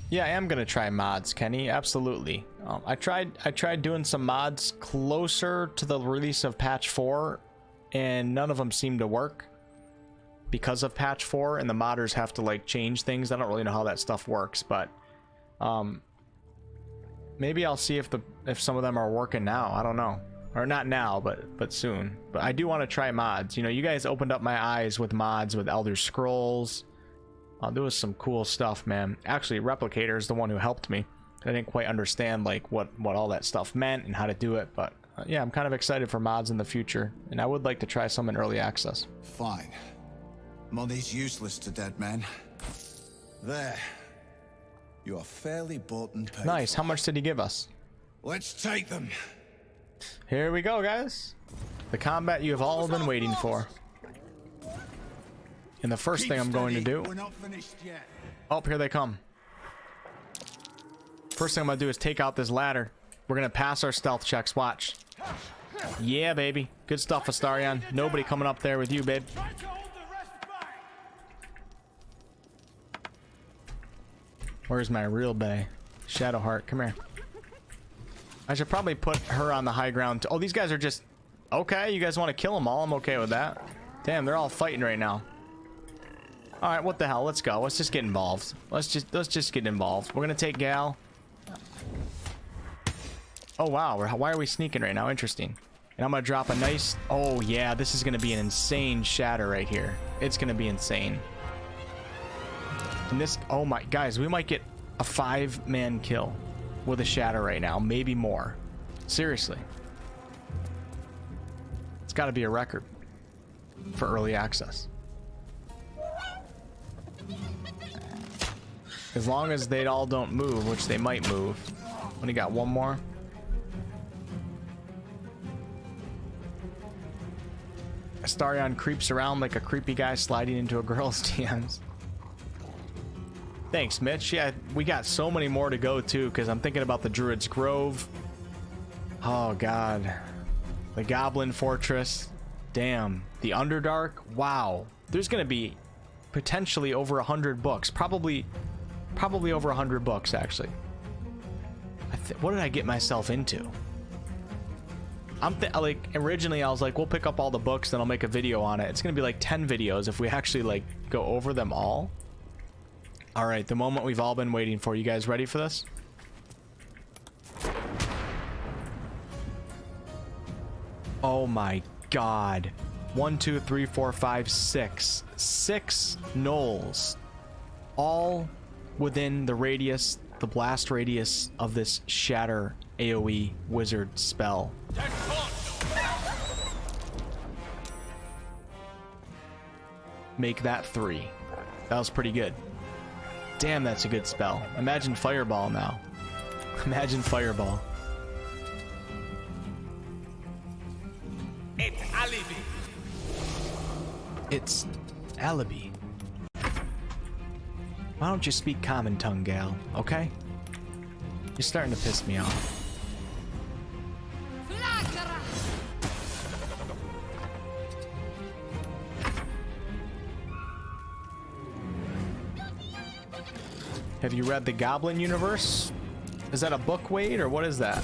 Yeah, I am gonna try mods, Kenny. Absolutely. I tried doing some mods closer to the release of patch 4, and none of them seem to work because of patch 4, and the modders have to like change things. I don't really know how that stuff works, but maybe I'll see if some of them are working now. I don't know, or not now, but soon. But I do want to try mods. You know, you guys opened up my eyes with mods with Elder Scrolls. There was some cool stuff, man. Actually, Replicator is the one who helped me. I didn't quite understand like what all that stuff meant and how to do it, but yeah, I'm kind of excited for mods in the future, and I would like to try some in early access. Fine. Money's useless to dead men. There. You are fairly bought and paid. Nice. How much did he give us? Let's take them. Here we go, guys. The combat you have all been waiting for. And the first thing I'm going to do... We're not finished yet. Oh, here they come. First thing I'm going to do is take out this ladder. We're going to pass our stealth checks. Watch. Yeah, baby. Good stuff, Astarion. Nobody coming up there with you, babe. Where's my real bae? Shadowheart, come here. I should probably put her on the high ground. Oh, these guys are just... Okay, you guys want to kill them all? I'm okay with that. Damn, they're all fighting right now. All right, what the hell? Let's go. Let's just get involved. Let's just get involved. We're gonna take Gal. Oh wow, why are we sneaking right now? Interesting. And I'm gonna drop a nice... Oh yeah, this is gonna be an insane shatter right here. It's gonna be insane. And this, oh my, guys, we might get a 5-man kill with a shatter right now, maybe more. Seriously. It's got to be a record for early access. As long as they all don't move, which they might move. Only got one more. Astarion creeps around like a creepy guy sliding into a girl's DMs. Thanks, Mitch. Yeah, we got so many more to go too, because I'm thinking about the Druid's Grove. Oh god. The Goblin Fortress. Damn. The Underdark. Wow. There's gonna be potentially over 100 books. Probably over 100 books, actually. What did I get myself into? Like, originally I was like, we'll pick up all the books, then I'll make a video on it. It's gonna be like 10 videos if we actually like go over them all. All right, the moment we've all been waiting for. You guys ready for this? Oh my god. 1, 2, 3, 4, 5, 6. 6 gnolls. All within the radius, the blast radius of this shatter AoE wizard spell. Make that 3. That was pretty good. Damn, that's a good spell. Imagine Fireball now. Imagine Fireball. It's alibi. It's alibi. Why don't you speak common tongue, gal? Okay? You're starting to piss me off. Have you read the Goblin Universe? Is that a book, Wade, or what is that?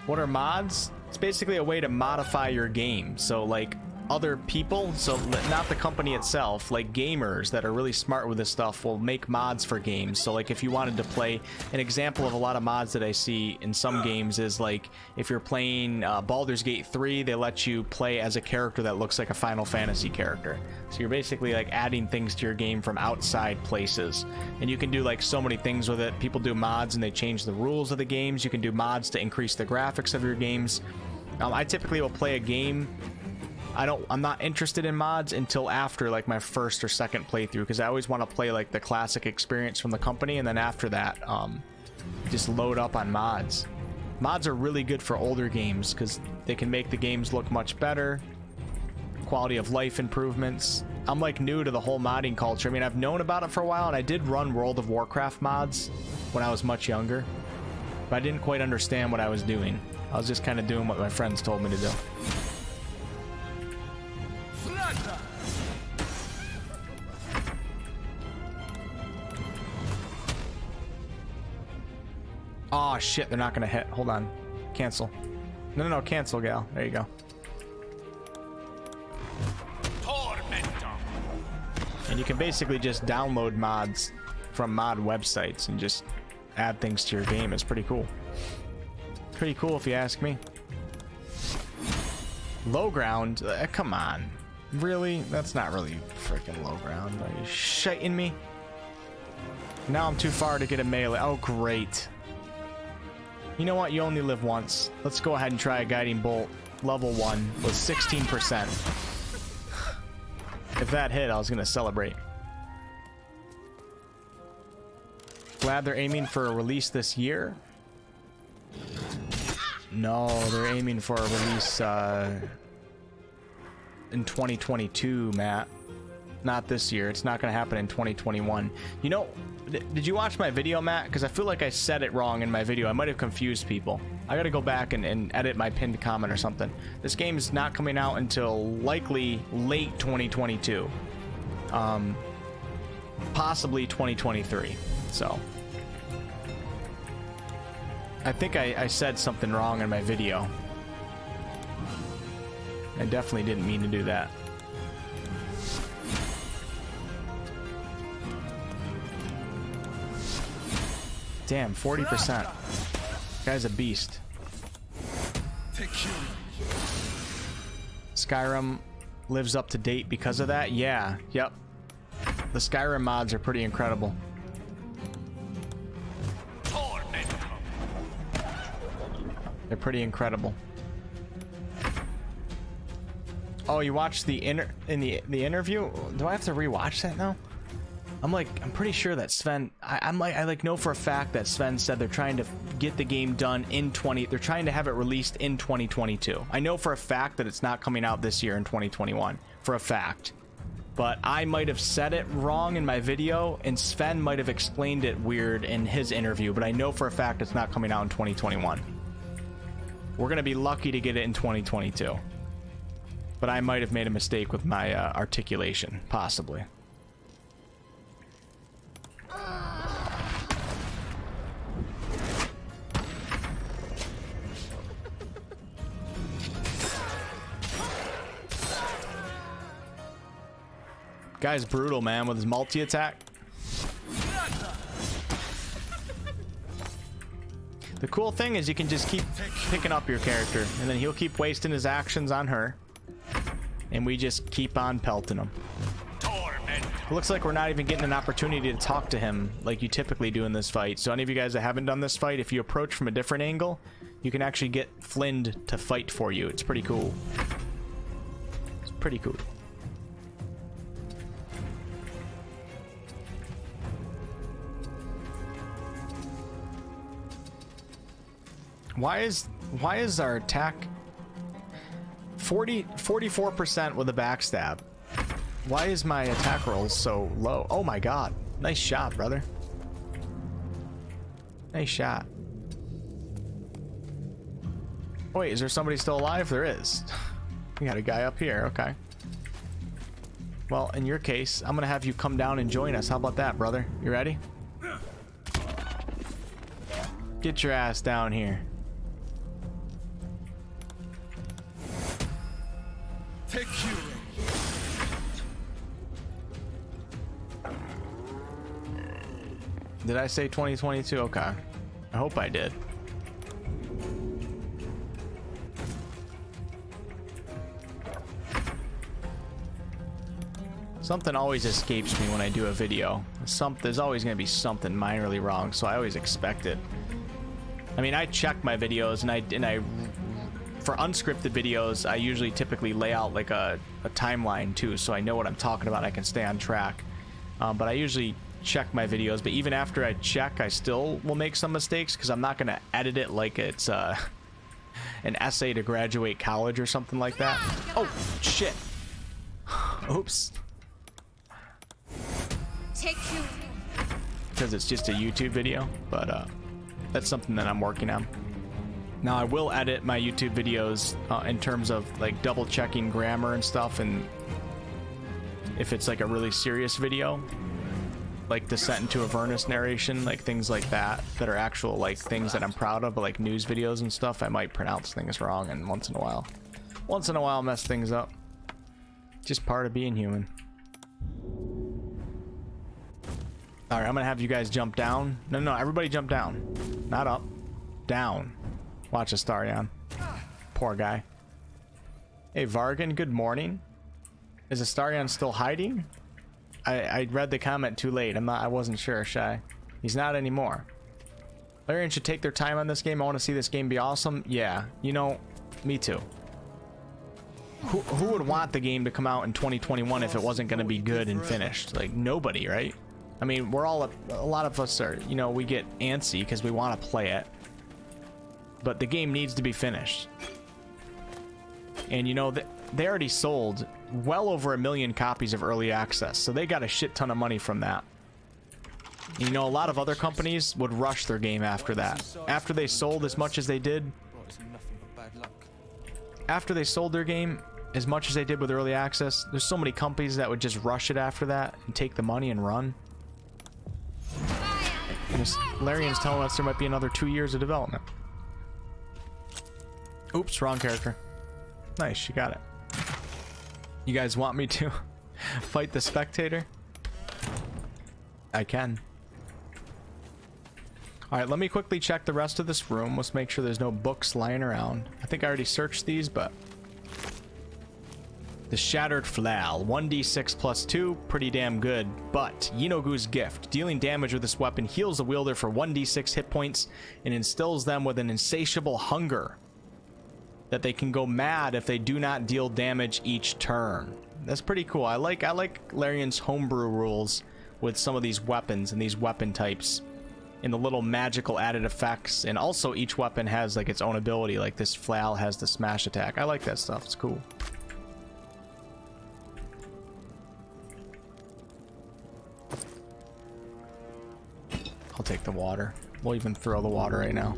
What are mods? It's basically a way to modify your game. So, like, other people, so not the company itself, like gamers that are really smart with this stuff will make mods for games. So like if you wanted to play, an example of a lot of mods that I see in some games is like if you're playing Baldur's Gate 3, they let you play as a character that looks like a Final Fantasy character. So you're basically like adding things to your game from outside places, and you can do like so many things with it. People do mods and they change the rules of the games. You can do mods to increase the graphics of your games. I typically will play a game. I'm not interested in mods until after like my first or second playthrough, because I always want to play like the classic experience from the company, and then after that just load up on mods. Mods are really good for older games because they can make the games look much better, quality of life improvements. I'm like new to the whole modding culture. I mean, I've known about it for a while, and I did run World of Warcraft mods when I was much younger, but I didn't quite understand what I was doing. I was just kind of doing what my friends told me to do. Oh shit, they're not gonna hit. Hold on. Cancel. No, cancel, gal. There you go. And you can basically just download mods from mod websites and just add things to your game. It's pretty cool. Pretty cool if you ask me. Low ground? Come on. Really? That's not really freaking low ground. Are you shitting me? Now I'm too far to get a melee. Oh, great. You know what? You only live once. Let's go ahead and try a guiding bolt. Level 1 with 16%. If that hit, I was going to celebrate. Glad they're aiming for a release this year. No, they're aiming for a release in 2022, Matt. Not this year. It's not going to happen in 2021. You know, did you watch my video, Matt? Because I feel like I said it wrong in my video. I might have confused people. I got to go back and edit my pinned comment or something. This game is not coming out until likely late 2022. Possibly 2023. So I think I said something wrong in my video. I definitely didn't mean to do that. Damn, 40%. Guy's a beast. Skyrim lives up to date because of that? Yeah, yep. The Skyrim mods are pretty incredible. They're pretty incredible. Oh, you watched the interview? Do I have to rewatch that now? I'm pretty sure that Sven, I know for a fact that Sven said they're trying to get the game done in they're trying to have it released in 2022. I know for a fact that it's not coming out this year in 2021, for a fact. But I might have said it wrong in my video, and Sven might have explained it weird in his interview, but I know for a fact it's not coming out in 2021. We're gonna be lucky to get it in 2022. But I might have made a mistake with my articulation, possibly. Guy's brutal, man, with his multi-attack. The cool thing is you can just keep picking up your character, and then he'll keep wasting his actions on her. And we just keep on pelting him. It looks like we're not even getting an opportunity to talk to him like you typically do in this fight. So any of you guys that haven't done this fight, if you approach from a different angle, you can actually get Flinned to fight for you. It's pretty cool. It's pretty cool. Why is our attack 44% with a backstab? Why is my attack roll so low? Oh my god. Nice shot, brother. Nice shot. Oh, wait, is there somebody still alive? There is. We got a guy up here. Okay. Well, in your case, I'm gonna have you come down and join us. How about that, brother? You ready? Get your ass down here. Take you. Did I say 2022? Okay. I hope I did. Something always escapes me when I do a video. There's always going to be something minorly wrong, so I always expect it. I mean, I check my videos, and I for unscripted videos, I usually typically lay out like a timeline too, so I know what I'm talking about. I can stay on track. But I usually check my videos, but even after I check, I still will make some mistakes because I'm not going to edit it like it's an essay to graduate college or something like that. Oh, shit. Oops. Because it's just a YouTube video, but that's something that I'm working on. Now, I will edit my YouTube videos in terms of like double checking grammar and stuff, and if it's like a really serious video, like Descent into Avernus narration, like things like that are actual like things that I'm proud of, but like news videos and stuff, I might pronounce things wrong, and once in a while mess things up. Just part of being human. All right, I'm gonna have you guys jump down. No, everybody jump down, not up, down. Watch Astarion. Poor guy. Hey, Vargan, good morning. Is Astarion still hiding? I read the comment too late. I wasn't sure, Shy. He's not anymore. Larian should take their time on this game. I want to see this game be awesome. Yeah, you know, me too. Who would want the game to come out in 2021 if it wasn't going to be good and finished? Like, nobody, right? I mean, a lot of us are, you know, we get antsy because we want to play it. But the game needs to be finished. And you know, they already sold well over 1 million copies of early access, so they got a shit ton of money from that. And you know, a lot of other companies would rush their game after that. After they sold as much as they did, after they sold their game as much as they did with early access, there's so many companies that would just rush it after that and take the money and run. And Larian's telling us there might be another 2 years of development. Oops, wrong character. Nice, you got it. You guys want me to fight the spectator? I can. Alright, let me quickly check the rest of this room. Let's make sure there's no books lying around. I think I already searched these, but... The Shattered Flail, 1d6 plus 2, pretty damn good. But Yinogu's Gift, dealing damage with this weapon heals the wielder for 1d6 hit points and instills them with an insatiable hunger that they can go mad if they do not deal damage each turn. That's pretty cool. I like Larian's homebrew rules with some of these weapons and these weapon types and the little magical added effects, and also each weapon has like its own ability. Like this flail has the smash attack. I like that stuff. It's cool. I'll take the water. We'll even throw the water right now.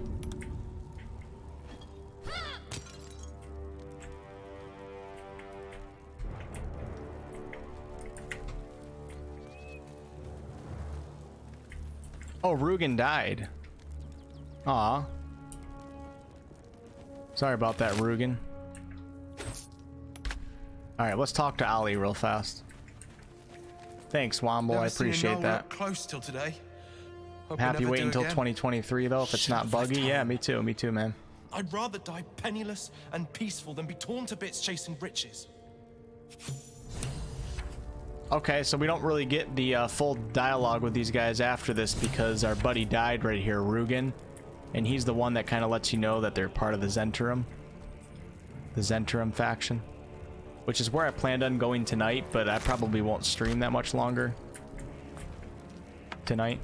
Oh, Rugen died. Aw. Sorry about that, Rugen. Alright, let's talk to Ali real fast. Thanks, Wombo. I appreciate that. Close till today. Happy waiting until 2023 though, if it's not buggy. Yeah, me too, man. I'd rather die penniless and peaceful than be torn to bits chasing riches. Okay, so we don't really get the full dialogue with these guys after this because our buddy died right here, Rugen. And he's the one that kind of lets you know that they're part of the Zhentarim. The Zhentarim faction. Which is where I planned on going tonight, but I probably won't stream that much longer tonight.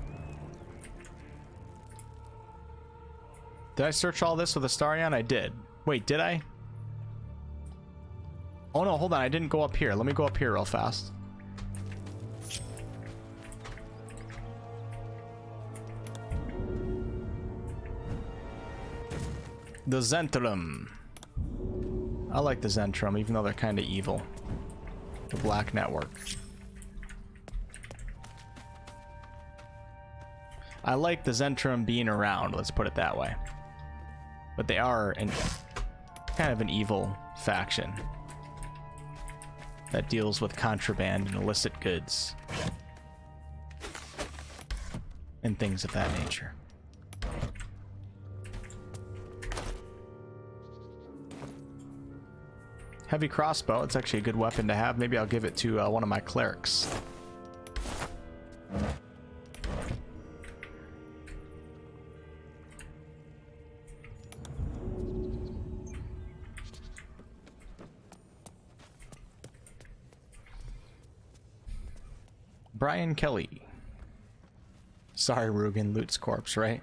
Did I search all this with Astarion? I did. Wait, did I? Oh no, hold on, I didn't go up here. Let me go up here real fast. The Zhentarim. I like the Zhentarim, even though they're kind of evil. The Black Network. I like the Zhentarim being around, let's put it that way. But they are kind of an evil faction that deals with contraband and illicit goods and things of that nature. Heavy crossbow, it's actually a good weapon to have. Maybe I'll give it to one of my clerics. Brian Kelly. Sorry, Rugen, loot's corpse, right?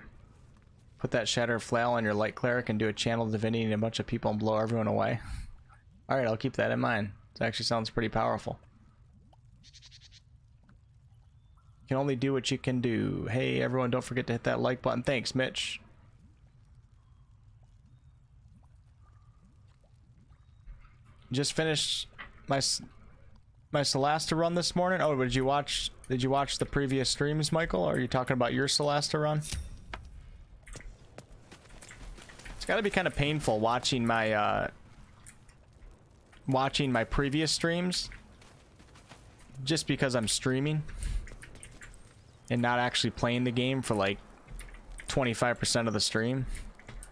Put that Shattered Flail on your light cleric and do a channel divinity and a bunch of people and blow everyone away. Alright, I'll keep that in mind. It actually sounds pretty powerful. You can only do what you can do. Hey, everyone, don't forget to hit that like button. Thanks, Mitch. Just finished my Celasta run this morning. Oh, did you watch the previous streams, Michael? Or are you talking about your Celasta run? It's got to be kind of painful watching my previous streams just because I'm streaming and not actually playing the game for like 25% of the stream.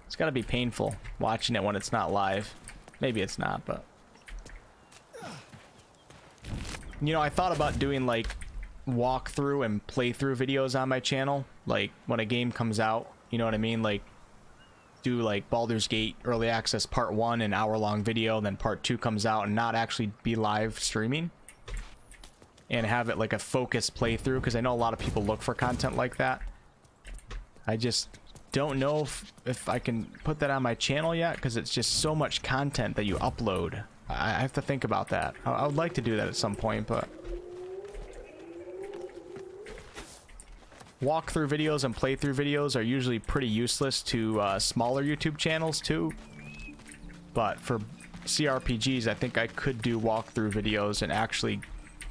It's got to be painful watching it when it's not live. Maybe it's not, but you know, I thought about doing like walkthrough and playthrough videos on my channel, like when a game comes out, you know what I mean? Like do like Baldur's Gate Early Access Part 1, an hour-long video, then Part 2 comes out, and not actually be live streaming. And have it like a focused playthrough, because I know a lot of people look for content like that. I just don't know if I can put that on my channel yet, because it's just so much content that you upload. I have to think about that. I would like to do that at some point, but walkthrough videos and playthrough videos are usually pretty useless to smaller YouTube channels too. But for CRPGs, I think I could do walkthrough videos and actually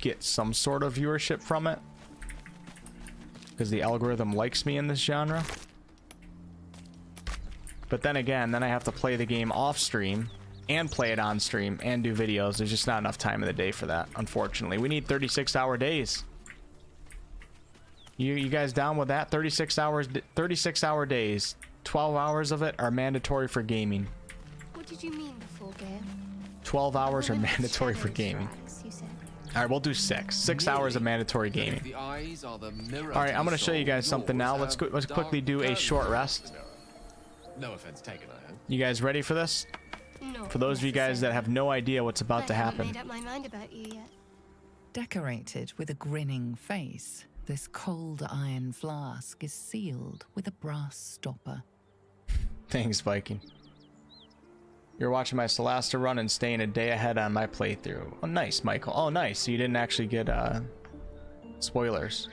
get some sort of viewership from it, because the algorithm likes me in this genre. But then again, then I have to play the game off stream and play it on stream and do videos. There's just not enough time in the day for that, unfortunately. We need 36-hour days. You guys down with that? 36-hour days. 12 hours of it are mandatory for gaming. What did you mean before, Gale? 12 hours are mandatory for gaming. All right, we'll do 6. 6 hours of mandatory gaming. All right, I'm gonna show you guys something now. Let's quickly do a short rest. No offense taken, I hope. You guys ready for this? No. For those of you guys that have no idea what's about to I haven't happen. made up my mind about you yet. Decorated with a grinning face, this cold iron flask is sealed with a brass stopper. Thanks, Viking. You're watching my Celasta run and staying a day ahead on my playthrough. Oh, nice, Michael. Oh, nice. So you didn't actually get spoilers.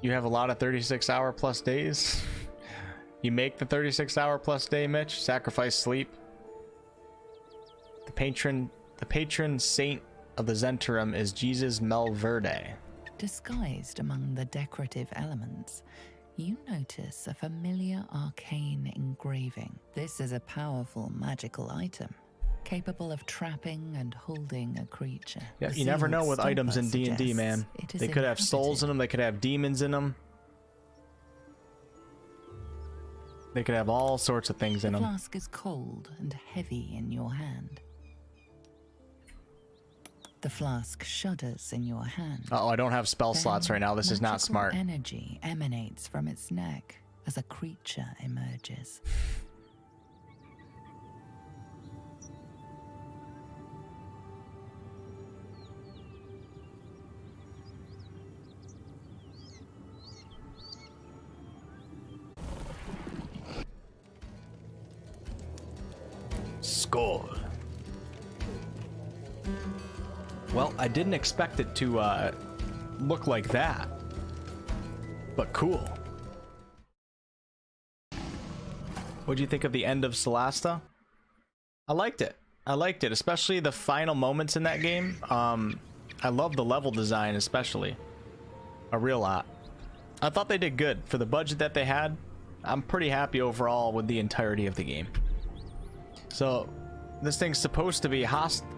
You have a lot of 36-hour plus days. You make the 36-hour plus day, Mitch. Sacrifice sleep. The patron saint of the Zentrum is Jesus Melverde. Disguised among the decorative elements, you notice a familiar arcane engraving. This is a powerful magical item, capable of trapping and holding a creature. Yeah, you never know with items in D&D, man. They could have souls in them, they could have demons in them. They could have all sorts of things in them. The flask is cold and heavy in your hand. The flask shudders in your hand. Uh-oh, I don't have spell slots right now. This is not smart. Energy emanates from its neck as a creature emerges. Skull. Well, I didn't expect it to look like that, but cool. What do you think of the end of Celasta? I liked it. I liked it, especially the final moments in that game. I love the level design, especially a real lot. I thought they did good for the budget that they had. I'm pretty happy overall with the entirety of the game. So, this thing's supposed to be hostile.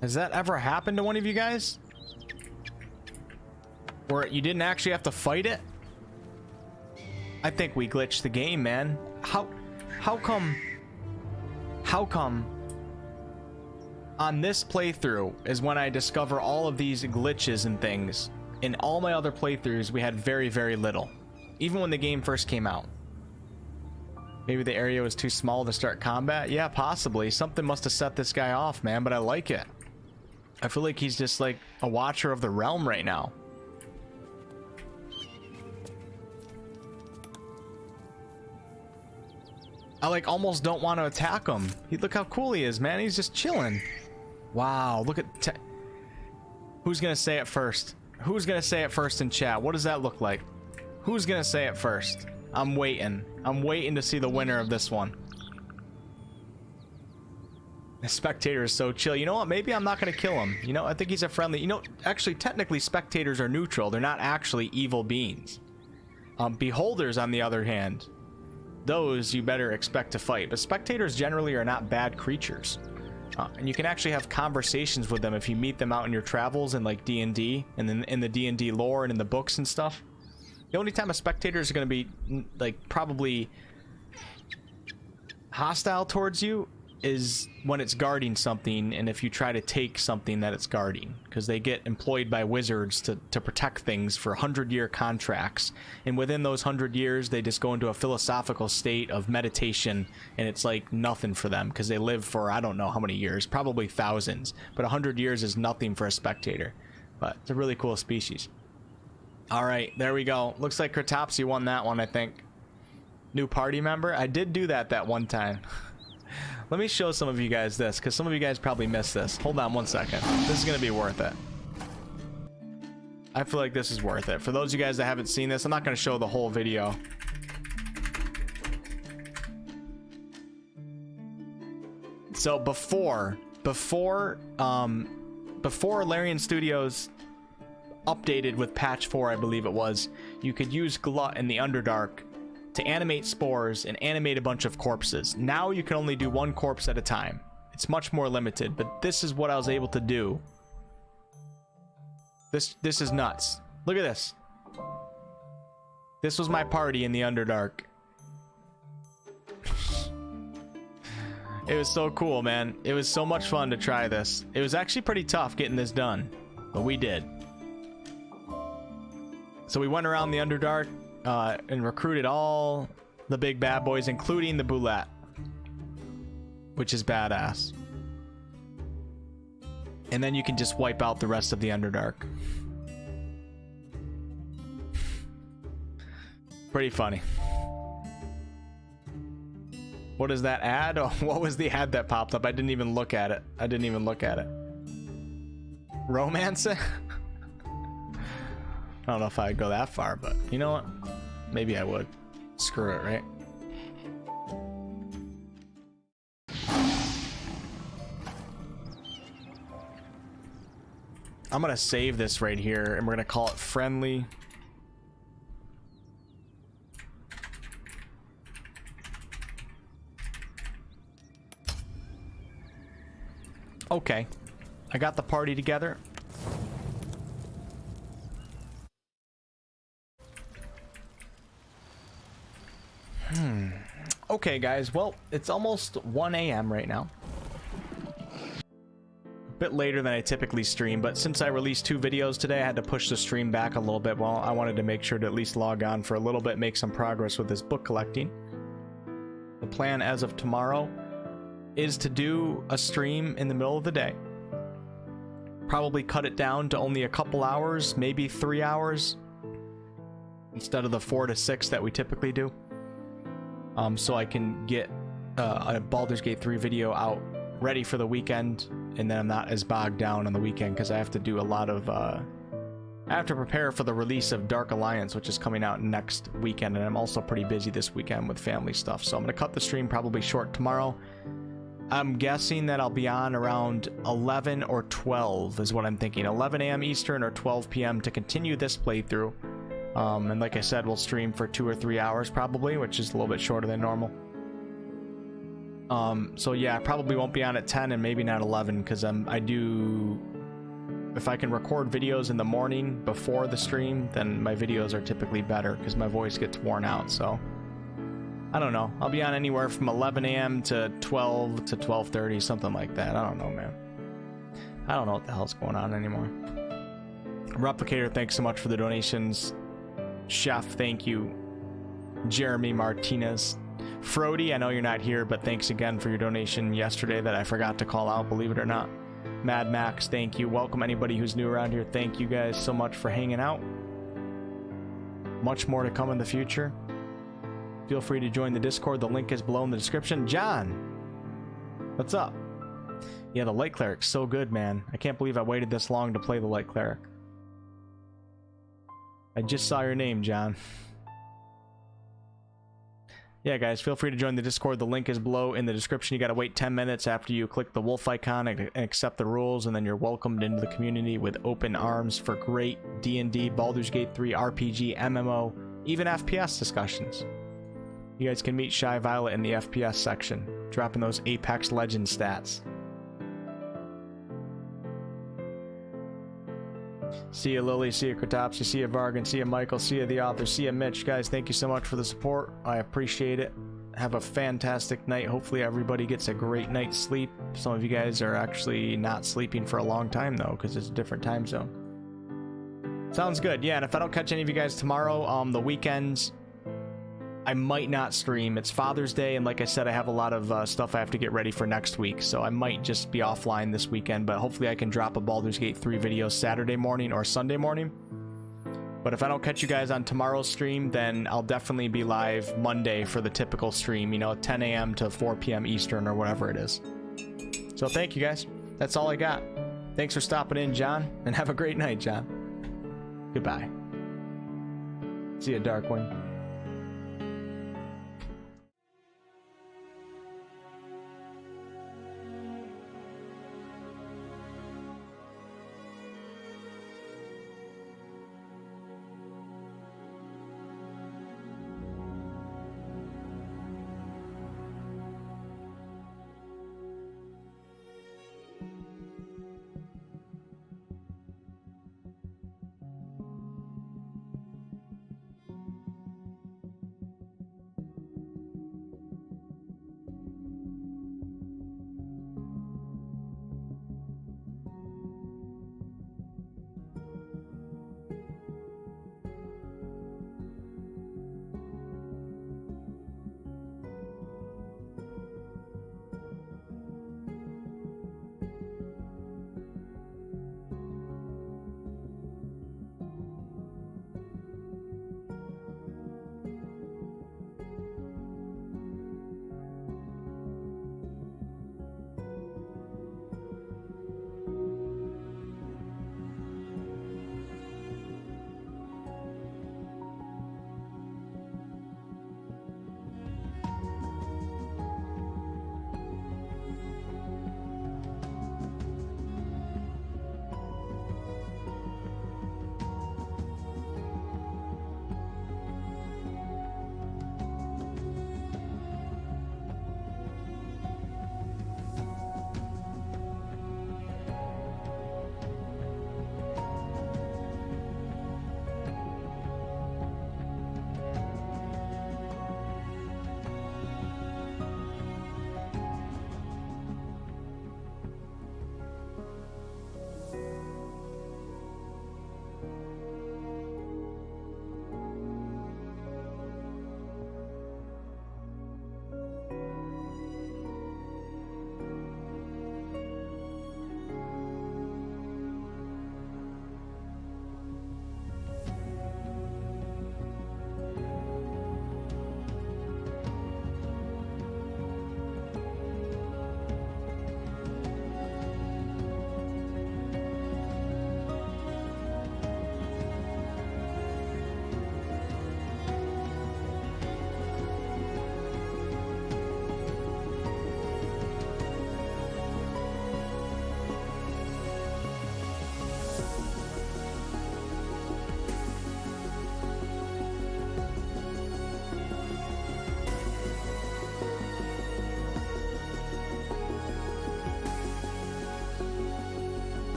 Has that ever happened to one of you guys? Where you didn't actually have to fight it? I think we glitched the game, man. How come on this playthrough is when I discover all of these glitches and things? In all my other playthroughs, we had very, very little. Even when the game first came out. Maybe the area was too small to start combat? Yeah, possibly. Something must have set this guy off, man, but I like it. I feel like he's just like a watcher of the realm right now. I like almost don't want to attack him. Look how cool he is, man. He's just chilling. Wow, look at... Who's gonna say it first? Who's gonna say it first in chat? What does that look like? Who's gonna say it first? I'm waiting. I'm waiting to see the winner of this one. The spectator is so chill. You know what? Maybe I'm not gonna kill him. You know, I think he's a friendly... You know, actually, technically, spectators are neutral. They're not actually evil beings. Beholders, on the other hand, those you better expect to fight. But spectators generally are not bad creatures. And you can actually have conversations with them if you meet them out in your travels in like D&D, and then in the D&D lore and in the books and stuff. The only time a spectator is going to be like probably hostile towards you is when it's guarding something, and if you try to take something that it's guarding, because they get employed by wizards to protect things for 100-year contracts, and within those 100 years they just go into a philosophical state of meditation, and it's like nothing for them because they live for I don't know how many years, probably thousands, but 100 years is nothing for a spectator. But it's a really cool species. All right, there we go. Looks like Kratopsy won that one, I think. New party member? I did do that one time. Let me show some of you guys this, because some of you guys probably missed this. Hold on one second. This is going to be worth it. I feel like this is worth it. For those of you guys that haven't seen this, I'm not going to show the whole video. So before Larian Studios updated with patch 4, I believe it was, you could use Glut in the Underdark to animate spores and animate a bunch of corpses. Now you can only do one corpse at a time. It's much more limited, but this is what I was able to do. This is nuts. Look at this. This was my party in the Underdark. It was so cool, man. It was so much fun to try this. It was actually pretty tough getting this done, but we did. So we went around the Underdark and recruited all the big bad boys, including the Boulette, which is badass. And then you can just wipe out the rest of the Underdark. Pretty funny. What does that ad? Oh, what was the ad that popped up? I didn't even look at it. I didn't even look at it. Romance? I don't know if I'd go that far, but you know what? Maybe I would. Screw it, right? I'm gonna save this right here and we're gonna call it friendly. Okay, I got the party together. Okay, guys, well, it's almost 1 a.m. right now. A bit later than I typically stream, but since I released 2 videos today, I had to push the stream back a little bit. Well, I wanted to make sure to at least log on for a little bit, make some progress with this book collecting. The plan as of tomorrow is to do a stream in the middle of the day. Probably cut it down to only a couple hours, maybe 3 hours, instead of the 4 to 6 that we typically do. So I can get a Baldur's Gate 3 video out ready for the weekend, and then I'm not as bogged down on the weekend because I have to do a lot of I have to prepare for the release of Dark Alliance, which is coming out next weekend, and I'm also pretty busy this weekend with family stuff, so I'm gonna cut the stream probably short tomorrow. I'm guessing that I'll be on around 11 or 12 is what I'm thinking. 11 a.m. Eastern or 12 p.m. to continue this playthrough. And like I said, we'll stream for 2 or 3 hours probably, which is a little bit shorter than normal. So yeah, I probably won't be on at 10 and maybe not 11 because I do... If I can record videos in the morning before the stream, then my videos are typically better because my voice gets worn out, so... I don't know. I'll be on anywhere from 11 a.m. to 12 to 12:30, something like that. I don't know, man. I don't know what the hell's going on anymore. Replicator, thanks so much for the donations. Chef, thank you. Jeremy Martinez. Frody, I know you're not here, but thanks again for your donation yesterday that I forgot to call out, believe it or not. Mad Max, thank you. Welcome anybody who's new around here. Thank you guys so much for hanging out. Much more to come in the future. Feel free to join the Discord. The link is below in the description. John, what's up? Yeah, the Light Cleric's so good, man. I can't believe I waited this long to play the Light Cleric. I just saw your name, John. Yeah, guys, feel free to join the Discord. The link is below in the description. You gotta wait 10 minutes after you click the wolf icon and accept the rules, and then you're welcomed into the community with open arms for great D&D, Baldur's Gate 3, RPG, MMO, even FPS discussions. You guys can meet Shy Violet in the FPS section, dropping those Apex Legends stats. See ya, Lily. See ya, Kratopsy. See ya, Vargan. See ya, Michael. See ya, the author. See ya, Mitch. Guys, thank you so much for the support. I appreciate it. Have a fantastic night. Hopefully everybody gets a great night's sleep. Some of you guys are actually not sleeping for a long time, though, because it's a different time zone. Sounds good. Yeah, and if I don't catch any of you guys tomorrow, the weekends, I might not stream. It's Father's Day, and like I said, I have a lot of stuff I have to get ready for next week, so I might just be offline this weekend, but hopefully I can drop a Baldur's Gate 3 video Saturday morning or Sunday morning. But if I don't catch you guys on tomorrow's stream, then I'll definitely be live Monday for the typical stream, you know, 10 a.m. to 4 p.m. Eastern or whatever it is. So thank you guys. That's all I got. Thanks for stopping in, John, and have a great night, John. Goodbye. See ya, Darkwing.